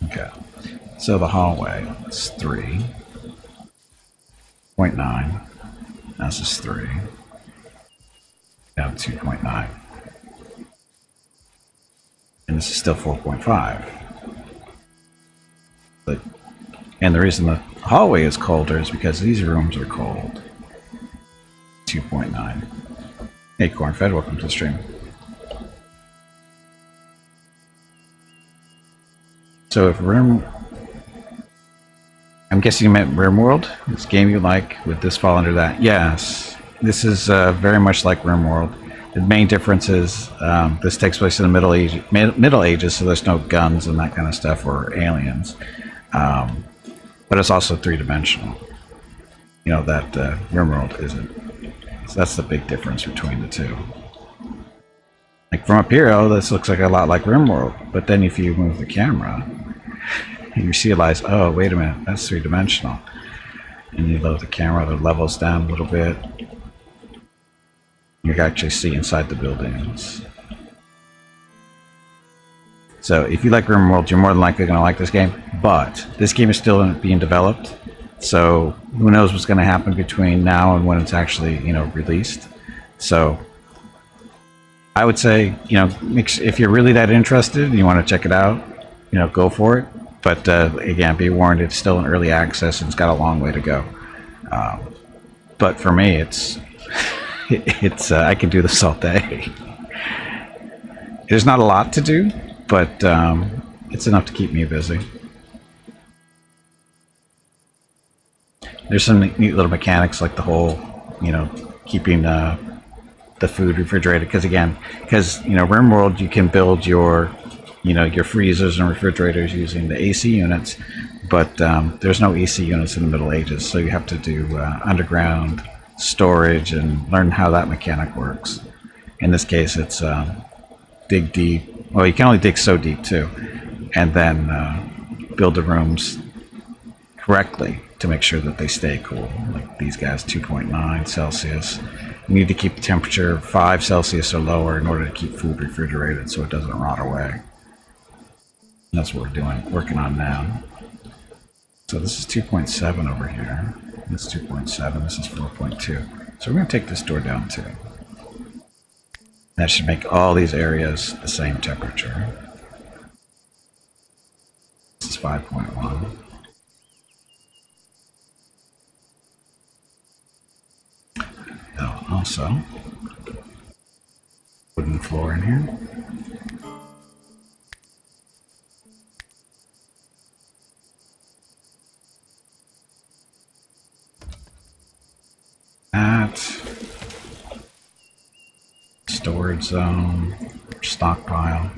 Okay. So the hallway is 3.9. This is 3. Down 2.9. And this is still 4.5. But, and the reason the hallway is colder is because these rooms are cold. 2.9. Hey, Cornfed, welcome to the stream. So if room... I'm guessing you meant RimWorld? This game you like, would this fall under that? Yes. This is very much like RimWorld. The main difference is this takes place in the Middle Ages, so there's no guns and that kind of stuff or aliens. But it's also three-dimensional. You know, that RimWorld isn't. So that's the big difference between the two. Like from up here, this looks like a lot like RimWorld, but then if you move the camera, you realize, oh, wait a minute, that's three-dimensional. And you load the camera, the levels down a little bit. You can actually see inside the buildings. So if you like RimWorld, you're more than likely going to like this game. But this game is still being developed, so who knows what's going to happen between now and when it's actually, you know, released. So I would say, you know, if you're really that interested and you want to check it out, you know, go for it. But again, be warned, it's still in early access and it's got a long way to go. But for me, it's I can do this all day. There's not a lot to do, but it's enough to keep me busy. There's some neat little mechanics, like the whole, you know, keeping the food refrigerated. Because you know, RimWorld, you can build your, you know, your freezers and refrigerators using the AC units, but there's no AC units in the Middle Ages, so you have to do underground storage and learn how that mechanic works. In this case, it's dig deep. Well, you can only dig so deep too, and then build the rooms correctly to make sure that they stay cool. Like these guys, 2.9 Celsius. You need to keep the temperature 5 Celsius or lower in order to keep food refrigerated so it doesn't rot away. That's what we're working on now. So this is 2.7 over here. This is 2.7. This is 4.2. So we're going to take this door down too. That should make all these areas the same temperature. This is 5.1. Oh, also, wooden floor in here. That storage zone, stockpile.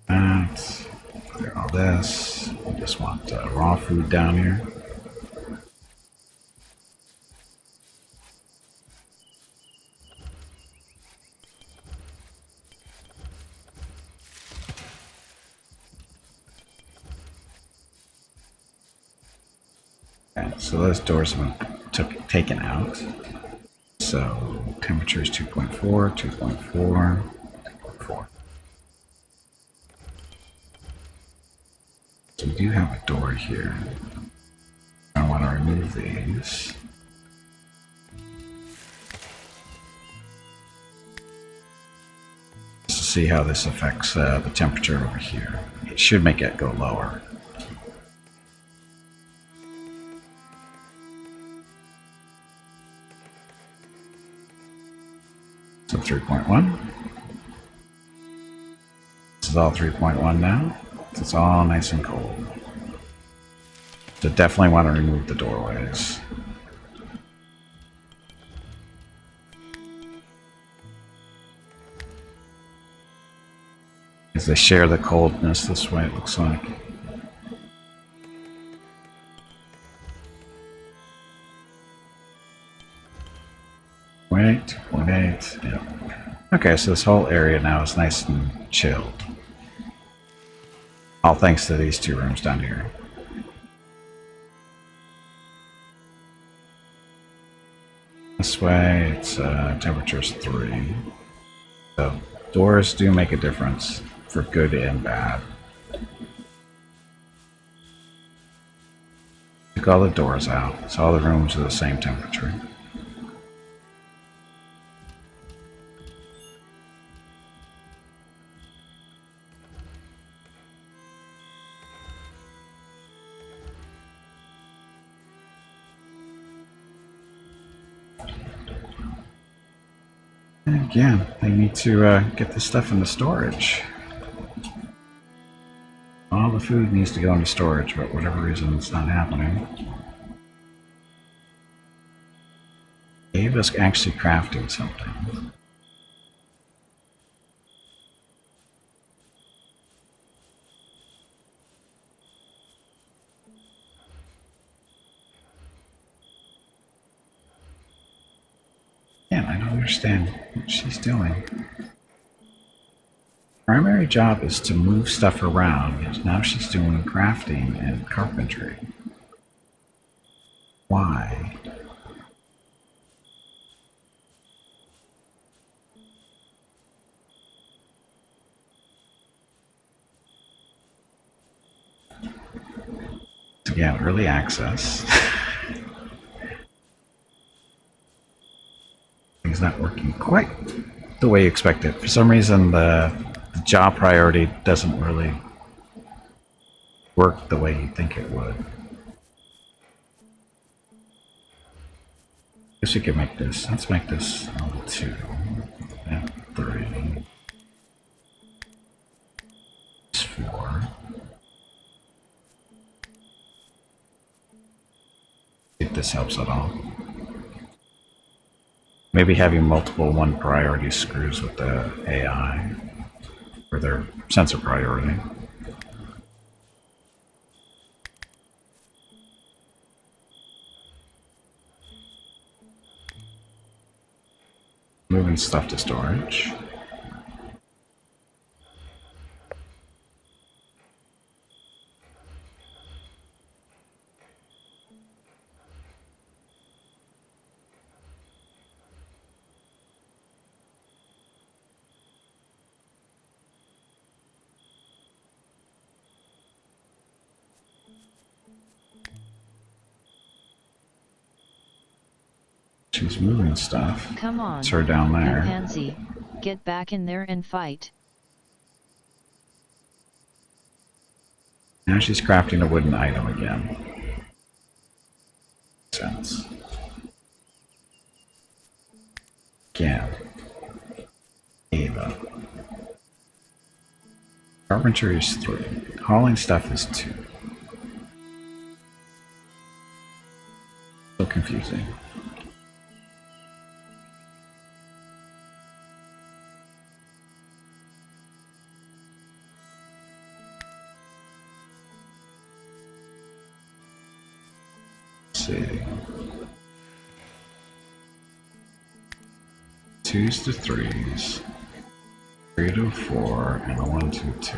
That, clear all this. We just want raw food down here. So those doors have been taken out. So temperature is 2.4, 2.4, 2.4. do have a door here. I want to remove these. Just to see how this affects the temperature over here. It should make it go lower. So 3.1. This is all 3.1 now. It's all nice and cold. So definitely want to remove the doorways. As they share the coldness this way, it looks like. Wait, 2.8, yeah. Okay, so this whole area now is nice and chilled. All thanks to these two rooms down here. This way, it's temperature's 3. So doors do make a difference for good and bad. Took all the doors out, so all the rooms are the same temperature. And again, they need to get this stuff into storage. All the food needs to go into storage, but for whatever reason it's not happening. Ava's actually crafting something. Man, I don't understand what she's doing. Primary job is to move stuff around, and now she's doing crafting and carpentry. Why? Yeah, early access. Things not working quite the way you expect it. For some reason, the job priority doesn't really work the way you think it would. Guess we could make this. Let's make this level 2 and 3. It's 4. If this helps at all. Maybe having multiple 1 priority screws with the AI for their sense of priority. Moving stuff to storage. She's moving stuff. Come on, It's her down there. Pansy, get back in there and fight. Now she's crafting a wooden item again. Makes sense. Again. Ava. Carpentry is 3. Hauling stuff is 2. So confusing. See. 2s to 3s, 3 to 4, and a 1 to 2.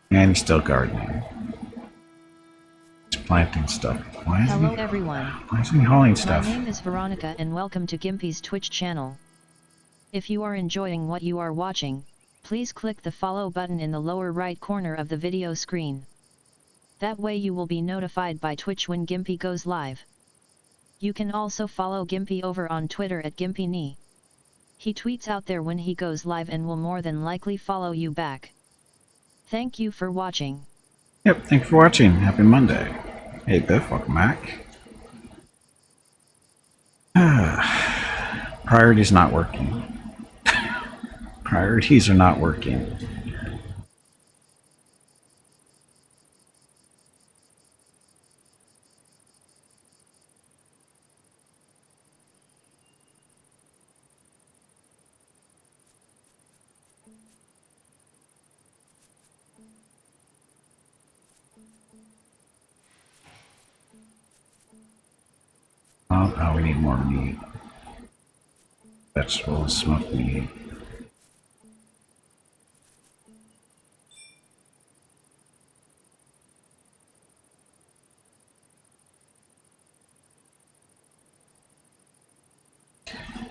And he's still gardening. He's planting stuff. Why isn't Hello he, everyone. why isn't he hauling My stuff? name is Veronica and welcome to Gimpy's Twitch channel. If you are enjoying what you are watching, please click the follow button in the lower right corner of the video screen. That way you will be notified by Twitch when Gimpy goes live. You can also follow Gimpy over on Twitter at GimpyKnee. He tweets out there when he goes live and will more than likely follow you back. Thank you for watching. Yep, thanks for watching. Happy Monday. Hey Biff, welcome back. Priorities not working. Priorities are not working. Oh, we need more meat. Vegetables, smoked meat.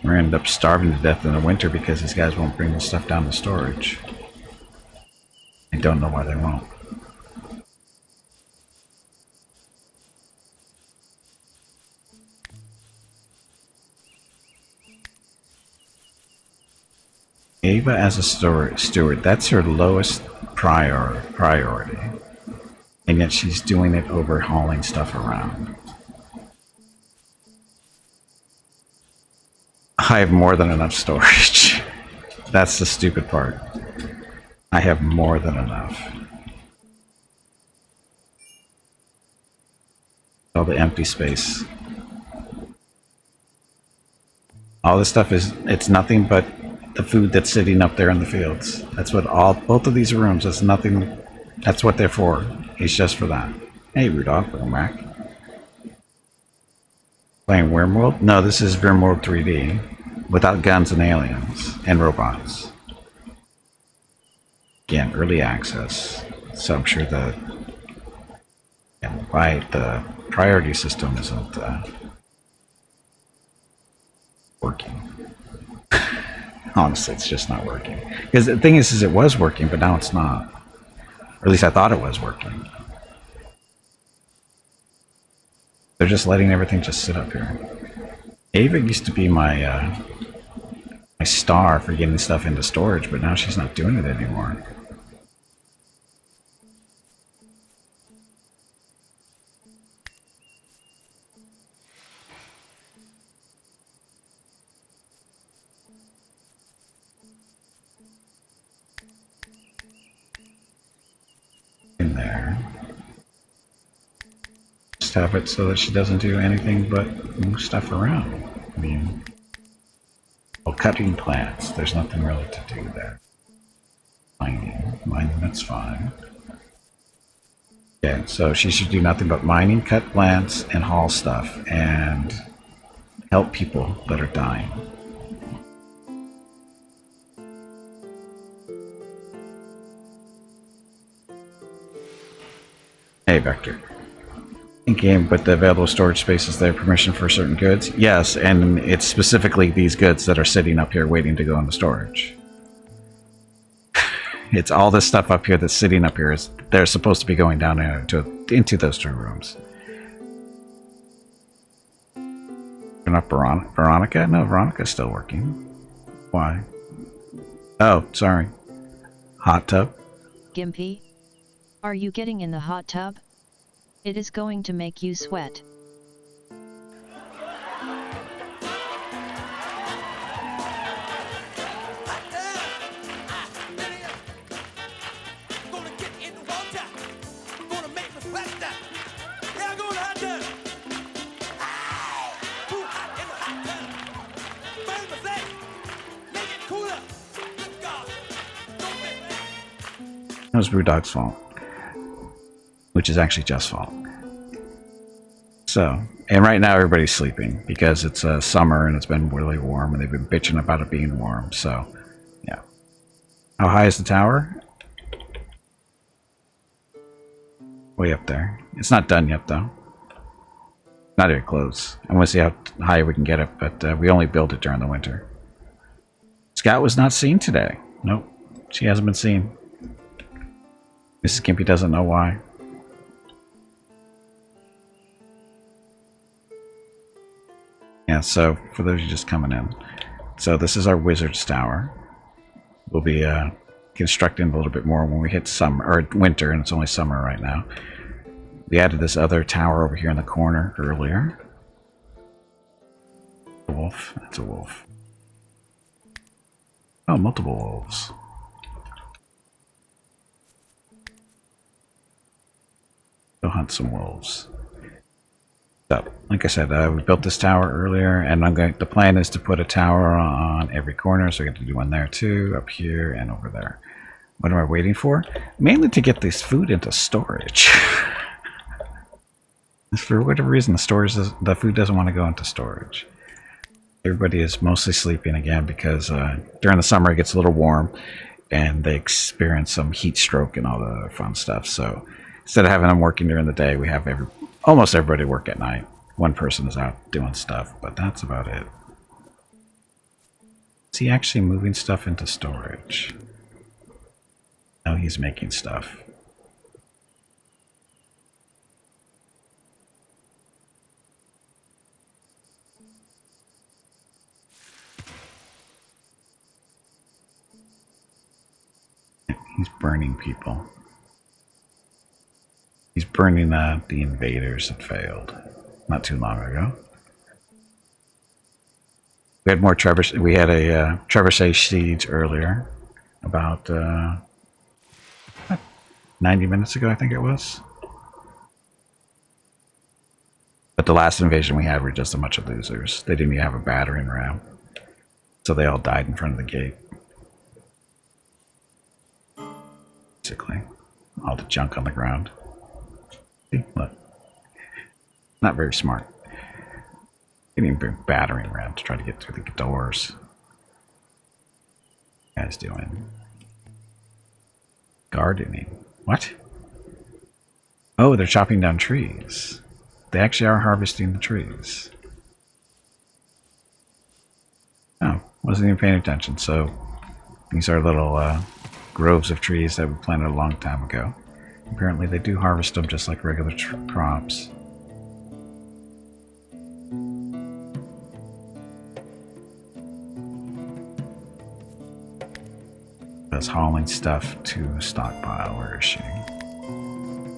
We're gonna end up starving to death in the winter because these guys won't bring the stuff down to storage. I don't know why they won't. Ava as a steward, that's her lowest priority. And yet she's doing it over hauling stuff around. I have more than enough storage. That's the stupid part. I have more than enough. All the empty space. All this stuff is, it's nothing but the food that's sitting up there in the fields. That's what both of these rooms, that's nothing, that's what they're for. It's just for that. Hey Rudolph, welcome back. Playing Wormworld? No, this is Wormworld 3D. Without guns and aliens and robots. Again, early access. So I'm sure the priority system isn't working. Honestly, it's just not working. Because the thing is it was working, but now it's not. Or at least I thought it was working. They're just letting everything just sit up here. Ava used to be my my star for getting stuff into storage, but now she's not doing it anymore. In there. Just have it so that she doesn't do anything but move stuff around. I mean, well, cutting plants, there's nothing really to do there. Mining, that's fine. Yeah, so she should do nothing but mining, cut plants, and haul stuff, and help people that are dying. Hey, Vector. In-game, but the available storage space is there. Permission for certain goods? Yes, and it's specifically these goods that are sitting up here waiting to go into storage. It's all this stuff up here that's sitting up here. They're supposed to be going down into those two rooms. Turn up Veronica? No, Veronica's still working. Why? Oh, sorry. Hot tub? Gimpy? Are you getting in the hot tub? It is going to make you sweat. That was Brewdog's fault. Which is actually Jeff's fault. So, and right now everybody's sleeping because it's summer and it's been really warm and they've been bitching about it being warm. So, yeah. How high is the tower? way up there. It's not done yet, though. Not even close. I want to see how high we can get it, but we only build it during the winter. Scout was not seen today. Nope, she hasn't been seen. Mrs. Gimpy doesn't know why. Yeah, so for those of you just coming in, so this is our Wizard's Tower. We'll be constructing a little bit more when we hit summer or winter, and it's only summer right now. We added this other tower over here in the corner earlier. A wolf. That's a wolf. Oh, multiple wolves. Go hunt some wolves. So, like I said, we built this tower earlier, and the plan is to put a tower on every corner, so we're going to do one there too, up here and over there. What am I waiting for? Mainly to get this food into storage. For whatever reason, the food doesn't want to go into storage. Everybody is mostly sleeping again because during the summer it gets a little warm, and they experience some heat stroke and all the other fun stuff. So instead of having them working during the day, we have almost everybody work at night. One person is out doing stuff, but that's about it. Is he actually moving stuff into storage? No, he's making stuff. He's burning people. He's burning the invaders that failed not too long ago. We had more trebuchet. We had a trebuchet siege earlier, about 90 minutes ago, I think it was. But the last invasion we had were just a bunch of losers. They didn't even have a battering ram, so they all died in front of the gate. Basically, all the junk on the ground. See, look, not very smart. Didn't even bring battering ram to try to get through the doors. What guys doing gardening. What? Oh, they're chopping down trees. They actually are harvesting the trees. Oh, wasn't even paying attention. So these are little groves of trees that we planted a long time ago. Apparently they do harvest them just like regular crops. That's hauling stuff to stockpile. Where is she?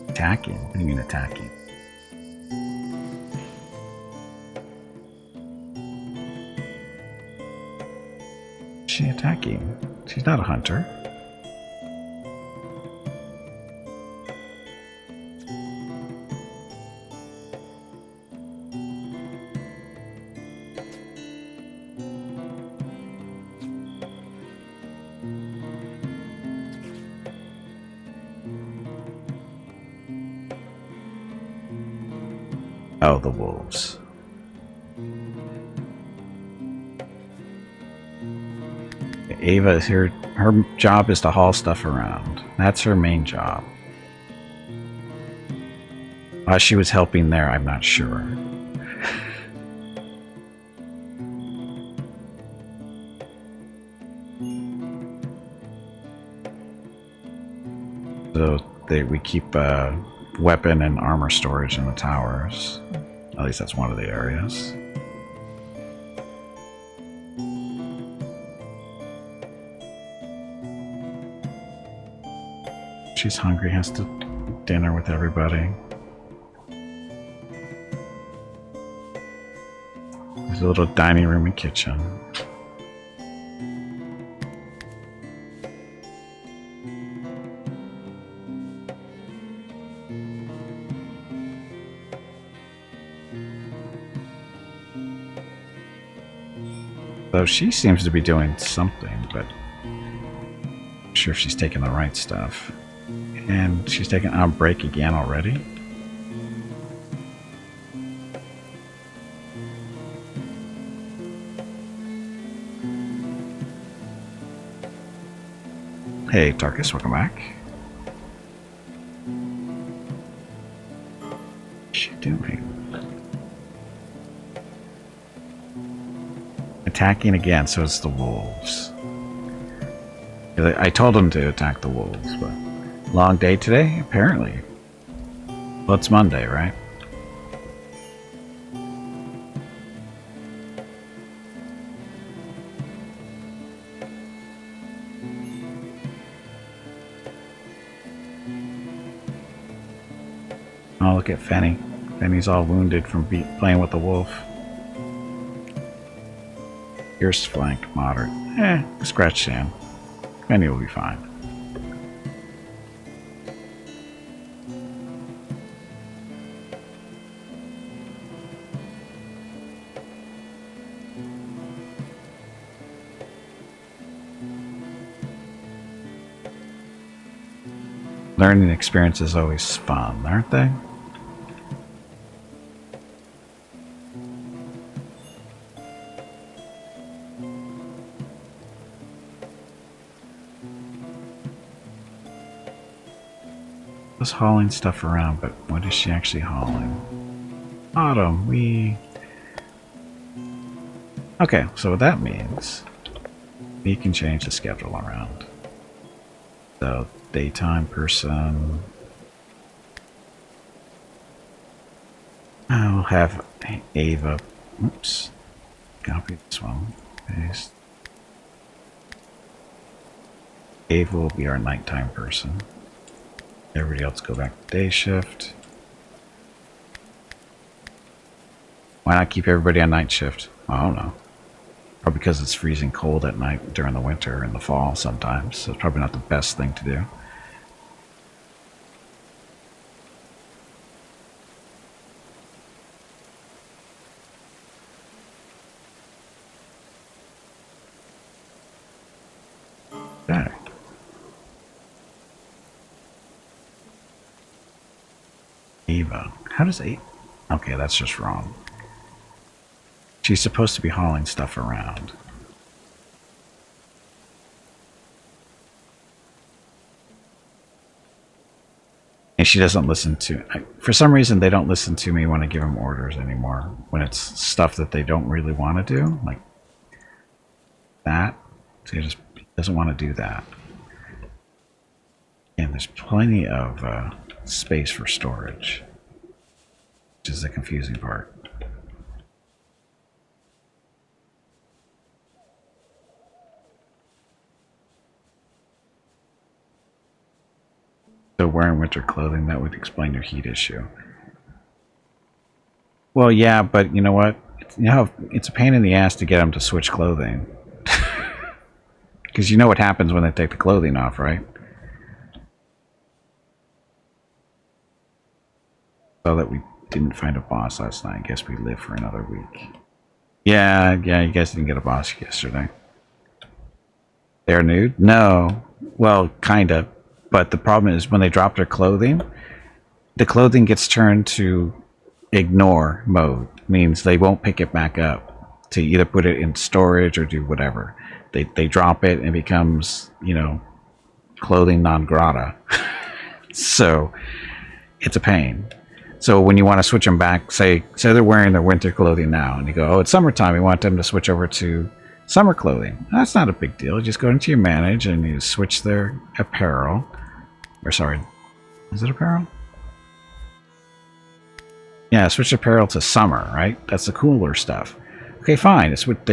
Attacking? What do you mean attacking? Is she attacking? She's not a hunter. Oh, the wolves. Ava is here. Her job is to haul stuff around. That's her main job. Why she was helping there, I'm not sure. So we keep weapon and armor storage in the towers. At least that's one of the areas. She's hungry, has to dinner with everybody. There's a little dining room and kitchen. So she seems to be doing something, but I'm not sure if she's taking the right stuff. And she's taking a break again already. Hey, Tarkus, welcome back. she doing? Attacking again, so it's the wolves. I told him to attack the wolves, but long day today, apparently. Well, it's Monday, right? Oh, look at Fenny. Fenny's all wounded from playing with the wolf. Pierced flank, moderate. Scratch Sam. Fenny will be fine. Learning experience is always fun, aren't they? Was hauling stuff around, but what is she actually hauling? Autumn, we... Okay, so what that means, we can change the schedule around. So, daytime person... I'll have Ava... Oops. Copy this one. Paste. Ava will be our nighttime person. Everybody else go back to day shift. Why not keep everybody on night shift? I don't know. Probably because it's freezing cold at night during the winter and the fall sometimes, so it's probably not the best thing to do. Okay. Eva. How does Ava... Okay, that's just wrong. She's supposed to be hauling stuff around. And she doesn't listen to... For some reason, they don't listen to me when I give them orders anymore. When it's stuff that they don't really want to do. Like that. She just doesn't want to do that. And there's plenty of space for storage. Which is the confusing part. So wearing winter clothing, that would explain your heat issue. Well, yeah, but you know what? You know, it's a pain in the ass to get them to switch clothing. Because you know what happens when they take the clothing off, right? So that we didn't find a boss last night. I guess we live for another week. Yeah, you guys didn't get a boss yesterday. They're nude? No. Well, kinda. But the problem is when they drop their clothing, the clothing gets turned to ignore mode. Means they won't pick it back up to either put it in storage or do whatever. They drop it and it becomes, you know, clothing non grata. So it's a pain. So when you want to switch them back, say they're wearing their winter clothing now, and you go, oh, it's summertime, we want them to switch over to summer clothing. That's not a big deal. You just go into your manage and you switch their apparel. Or sorry, is it apparel? Yeah, switch apparel to summer, right? That's the cooler stuff. Okay, fine. It's what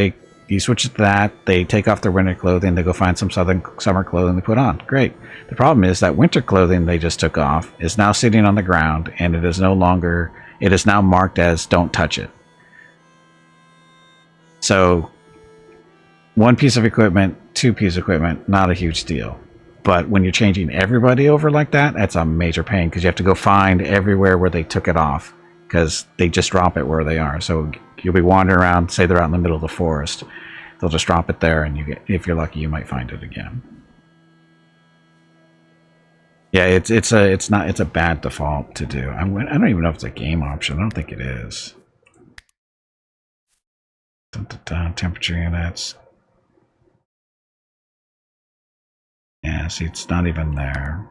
you switch it to that. They take off their winter clothing. They go find some summer clothing to put on. Great. The problem is that winter clothing they just took off is now sitting on the ground, and it is no longer. It is now marked as "Don't touch it." So, one piece of equipment, two pieces of equipment, not a huge deal. But when you're changing everybody over like that, that's a major pain because you have to go find everywhere where they took it off because they just drop it where they are. So you'll be wandering around, say they're out in the middle of the forest. They'll just drop it there, and if you're lucky, you might find it again. Yeah, it's a bad default to do. I don't even know if it's a game option. I don't think it is. Temperature units. Yeah, see, it's not even there.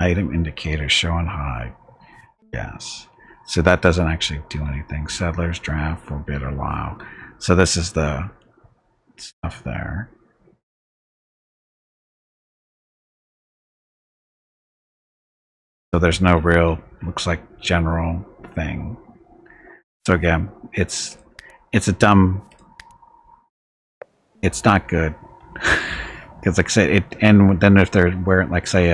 Item indicator showing high. Yes. So that doesn't actually do anything. Settlers draft forbid allow. So this is the stuff there. So there's no real, looks like general thing. So again, it's a dumb, it's not good. Because like I said, it, and then if they're wearing, like say,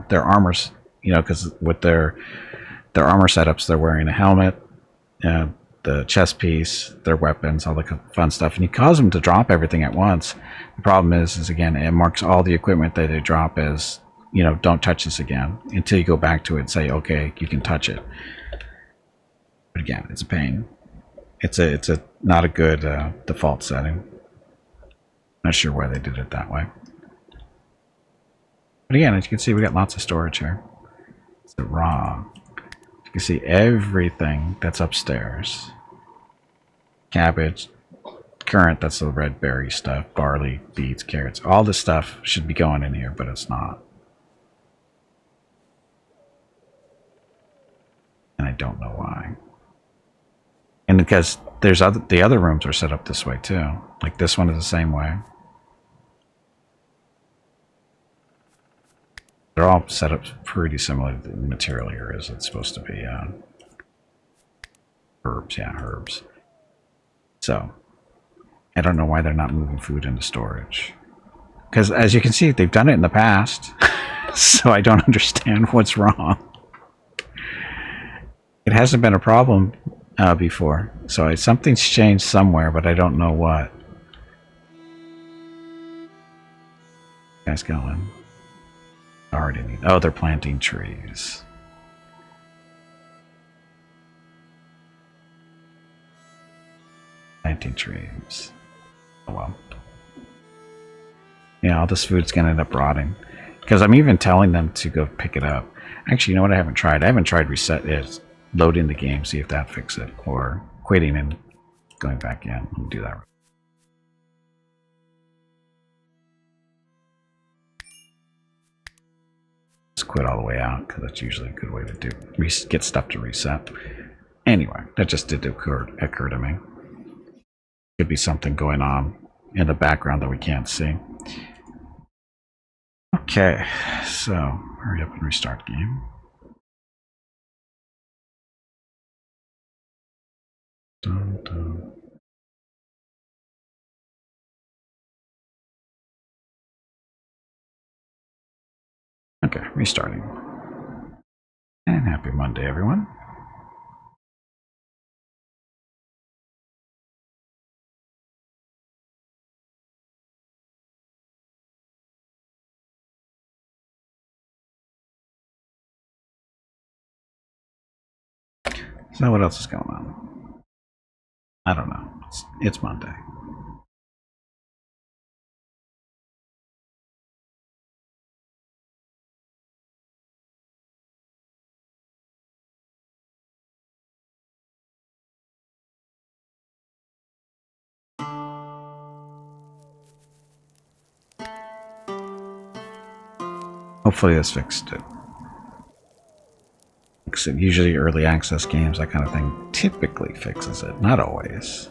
their armors, you know, because with their armor setups, they're wearing a helmet, the chest piece, their weapons, all the fun stuff, and you cause them to drop everything at once. The problem is again, it marks all the equipment that they drop as, you know, don't touch this again until you go back to it and say, okay, you can touch it. But again, it's a pain. It's a not a good default setting. Not sure why they did it that way. But again, as you can see, we got lots of storage here. It's the raw. You can see everything that's upstairs. Cabbage, currant, that's the red berry stuff, barley, beets, carrots. All this stuff should be going in here, but it's not. And I don't know why. And because there's the other rooms are set up this way too. Like this one is the same way. They're all set up pretty similar to the material here as it's supposed to be. Herbs, yeah, herbs. So, I don't know why they're not moving food into storage. Because as you can see, they've done it in the past. So I don't understand what's wrong. It hasn't been a problem before. So something's changed somewhere, but I don't know what. Guys going. Already need. Oh, they're planting trees. Planting trees. Oh well. Yeah, all this food's gonna end up rotting. Because I'm even telling them to go pick it up. Actually, you know what I haven't tried? I haven't tried reset it, loading the game, see if that fixes it. Or quitting and going back in. I'll do that. Just quit all the way out, because that's usually a good way to do get stuff to reset. Anyway, that just did occur to me. Could be something going on in the background that we can't see. Okay, so hurry up and restart game. Dun, dun. Okay, restarting. And happy Monday, everyone. So what else is going on? I don't know. It's Monday. Hopefully this fixed it. Usually early access games, that kind of thing, typically fixes it. Not always.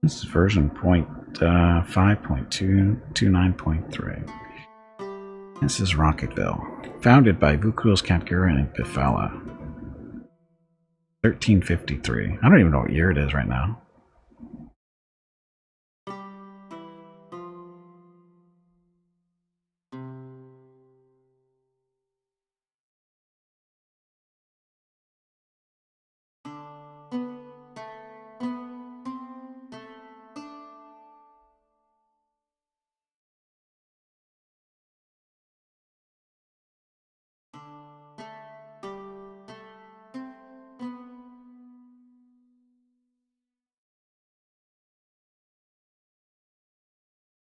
This is version 5.229.3. This is Rocketville, founded by Vukuls Katgurin and Pifella. 1353. I don't even know what year it is right now.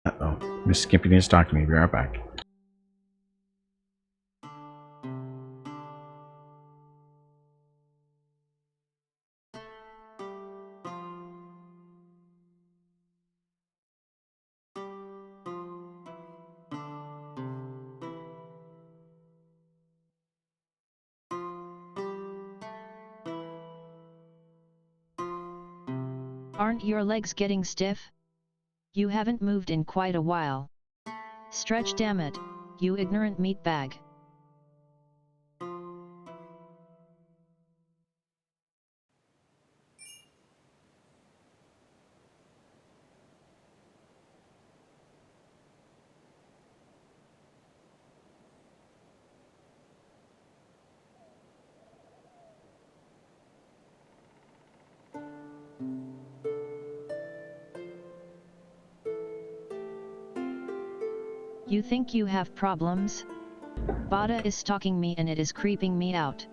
Uh-oh. Miss Skippy needs to talk to me. Be right back. Aren't your legs getting stiff? You haven't moved in quite a while. Stretch, damn it, you ignorant meatbag. You think you have problems? Bada is stalking me and it is creeping me out.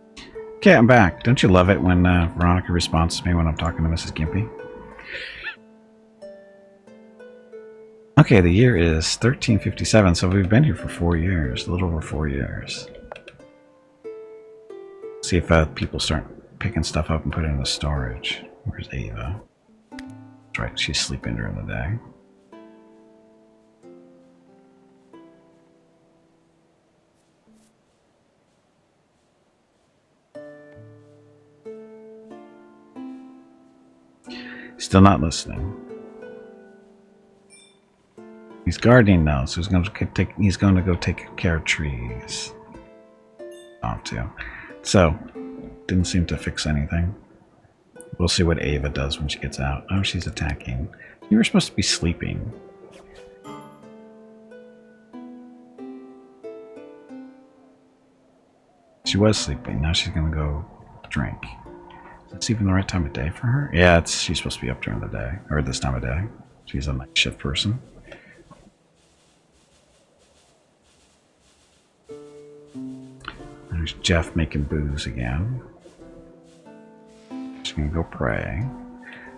Okay, I'm back. Don't you love it when Veronica responds to me when I'm talking to Mrs. Gimpy? Okay, the year is 1357, so we've been here for 4 years, a little over 4 years. See if people start picking stuff up and put it in the storage. Where's Ava? That's right, she's sleeping during the day. Still not listening. He's gardening now, so he's going to go take care of trees. Off to. So, didn't seem to fix anything. We'll see what Ava does when she gets out. Oh, she's attacking. You were supposed to be sleeping. She was sleeping. Now she's going to go drink. It's even the right time of day for her? Yeah, she's supposed to be up during the day, or this time of day. She's a night shift person. There's Jeff making booze again. She's gonna go pray.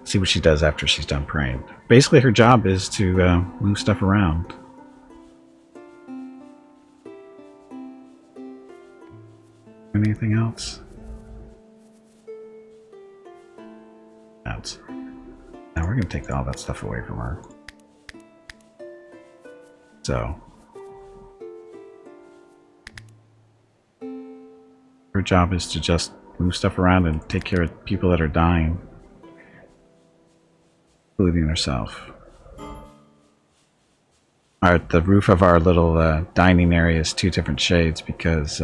See what she does after she's done praying. Basically, her job is to move stuff around. Anything else? Now we're going to take all that stuff away from her. So, her job is to just move stuff around and take care of people that are dying, including herself. The roof of our little dining area is 2 different shades because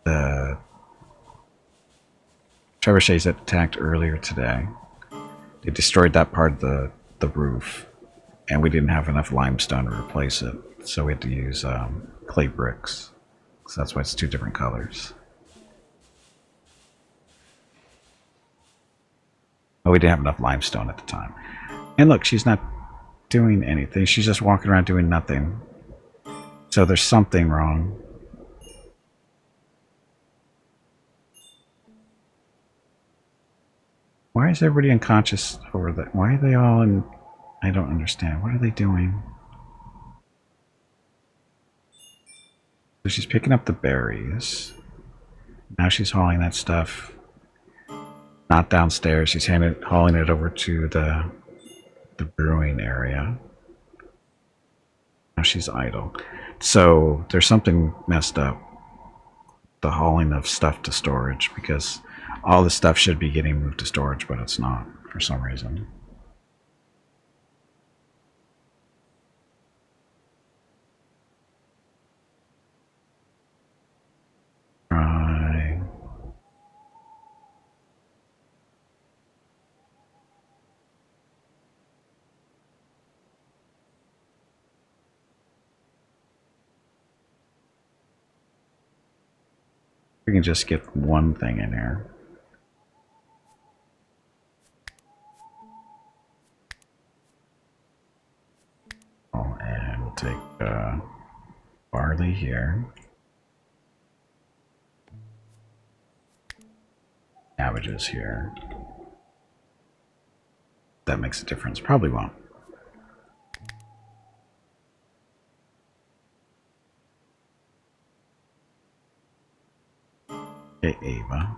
the trebuchets that attacked earlier today, they destroyed that part of the roof, and we didn't have enough limestone to replace it, so we had to use clay bricks. So that's why it's 2 different colors. Oh, we didn't have enough limestone at the time. And look, she's not doing anything. She's just walking around doing nothing. So there's something wrong. Why is everybody unconscious over that? Why are they all in... I don't understand. What are they doing? So she's picking up the berries. Now she's hauling that stuff. Not downstairs. She's hauling it over to the brewing area. Now she's idle. So there's something messed up. The hauling of stuff to storage, because all this stuff should be getting moved to storage, but it's not for some reason. We can just get one thing in here. Oh, and we'll take barley here. Cabbages here. That makes a difference. Probably won't. Okay, Ava.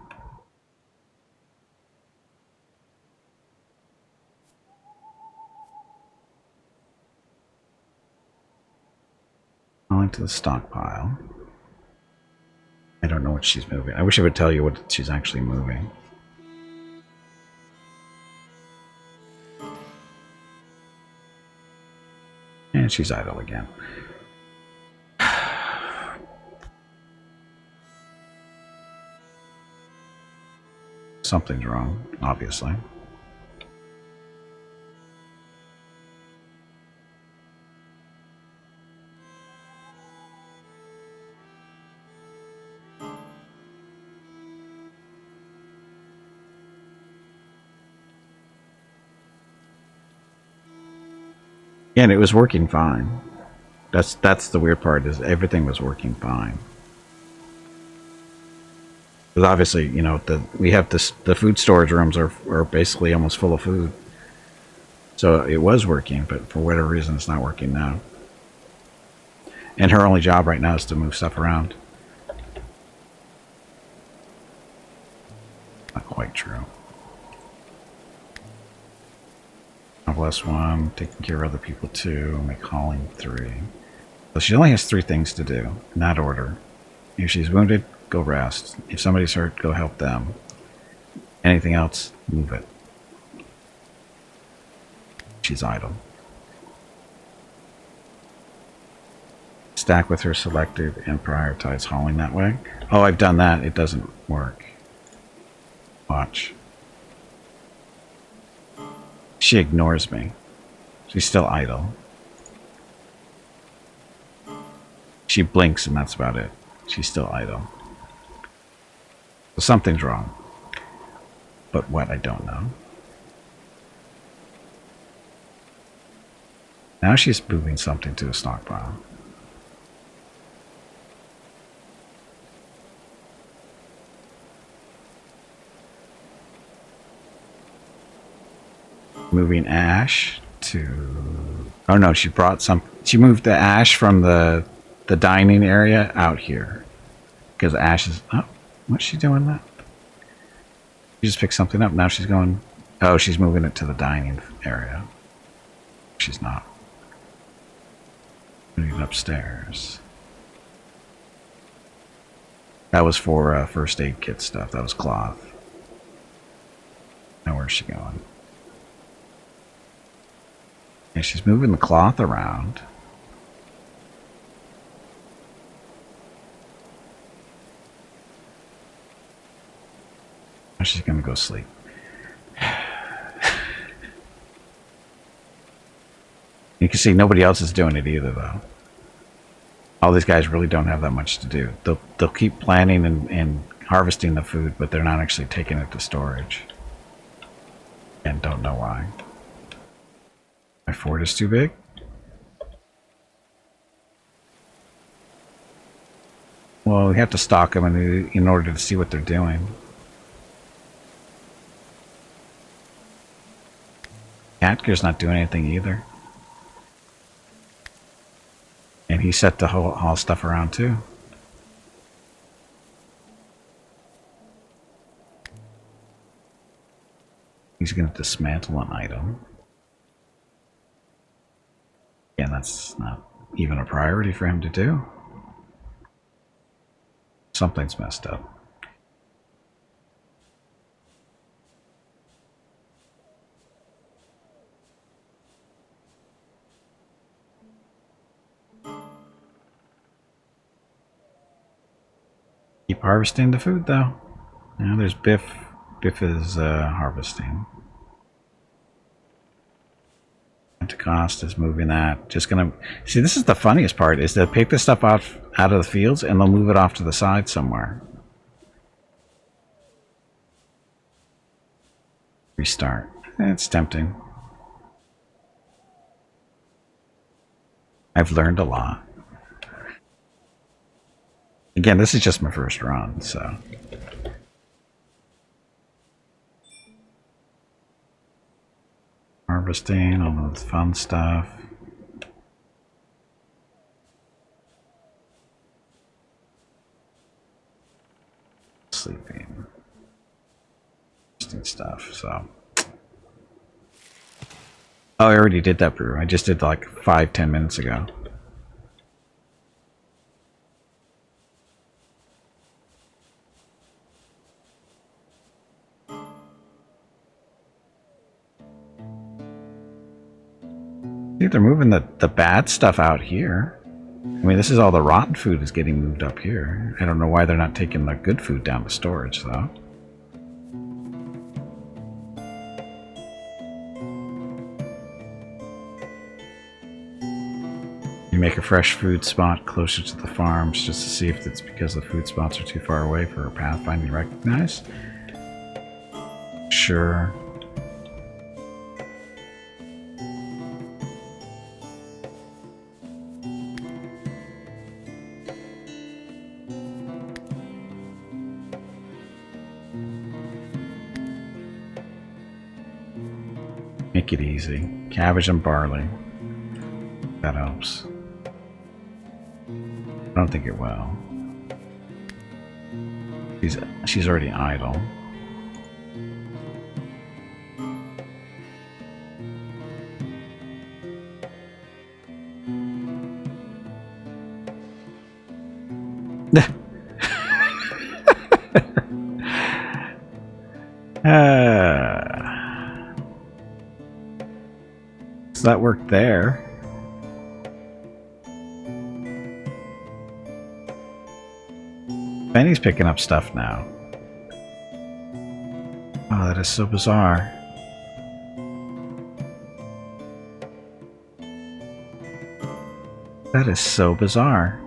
Going to the stockpile. I don't know what she's moving. I wish I would tell you what she's actually moving. And she's idle again. Something's wrong, obviously. And it was working fine. That's the weird part, is everything was working fine. Because obviously, you know, we have the food storage rooms are basically almost full of food. So it was working, but for whatever reason, it's not working now. And her only job right now is to move stuff around. Not quite true. Bless 1, taking care of other people 2, make hauling 3. So she only has 3 things to do, in that order. If she's wounded, go rest. If somebody's hurt, go help them. Anything else, move it. She's idle. Stack with her selected and prioritize hauling that way. Oh, I've done that. It doesn't work. Watch. She ignores me. She's still idle. She blinks and that's about it. She's still idle. So something's wrong. But what, I don't know. Now she's moving something to a stockpile. Moving ash to... Oh no, she brought some... She moved the ash from the dining area out here. Because ash is... Oh, what's she doing that? She just picked something up. Now she's going... Oh, she's moving it to the dining area. She's not. Moving it upstairs. That was for first aid kit stuff. That was cloth. Now where's she going? And she's moving the cloth around. Now she's going to go sleep. You can see nobody else is doing it either, though. All these guys really don't have that much to do. They'll keep planting and harvesting the food, but they're not actually taking it to storage. And don't know why. My fort is too big? Well, we have to stalk them in order to see what they're doing. Catker's not doing anything either. And he set the whole stuff around too. He's going to dismantle an item. And that's not even a priority for him to do. Something's messed up. Keep harvesting the food though. Now there's Biff. Biff is harvesting. Pentecost is moving that. Just gonna see. This is the funniest part: is they'll pick this stuff out of the fields and they'll move it off to the side somewhere. Restart. It's tempting. I've learned a lot. Again, this is just my first run, so. Harvesting, all the fun stuff. Sleeping. Interesting stuff, so. Oh, I already did that brew. I just did like 5-10 minutes ago. See, they're moving the bad stuff out here. I mean, this is all the rotten food is getting moved up here. I don't know why they're not taking the good food down to storage, though. You make a fresh food spot closer to the farms just to see if it's because the food spots are too far away for a pathfinder to recognize. Sure. Make it easy. Cabbage and barley. That helps. I don't think it will. She's already idle. So that worked there. Benny's picking up stuff now. Oh, that is so bizarre. That is so bizarre.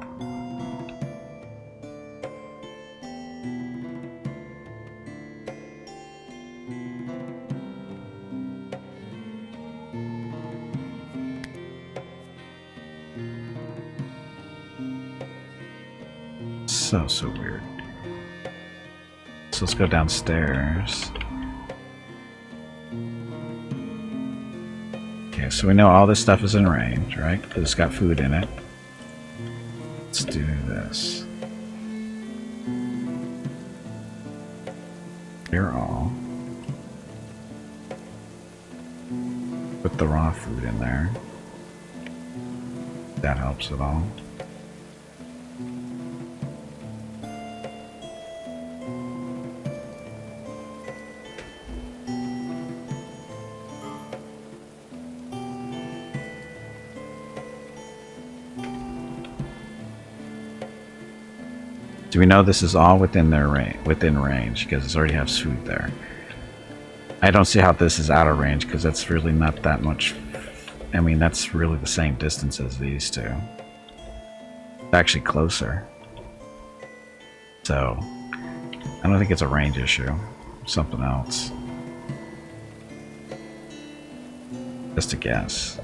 So weird. So let's go downstairs. Okay, so we know all this stuff is in range, right? Because it's got food in it. Let's do this. Clear all. Put the raw food in there. That helps at all. Do we know this is all within their within range because it already has food there? I don't see how this is out of range because that's really not that much. I mean, that's really the same distance as these two. It's actually closer. So, I don't think it's a range issue. Something else. Just a guess.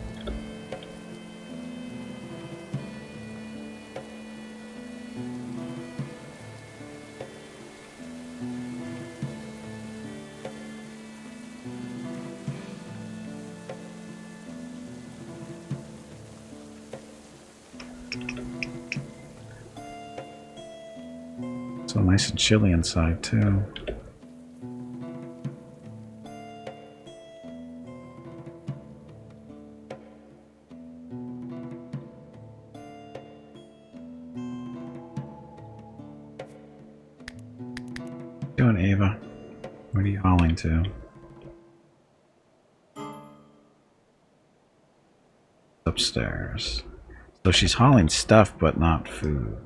So nice and chilly inside too. Doing Ava? What are you hauling to? Upstairs. So she's hauling stuff but not food.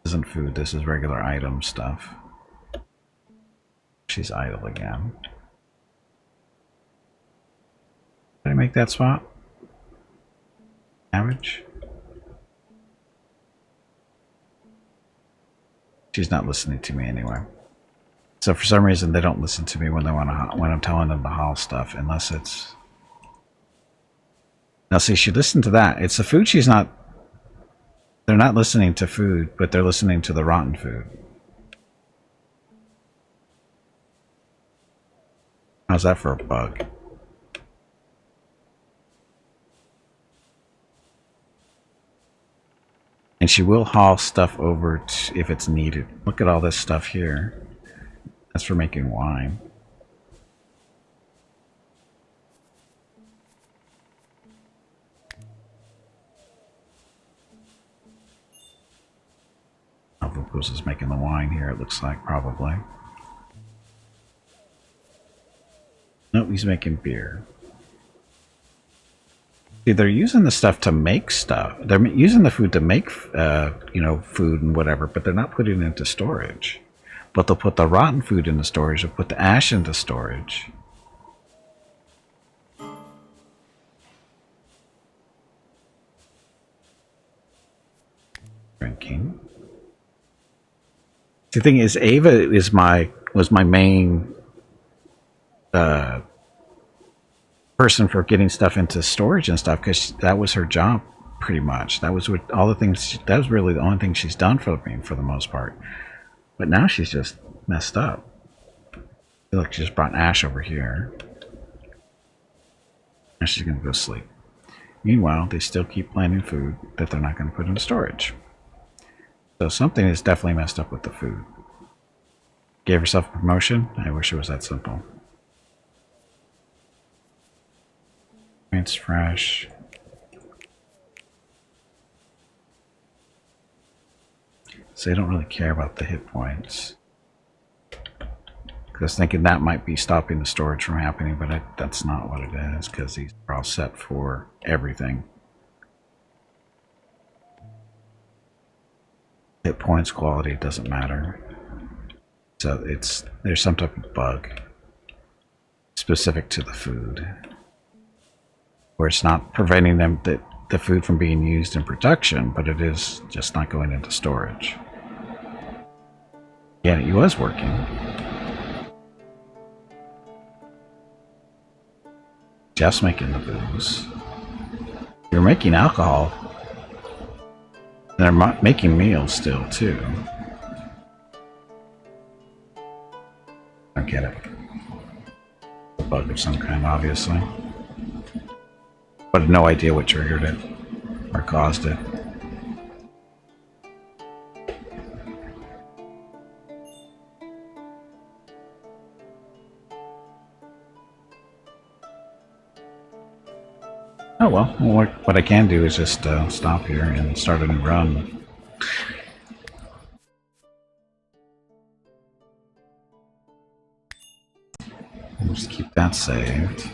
This isn't food, this is regular item stuff. She's idle again. Did I make that swap? Average? She's not listening to me anyway. So for some reason they don't listen to me when they want to, when I'm telling them to haul stuff, unless it's. Now see, she listened to that. It's the food she's not. They're not listening to food, but they're listening to the rotten food. How's that for a bug? And she will haul stuff over if it's needed. Look at all this stuff here. That's for making wine. Vuko's is making the wine here, it looks like, probably. Nope, he's making beer. See, they're using the stuff to make stuff. They're using the food to make, food and whatever, but they're not putting it into storage. But they'll put the rotten food into storage. They'll put the ash into storage. Drinking. The thing is, Ava was my main person for getting stuff into storage and stuff, because that was her job pretty much. That was what all the things. That was really the only thing she's done for me for the most part. But now she's just messed up. I feel like she just brought Ash over here. Now she's gonna go sleep. Meanwhile, they still keep planning food that they're not going to put in storage. So something is definitely messed up with the food. Gave herself a promotion? I wish it was that simple. It's fresh. So they don't really care about the hit points. Because I was thinking that might be stopping the storage from happening, but that's not what it is, because these are all set for everything. Hit points, quality, doesn't matter. So there's some type of bug specific to the food, where it's not preventing the food from being used in production, but it is just not going into storage. Yeah, it was working. Jeff's making the booze. You're making alcohol. They're making meals still, too. I get it. A bug of some kind, obviously. But no idea what triggered it or caused it. Oh well, what I can do is just stop here and start a new run. Just keep that saved.